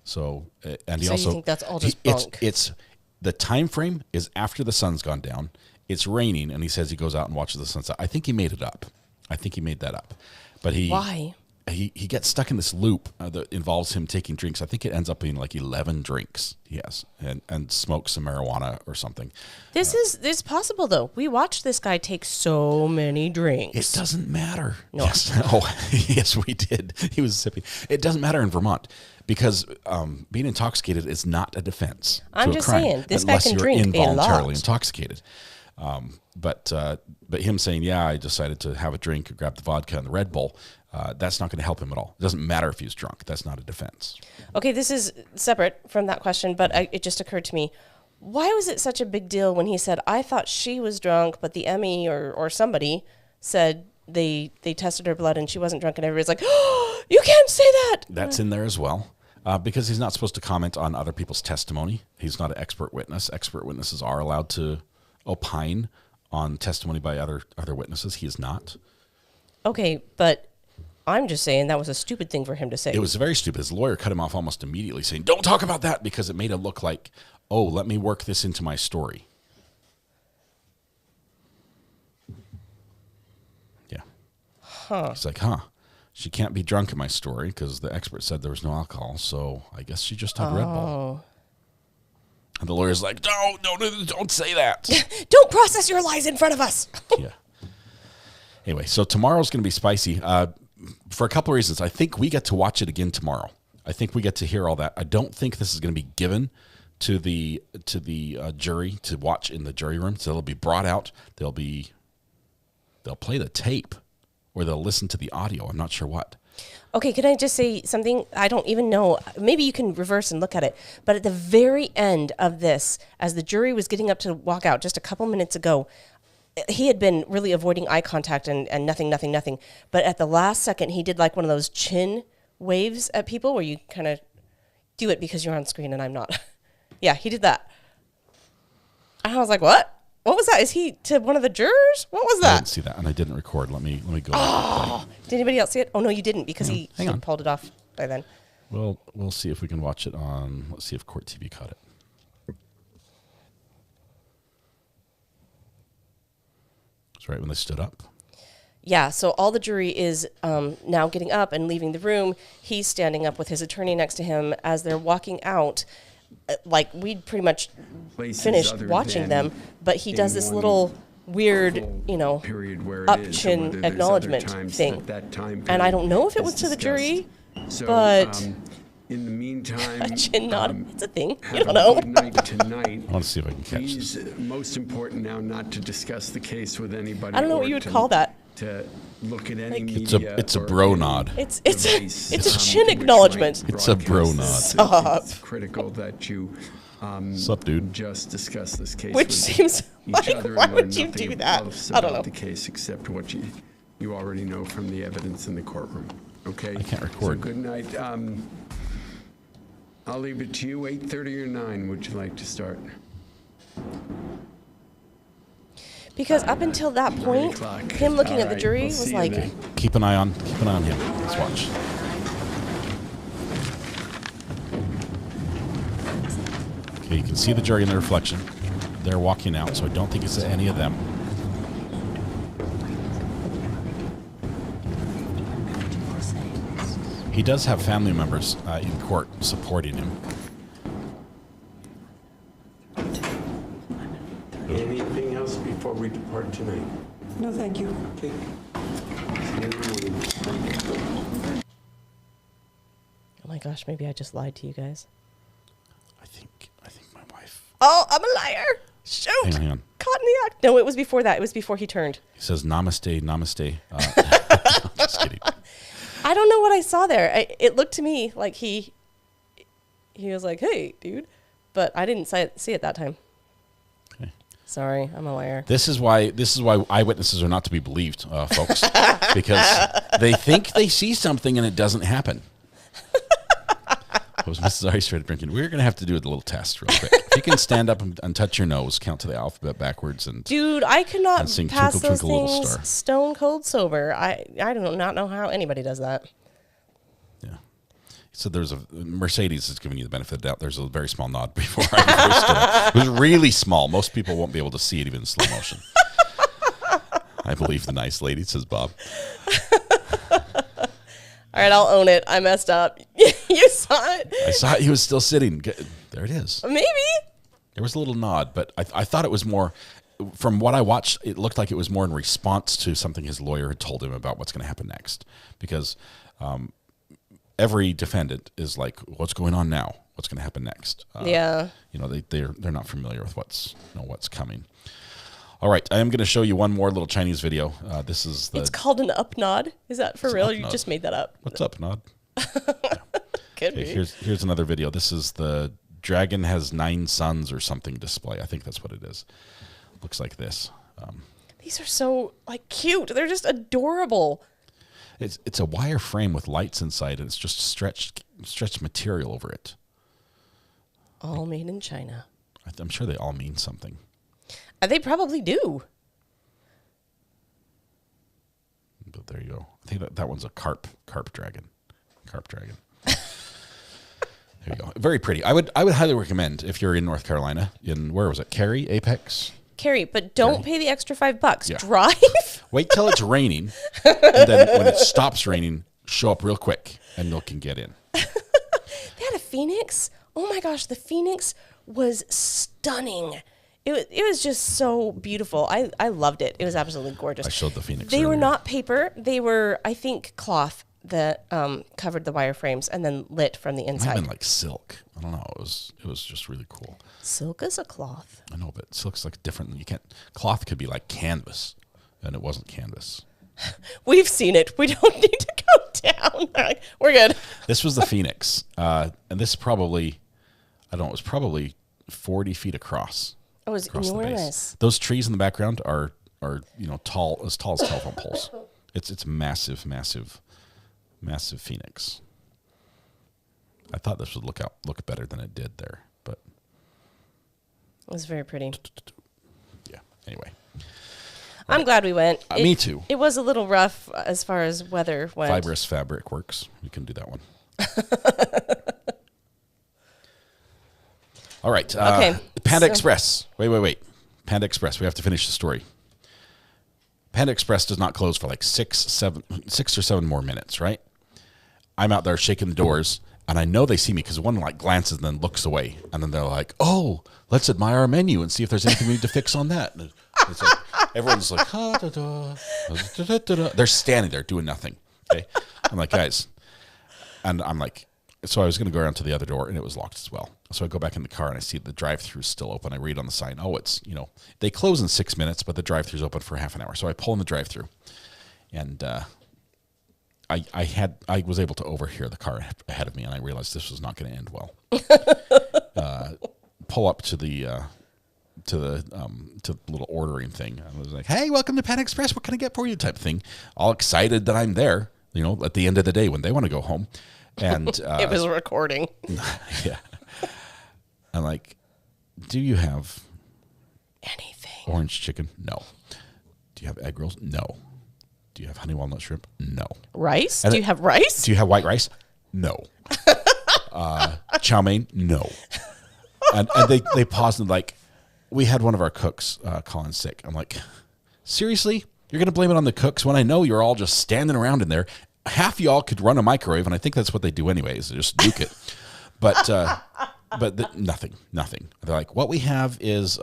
So he also, you think that's all just bunk? It's the time frame is after the sun's gone down. It's raining, and he says he goes out and watches the sunset. I think he made it up. I think he made that up. But Why? he gets stuck in this loop that involves him taking drinks. I think it ends up being like 11 drinks he has, and smokes some marijuana or something. This is possible though. We watched this guy take so many drinks. It doesn't matter. No. Yes. Oh, yes, we did. He was sipping. It doesn't matter in Vermont because being intoxicated is not a defense. I'm to just a crime, saying, this guy unless can you're drink a involuntarily lot. intoxicated. But him saying, yeah, I decided to have a drink, grab the vodka and the Red Bull, that's not going to help him at all. It doesn't matter if he's drunk. That's not a defense. Okay, this is separate from that question, but it just occurred to me. Why was it such a big deal when he said, I thought she was drunk, but the Emmy or somebody said they tested her blood and she wasn't drunk, and everybody's like, oh, you can't say that. That's in there as well. Because he's not supposed to comment on other people's testimony. He's not an expert witness. Expert witnesses are allowed to opine on testimony by other witnesses. He is not. Okay, but I'm just saying that was a stupid thing for him to say. It was very stupid. His lawyer cut him off almost immediately, saying, don't talk about that, because it made it look like, oh, let me work this into my story. Yeah. Huh. He's like, she can't be drunk in my story because the expert said there was no alcohol, so I guess she just had Red Bull. And the lawyer's like, no, don't say that. Don't process your lies in front of us. Yeah. Anyway, so tomorrow's going to be spicy for a couple of reasons. I think we get to watch it again tomorrow. I think we get to hear all that. I don't think this is going to be given to the jury to watch in the jury room. So it'll be brought out. They'll play the tape, or they'll listen to the audio. I'm not sure what. Okay, can I just say something? I don't even know. Maybe you can reverse and look at it. But at the very end of this, as the jury was getting up to walk out just a couple minutes ago, he had been really avoiding eye contact and nothing. But at the last second, he did like one of those chin waves at people where you kind of do it because you're on screen and I'm not. Yeah, he did that. And I was like, what? What was that? Is he to one of the jurors? What was that? I didn't see that, and I didn't record. Let me go. Oh, did anybody else see it? Oh, no, you didn't, because he on. pulled it off by then. Well, we'll see if we can watch it on. Let's see if Court TV caught it. It's right when they stood up. Yeah, so all the jury is now getting up and leaving the room. He's standing up with his attorney next to him as they're walking out. Like, we'd pretty much finished watching them, but he does this little weird, up chin acknowledgement thing. And I don't know if it was to the jury, but in the meantime, a chin nod, it's a thing. You don't know. Tonight. I want to see if I can catch this. Most important now, not to discuss the case with anybody. I don't know what you would call that. To look at any media. It's a bro nod. It's a chin acknowledgement. It's a bro nod. Stop. It's critical that you Sup, dude? just discuss this case. Which with seems each like, other why and would learn you nothing do that? else I don't about know. the case except what you already know from the evidence in the courtroom. Okay. I can't record. So good night. I'll leave it to you. 8:30 or 9. Would you like to start? Because up until that point, him looking at the jury was like, Keep an eye on him. Let's watch. Okay, you can see the jury in the reflection. They're walking out, so I don't think it's any of them. He does have family members in court supporting him. Anything else before we depart tonight? No, thank you. Okay. oh my gosh, maybe I just lied to you guys. I think my wife. Oh, I'm a liar. Shoot. Hang on. Caught in the act. No, it was before that. It was before he turned. He says namaste. Just kidding. I don't know what I saw there. It looked to me like he was like, hey, dude. But I didn't see it that time. Okay. Sorry, I'm a liar. This is why eyewitnesses are not to be believed, folks, because they think they see something and it doesn't happen. Was Mrs. Ari started drinking? We're going to have to do a little test real quick. If you can stand up and touch your nose, count to the alphabet backwards, and dude, I could not sing pass Twinkle, those Twinkle, Little things Star. stone cold sober. I do not know how anybody does that. Yeah. So there's a Mercedes is giving you the benefit of the doubt. There's a very small nod before I first. It was really small. Most people won't be able to see it even in slow motion. I believe the nice lady, says Bob. All right, I'll own it. I messed up. You saw it. I saw it. He was still sitting. There it is. Maybe. There was a little nod, but I thought it was more, from what I watched, it looked like it was more in response to something his lawyer had told him about what's going to happen next. Because every defendant is like, what's going on now? What's going to happen next? Yeah. You know, they're not familiar with what's coming. All right, I am going to show you one more little Chinese video. This is It's called an up nod. Is that for real? Or you nod. just made that up? What's up, nod? Could be. Here's another video. This is the Dragon Has 9 Sons or something display. I think that's what it is. Looks like this. These are so cute. They're just adorable. It's a wire frame with lights inside, and it's just stretched material over it. All made in China. I'm sure they all mean something. They probably do. But there you go. I think that one's a carp dragon. Carp dragon. There you go. Very pretty. I would highly recommend, if you're in North Carolina, where was it? Cary, Apex? Cary, but don't pay the extra $5. Yeah. Drive. Wait till it's raining, and then when it stops raining, show up real quick, and you can get in. They had a Phoenix. Oh my gosh, the Phoenix was stunning. It was just so beautiful. I loved it. It was absolutely gorgeous. I showed the Phoenix. They were earlier. not paper. They were, I think, cloth that covered the wire frames and then lit from the It might inside. have been like silk. I don't know. It was just really cool. Silk is a cloth. I know, but silk's like different. You can't. Cloth could be like canvas, and it wasn't canvas. We've seen it. We don't need to go down. We're good. This was the Phoenix, and this probably, I don't know, it was probably 40 feet across. It was enormous. Those trees in the background are tall as telephone poles. It's massive Phoenix. I thought this would look better than it did there, but It was very pretty. Yeah. Anyway, I'm glad we went. Me too. It was a little rough as far as weather went. Fibrous fabric works. We can do that one. All right. Okay. Panda Express. Wait. Panda Express. We have to finish the story. Panda Express does not close for like 6 or 7 more minutes, right? I'm out there shaking the doors, and I know they see me because one glances and then looks away, and then they're like, "Oh, let's admire our menu and see if there's anything we need to fix on that." And it's like, everyone's like, they're standing there doing nothing. Okay, I'm like, guys, and I'm like, so I was going to go around to the other door, and it was locked as well. So I go back in the car, and I see the drive-thru still open. I read on the sign, it's they close in 6 minutes, but the drive-thru's open for half an hour. So I pull in the drive-thru, and I was able to overhear the car ahead of me, and I realized this was not going to end well. Pull up to the little ordering thing. I was like, "Hey, welcome to Panda Express. What can I get for you?" type thing. All excited that I'm there. At the end of the day when they want to go home, and it was recording. Yeah, I'm like, "Do you have anything? Orange chicken? No. Do you have egg rolls? No. Do you have honey walnut shrimp? No. Rice? Do you have rice? Do you have white rice? No. Chow mein? No. And they paused and we had one of our cooks call in sick. I'm like, seriously? You're going to blame it on the cooks when I know you're all just standing around in there? Half y'all could run a microwave, and I think that's what they do anyways. They just nuke it. But nothing. They're like, what we have is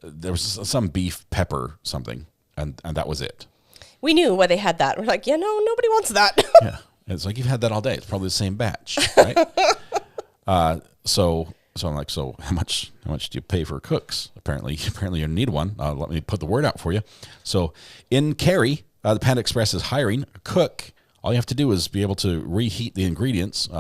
there was some beef pepper something, and that was it. We knew why they had that. We're like, nobody wants that. Yeah, it's like you've had that all day. It's probably the same batch, right? So I'm like, so how much do you pay for cooks? Apparently you need one. Let me put the word out for you. So in Cary, the Panda Express is hiring a cook. All you have to do is be able to reheat the ingredients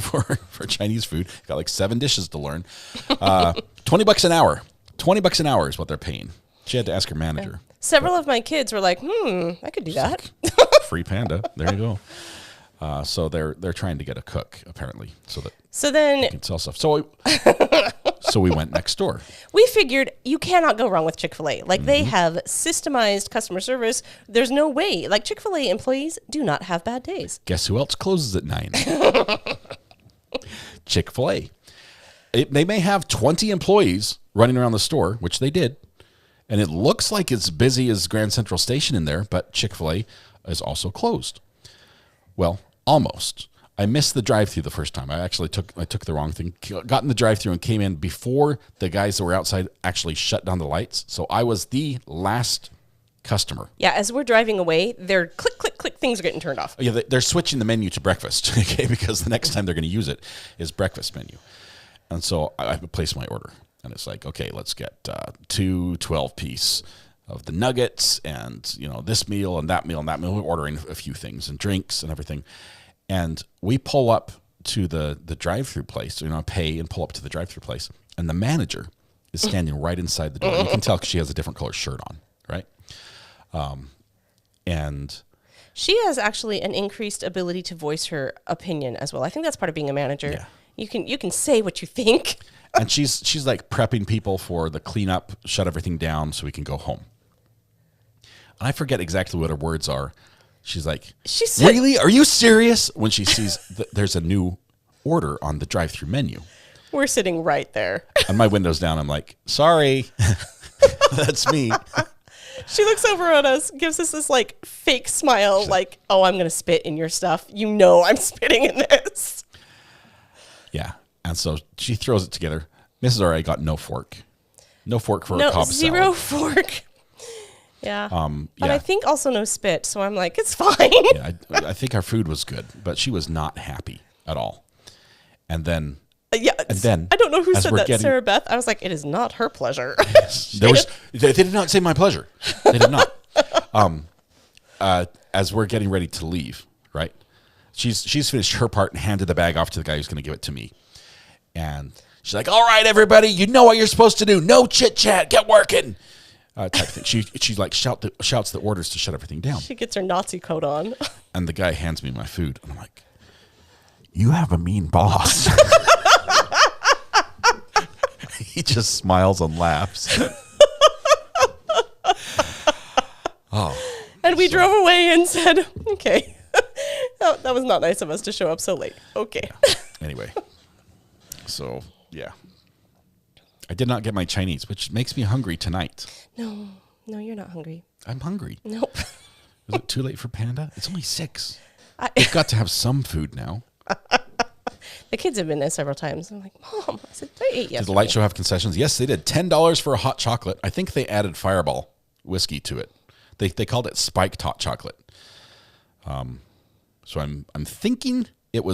for Chinese food. Got 7 dishes to learn. $20 an hour. $20 an hour is what they're paying. She had to ask her manager. Several of my kids were like, I could do that. Free Panda. There you go. So they're trying to get a cook, apparently, so then they can sell stuff. So we went next door. We figured you cannot go wrong with Chick-fil-A. They have systemized customer service. There's no way. Chick-fil-A employees do not have bad days. Guess who else closes at 9? Chick-fil-A. They may have 20 employees running around the store, which they did, and it looks like it's busy as Grand Central Station in there, but Chick-fil-A is also closed. Well, Almost. I missed the drive-thru the first time. I took the wrong thing. Got in the drive-thru and came in before the guys that were outside actually shut down the lights. So I was the last customer. Yeah, as we're driving away, their click, click, click things are getting turned off. Yeah, they're switching the menu to breakfast, okay, because the next time they're going to use it is breakfast menu. And so I placed my order. And it's like, okay, let's get 2 12-piece of the nuggets and, this meal and that meal and that meal. We're ordering a few things and drinks and everything. And we pull up to the drive-thru place, pay and pull up to the drive-thru place. And the manager is standing right inside the door. You can tell because she has a different color shirt on, right? And she has actually an increased ability to voice her opinion as well. I think that's part of being a manager. Yeah. You can say what you think. And she's like prepping people for the cleanup, shut everything down so we can go home. And I forget exactly what her words are. She's like, really? Are you serious? When she sees there's a new order on the drive-thru menu. We're sitting right there. And my window's down. I'm like, sorry, that's me. She looks over at us, gives us this like fake smile, like, oh, I'm going to spit in your stuff. I'm spitting in this. Yeah. And so she throws it together. Mrs. R.A. got no fork. No fork for a Cobb salad. Zero fork. Yeah. But I think also no spit. So I'm like, it's fine. Yeah, I think our food was good, but she was not happy at all. And then... I don't know who said that, Sarah Beth. I was like, it is not her pleasure. They did not say my pleasure. They did not. As we're getting ready to leave, right? She's finished her part and handed the bag off to the guy who's going to give it to me. And she's like, all right, everybody, you know what you're supposed to do. No chit chat, get working. Type thing. She like shouts the orders to shut everything down. She gets her Nazi coat on. And the guy hands me my food. And I'm like, you have a mean boss. He just smiles and laughs. And we drove away and said, okay. That was not nice of us to show up so late. Okay. Yeah. Anyway. So, yeah. I did not get my Chinese, which makes me hungry tonight. No, you're not hungry. I'm hungry. Nope. Is it too late for Panda? It's only 6. We've got to have some food now. The kids have been there several times. I'm like, Mom, I said, they ate yesterday. Did the light show have concessions? Yes, they did. $10 for a hot chocolate. I think they added Fireball whiskey to it. They called it spiked hot chocolate. So I'm thinking it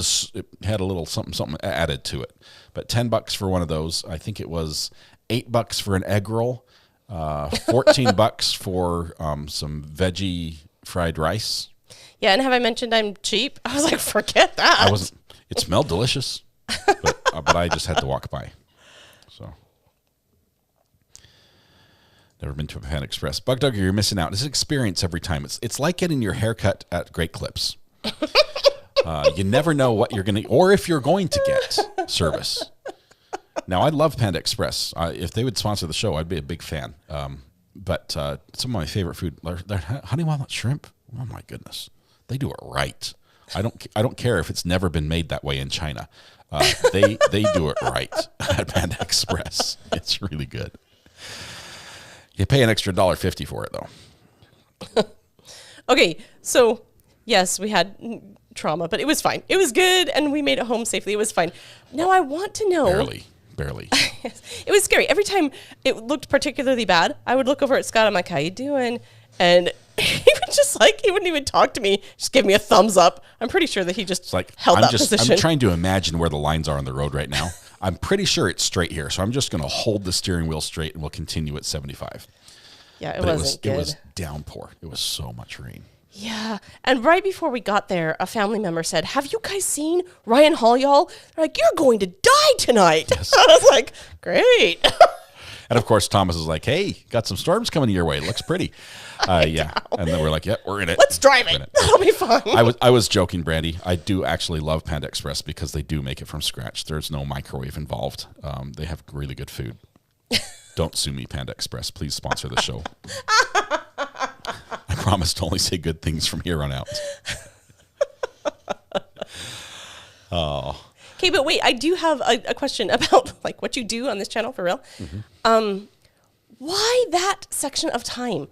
had a little something added to it. But $10 for one of those. I think it was $8 for an egg roll, $14 for some veggie fried rice. Yeah, and have I mentioned I'm cheap? I was like, forget that. I wasn't. It smelled delicious, but I just had to walk by. So, never been to a Panda Express. Bug Dugger, you're missing out. It's an experience every time. It's like getting your hair cut at Great Clips. You never know what you're going to, or if you're going to get service. Now, I love Panda Express. If they would sponsor the show, I'd be a big fan. But some of my favorite food, their honey walnut shrimp. Oh my goodness, they do it right. I don't care if it's never been made that way in China. They do it right at Panda Express. It's really good. You pay an extra $1.50 for it though. Okay, so yes, we had trauma, but it was fine. It was good, and we made it home safely. It was fine. Now I want to know. Barely. It was scary. Every time it looked particularly bad, I would look over at Scott. I'm like, how you doing? And he would just he wouldn't even talk to me. Just give me a thumbs up. I'm pretty sure that he just held that position. I'm trying to imagine where the lines are on the road right now. I'm pretty sure it's straight here. So I'm just going to hold the steering wheel straight and we'll continue at 75. Yeah, wasn't good. It was downpour. It was so much rain. Yeah. And right before we got there, a family member said, have you guys seen Ryan Hall, y'all? They're like, you're going to die tonight. Yes. I was like, great. And of course, Thomas is like, hey, got some storms coming your way. It looks pretty. Yeah. And then we're like, yeah, we're in it. Let's drive it. That'll be fun. I was joking, Brandy. I do actually love Panda Express because they do make it from scratch. There's no microwave involved. They have really good food. Don't sue me, Panda Express. Please sponsor the show. I promise to only say good things from here on out. Oh. Okay, but wait, I do have a question about what you do on this channel for real. Mm-hmm. Why that section of time?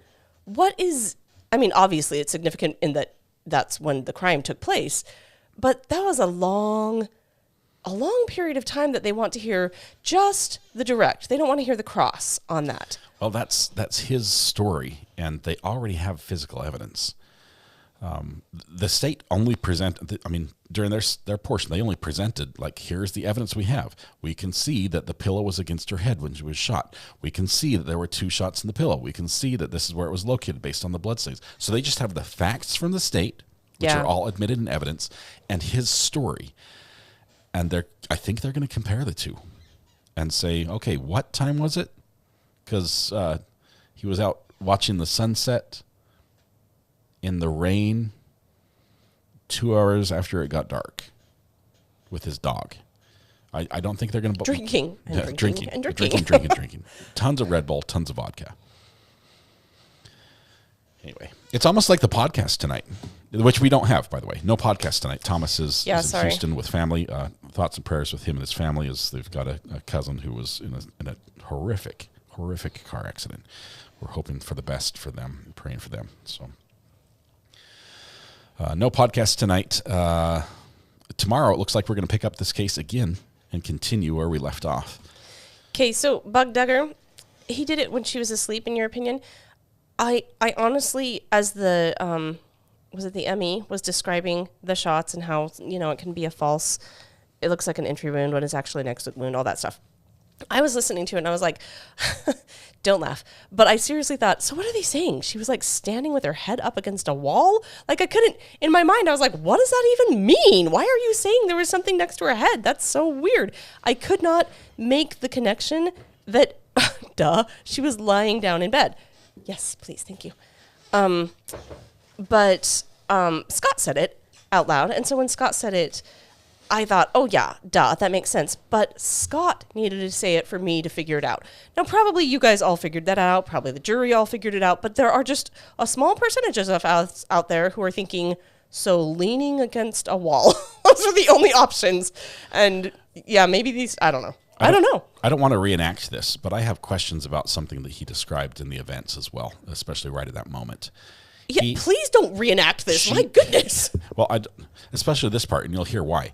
What is, obviously it's significant in that that's when the crime took place, But that was a long period of time that they want to hear just the direct. They don't want to hear the cross on that. Well, that's his story, and they already have physical evidence. The state only presented, during their portion, they only presented, like, here's the evidence we have. We can see that the pillow was against her head when she was shot. We can see that there were 2 shots in the pillow. We can see that this is where it was located based on the bloodstains. So they just have the facts from the state, which are all admitted in evidence, and his story. And I think they're going to compare the two and say, okay, what time was it? Because he was out watching the sunset in the rain 2 hours after it got dark with his dog. I don't think they're going to... Drinking. Drinking. Tons of Red Bull, tons of vodka. Anyway, it's almost like the podcast tonight, which we don't have, by the way. No podcast tonight. Thomas is in Houston with family. Thoughts and prayers with him and his family, as they've got a cousin who was in a horrific car accident. We're hoping for the best for them and praying for them. So, no podcast tonight. Tomorrow, it looks like we're going to pick up this case again and continue where we left off. Okay, so Bug Duggar, he did it when she was asleep, in your opinion? I honestly, as the was it the ME was describing the shots and how, it can be it looks like an entry wound when it's actually an exit wound, all that stuff. I was listening to it and I was like, don't laugh. But I seriously thought, so what are they saying? She was like standing with her head up against a wall? Like, I couldn't, in my mind, I was like, what does that even mean? Why are you saying there was something next to her head? That's so weird. I could not make the connection that, she was lying down in bed. Yes, please, thank you. But Scott said it out loud. And so when Scott said it, I thought, oh yeah, that makes sense. But Scott needed to say it for me to figure it out. Now, probably you guys all figured that out. Probably the jury all figured it out. But there are just a small percentage of us out there who are thinking, so leaning against a wall. Those are the only options. And yeah, maybe these, I don't know. I don't know. I don't want to reenact this, but I have questions about something that he described in the events as well, especially right at that moment. Yeah, please don't reenact this. My goodness. Well, especially this part, and you'll hear why.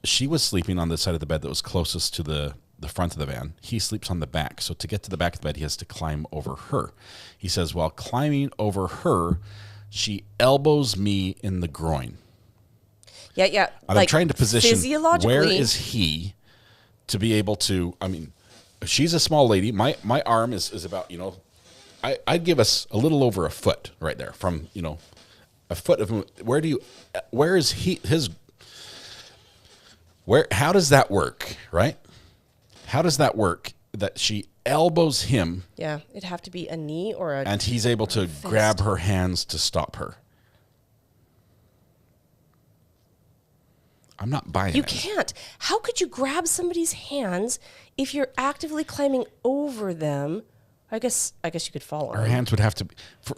She was sleeping on the side of the bed that was closest to the front of the van. He sleeps on the back. So to get to the back of the bed, he has to climb over her. He says, while climbing over her, she elbows me in the groin. Yeah. And I'm trying to position, where physiologically, is he to be able to, she's a small lady. My arm is about, I'd give us a little over a foot right there from, a foot of, how does that work, right? How does that work that she elbows him? Yeah, it'd have to be a knee or a and he's able to grab her hands to stop her. I'm not buying it. You can't. How could you grab somebody's hands if you're actively climbing over them? I guess you could fall on Her them. hands would have to be,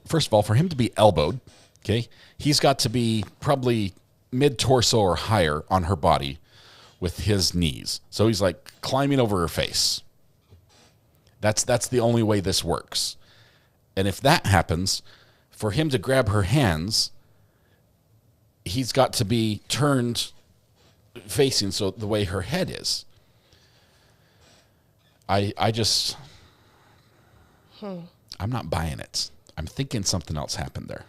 first of all, for him to be elbowed, okay, he's got to be probably mid-torso or higher on her body with his knees. So he's like climbing over her face. That's the only way this works. And if that happens, for him to grab her hands, he's got to be turned facing so the way her head is. I'm not buying it. I'm thinking something else happened there.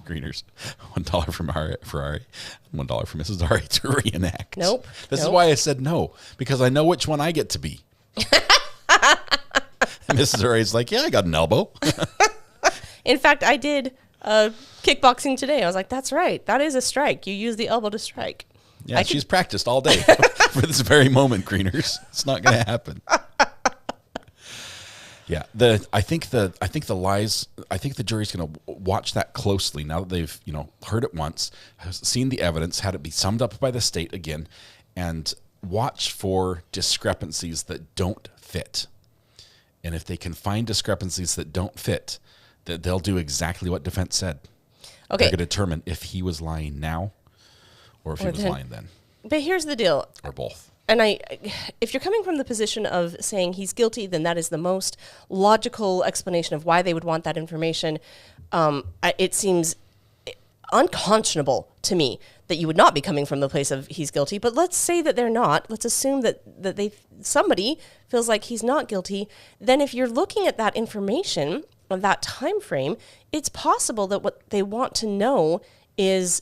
Greeners, $1 from Ferrari, $1 from Mrs. Ari to reenact. Nope. This is why I said no, because I know which one I get to be. Mrs. Ari's like, yeah, I got an elbow. In fact, I did kickboxing today. I was like, that's right. That is a strike. You use the elbow to strike. Yeah, she's practiced all day for this very moment, Greeners. It's not going to happen. Yeah, I think the jury's going to watch that closely now that they've heard it once, seen the evidence, had it be summed up by the state again, and watch for discrepancies that don't fit. And if they can find discrepancies that don't fit, that they'll do exactly what defense said. Okay. They're going to determine if he was lying now or if he was lying then. But here's the deal. Or both. if you're coming from the position of saying he's guilty, then that is the most logical explanation of why they would want that information. It seems unconscionable to me that you would not be coming from the place of he's guilty. But let's say that they're not. Let's assume that somebody feels like he's not guilty. Then if you're looking at that information of that time frame, it's possible that what they want to know is,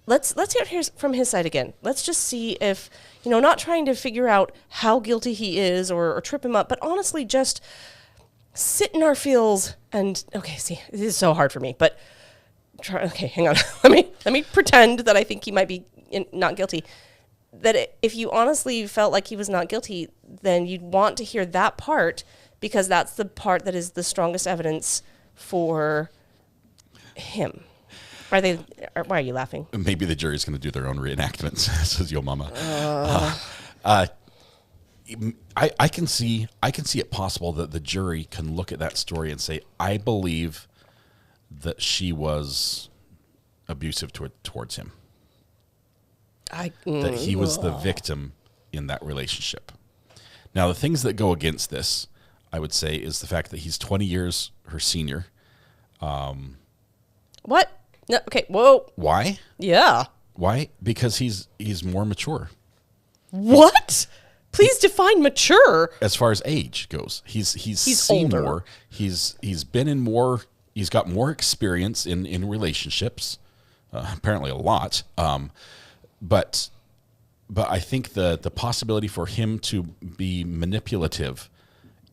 let's hear it from his side again. Let's just see if, not trying to figure out how guilty he is or trip him up, but honestly just sit in our feels and, okay, see, this is so hard for me, but okay, hang on. let me pretend that I think he might be not guilty. That if you honestly felt like he was not guilty, then you'd want to hear that part, because that's the part that is the strongest evidence for him. Why are you laughing? Maybe the jury's going to do their own reenactments, says Yo Mama. I can see it possible that the jury can look at that story and say, I believe that she was abusive towards him. That he was the victim in that relationship. Now, the things that go against this, I would say, is the fact that he's 20 years her senior. What? No, okay, whoa. Why? Yeah. Why? Because he's more mature. What? Please define mature. As far as age goes, he's seen older. more. He's been in more. He's got more experience in relationships. Apparently, a lot. But I think the possibility for him to be manipulative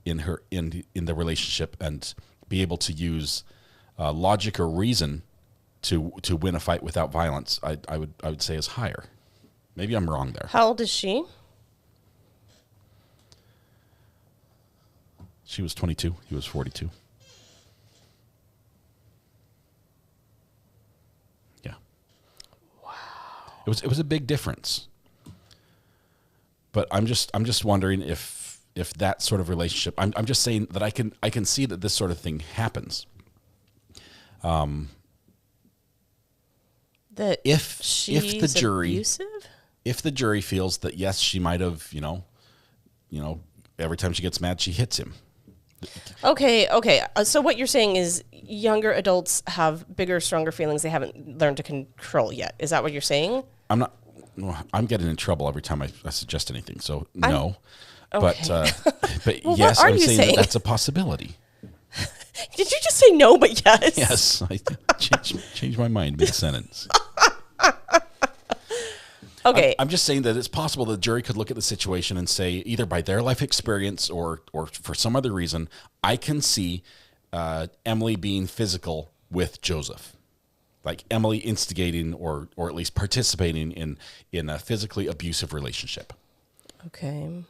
in the relationship and be able to use logic or reason to win a fight without violence, I would say is higher. Maybe I'm wrong there. How old is she? She was 22. He was 42. Yeah. Wow. It was a big difference. But I'm just wondering if that sort of relationship. I'm just saying that I can see that this sort of thing happens. That if the jury abusive? If the jury feels that yes, she might have, every time she gets mad, she hits him. Okay. So what you're saying is younger adults have bigger, stronger feelings they haven't learned to control yet. Is that what you're saying? I'm getting in trouble every time I suggest anything. So no, okay. but well, yes, I'm saying that that's a possibility. Did you just say no, but yes? Yes, I changed my mind mid-sentence. Okay. I'm just saying that it's possible the jury could look at the situation and say, either by their life experience or for some other reason, I can see Emily being physical with Joseph. Like Emily instigating or at least participating in a physically abusive relationship. Okay.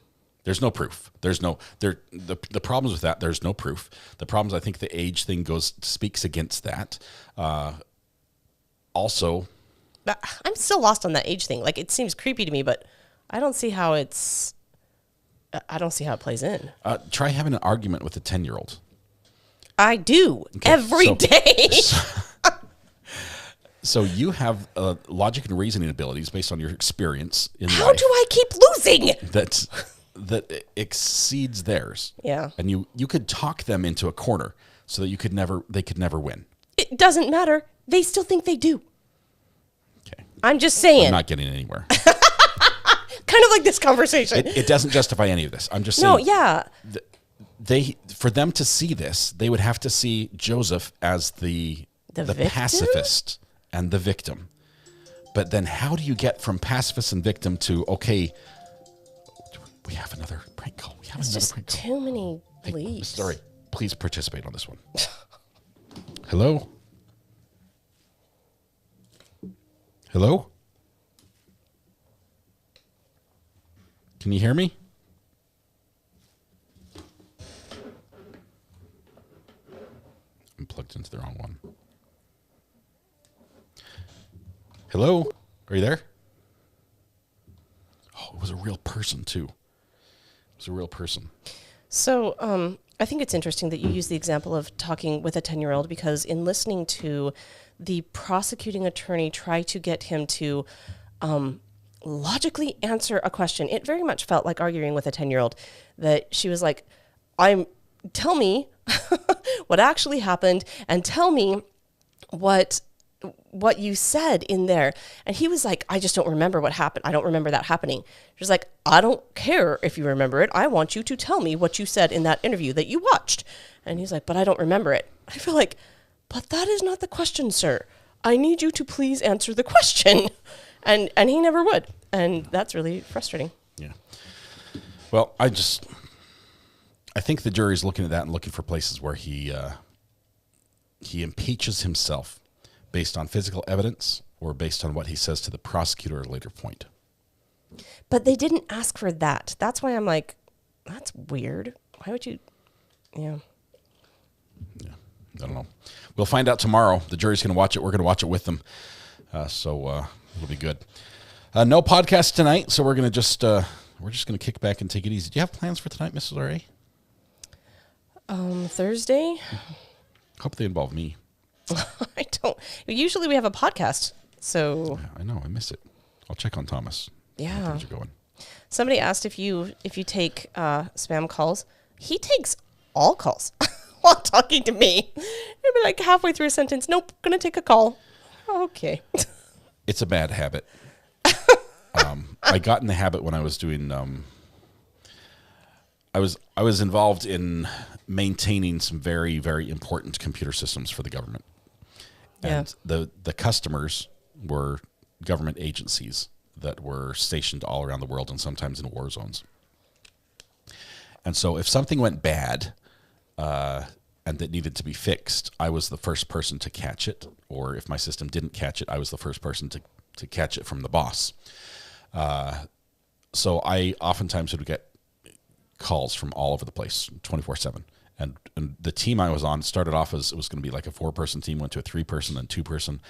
There's no proof. The problems with that, there's no proof. The problems, I think the age thing speaks against that. Also, I'm still lost on that age thing. Like, it seems creepy to me, but I don't see how it plays in. Try having an argument with a 10-year-old. I do every day. So you have logic and reasoning abilities based on your experience in life. How do I keep losing? That exceeds theirs. Yeah. And you could talk them into a corner so that they could never win. It doesn't matter. They still think they do. Okay. I'm just saying. I'm not getting anywhere. Kind of like this conversation. It doesn't justify any of this. I'm just saying. No, yeah. For them to see this, they would have to see Joseph as the pacifist and the victim. But then how do you get from pacifist and victim to, okay, we have another prank call. Too many leads. Sorry, please participate on this one. Hello? Hello? Can you hear me? I'm plugged into the wrong one. Hello? Are you there? Oh, it was a real person, too. It was a real person. So, I think it's interesting that you use the example of talking with a 10-year-old, because in listening to the prosecuting attorney try to get him to logically answer a question. It very much felt like arguing with a 10-year-old, that she was like, tell me what actually happened and tell me what you said in there. And he was like, I just don't remember what happened. I don't remember that happening. She was like, I don't care if you remember it. I want you to tell me what you said in that interview that you watched. And he's like, but I don't remember it. I feel like, but that is not the question, sir. I need you to please answer the question. And he never would. And that's really frustrating. Yeah. Well, I think the jury's looking at that and looking for places where he impeaches himself based on physical evidence or based on what he says to the prosecutor at a later point. But they didn't ask for that. That's why I'm like, that's weird. Why would you? Yeah. Yeah. I don't know. We'll find out tomorrow. The jury's going to watch it. We're going to watch it with them. So it'll be good. No podcast tonight, so we're going to we're just going to kick back and take it easy. Do you have plans for tonight, Mrs. R.A.? Thursday? Hope they involve me. I don't. Usually we have a podcast, so. Yeah, I know. I miss it. I'll check on Thomas. Yeah. How things are going. Somebody asked if you take spam calls. He takes all calls while talking to me. He'd be like halfway through a sentence, nope, gonna take a call. Okay. It's a bad habit. I got in the habit when I was doing. I was involved in maintaining some very, very important computer systems for the government. And the customers were government agencies that were stationed all around the world and sometimes in war zones. And so if something went bad and that needed to be fixed, I was the first person to catch it. Or if my system didn't catch it, I was the first person to catch it from the boss. So I oftentimes would get calls from all over the place, 24/7. And the team I was on started off as it was going to be like a 4-person team, went to a 3-person, then 2-person.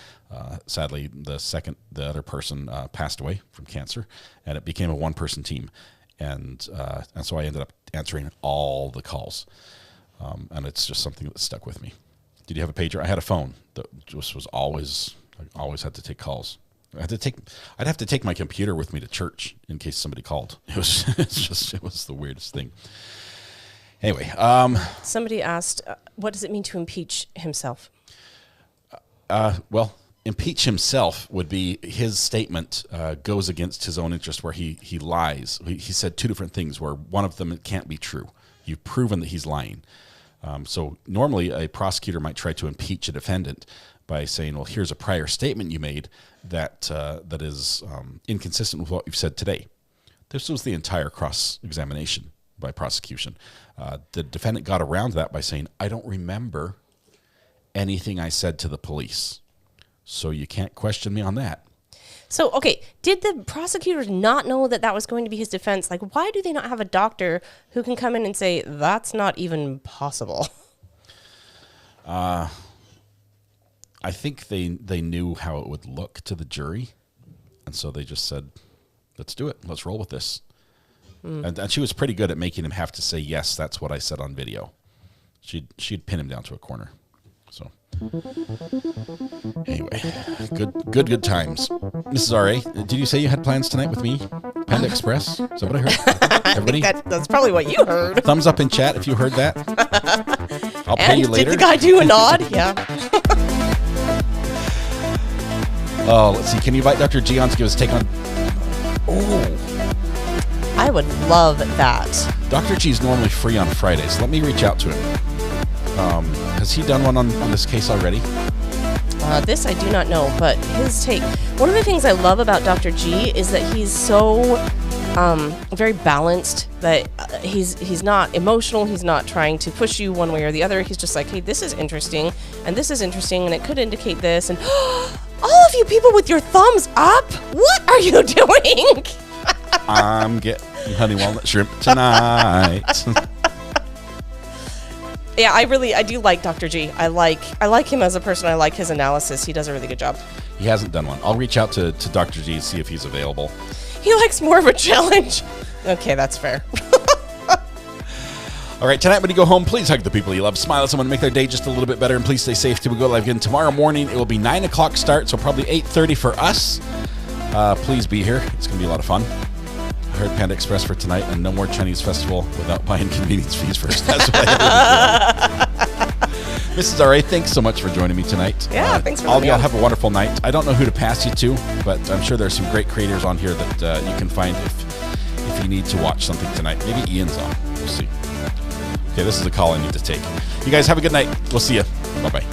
Sadly, the other person passed away from cancer, and it became a 1-person team. And so I ended up answering all the calls. And it's just something that stuck with me. Did you have a pager? I had a phone that just was always, I always had to take calls. I'd have to take my computer with me to church in case somebody called. It was it was the weirdest thing. Anyway, somebody asked, what does it mean to impeach himself? Well, impeach himself would be his statement goes against his own interest, where he lies. He said 2 different things, where one of them it can't be true. You've proven that he's lying. So normally a prosecutor might try to impeach a defendant by saying, well, here's a prior statement you made that is inconsistent with what you've said today. This was the entire cross-examination by prosecution. The defendant got around that by saying, I don't remember anything I said to the police, so you can't question me on that. So, okay, did the prosecutors not know that was going to be his defense? Like, why do they not have a doctor who can come in and say, that's not even possible? I think they knew how it would look to the jury, and so they just said, let's do it. Let's roll with this. And she was pretty good at making him have to say, yes, that's what I said on video. She'd pin him down to a corner. So anyway, good times. Mrs. R.A., did you say you had plans tonight with me? Panda Express? Is that what I heard? Everybody? That's probably what you heard. Thumbs up in chat if you heard that. I'll pay you later. Did the guy do a nod? Yeah. Oh, let's see. Can you invite Dr. G on to give us a take on... Oh. I would love that. Dr. G is normally free on Fridays. Let me reach out to him. Has he done one on this case already? This I do not know, but his take... One of the things I love about Dr. G is that he's so very balanced, that he's not emotional, he's not trying to push you one way or the other. He's just like, hey, this is interesting, and this is interesting, and it could indicate this, and all of you people with your thumbs up, what are you doing? I'm getting honey walnut shrimp tonight. Yeah, I do like Dr. G. I like him as a person. I like his analysis. He does a really good job. He hasn't done one. I'll reach out to Dr. G and see if he's available. He likes more of a challenge. Okay, that's fair. All right, tonight when you go home, please hug the people you love. Smile at someone, make their day just a little bit better, and please stay safe till we go live again tomorrow morning. It will be 9 o'clock start, so probably 8:30 for us. Please be here. It's going to be a lot of fun. I heard Panda Express for tonight, and no more Chinese festival without buying convenience fees first. That's what I Mrs. R.A., thanks so much for joining me tonight. Yeah, thanks for all of having y'all me have a wonderful night. I don't know who to pass you to, but I'm sure there's some great creators on here that you can find if you need to watch something tonight. Maybe Ian's on. We'll see. Okay, this is a call I need to take. You guys have a good night. We'll see you. Bye-bye.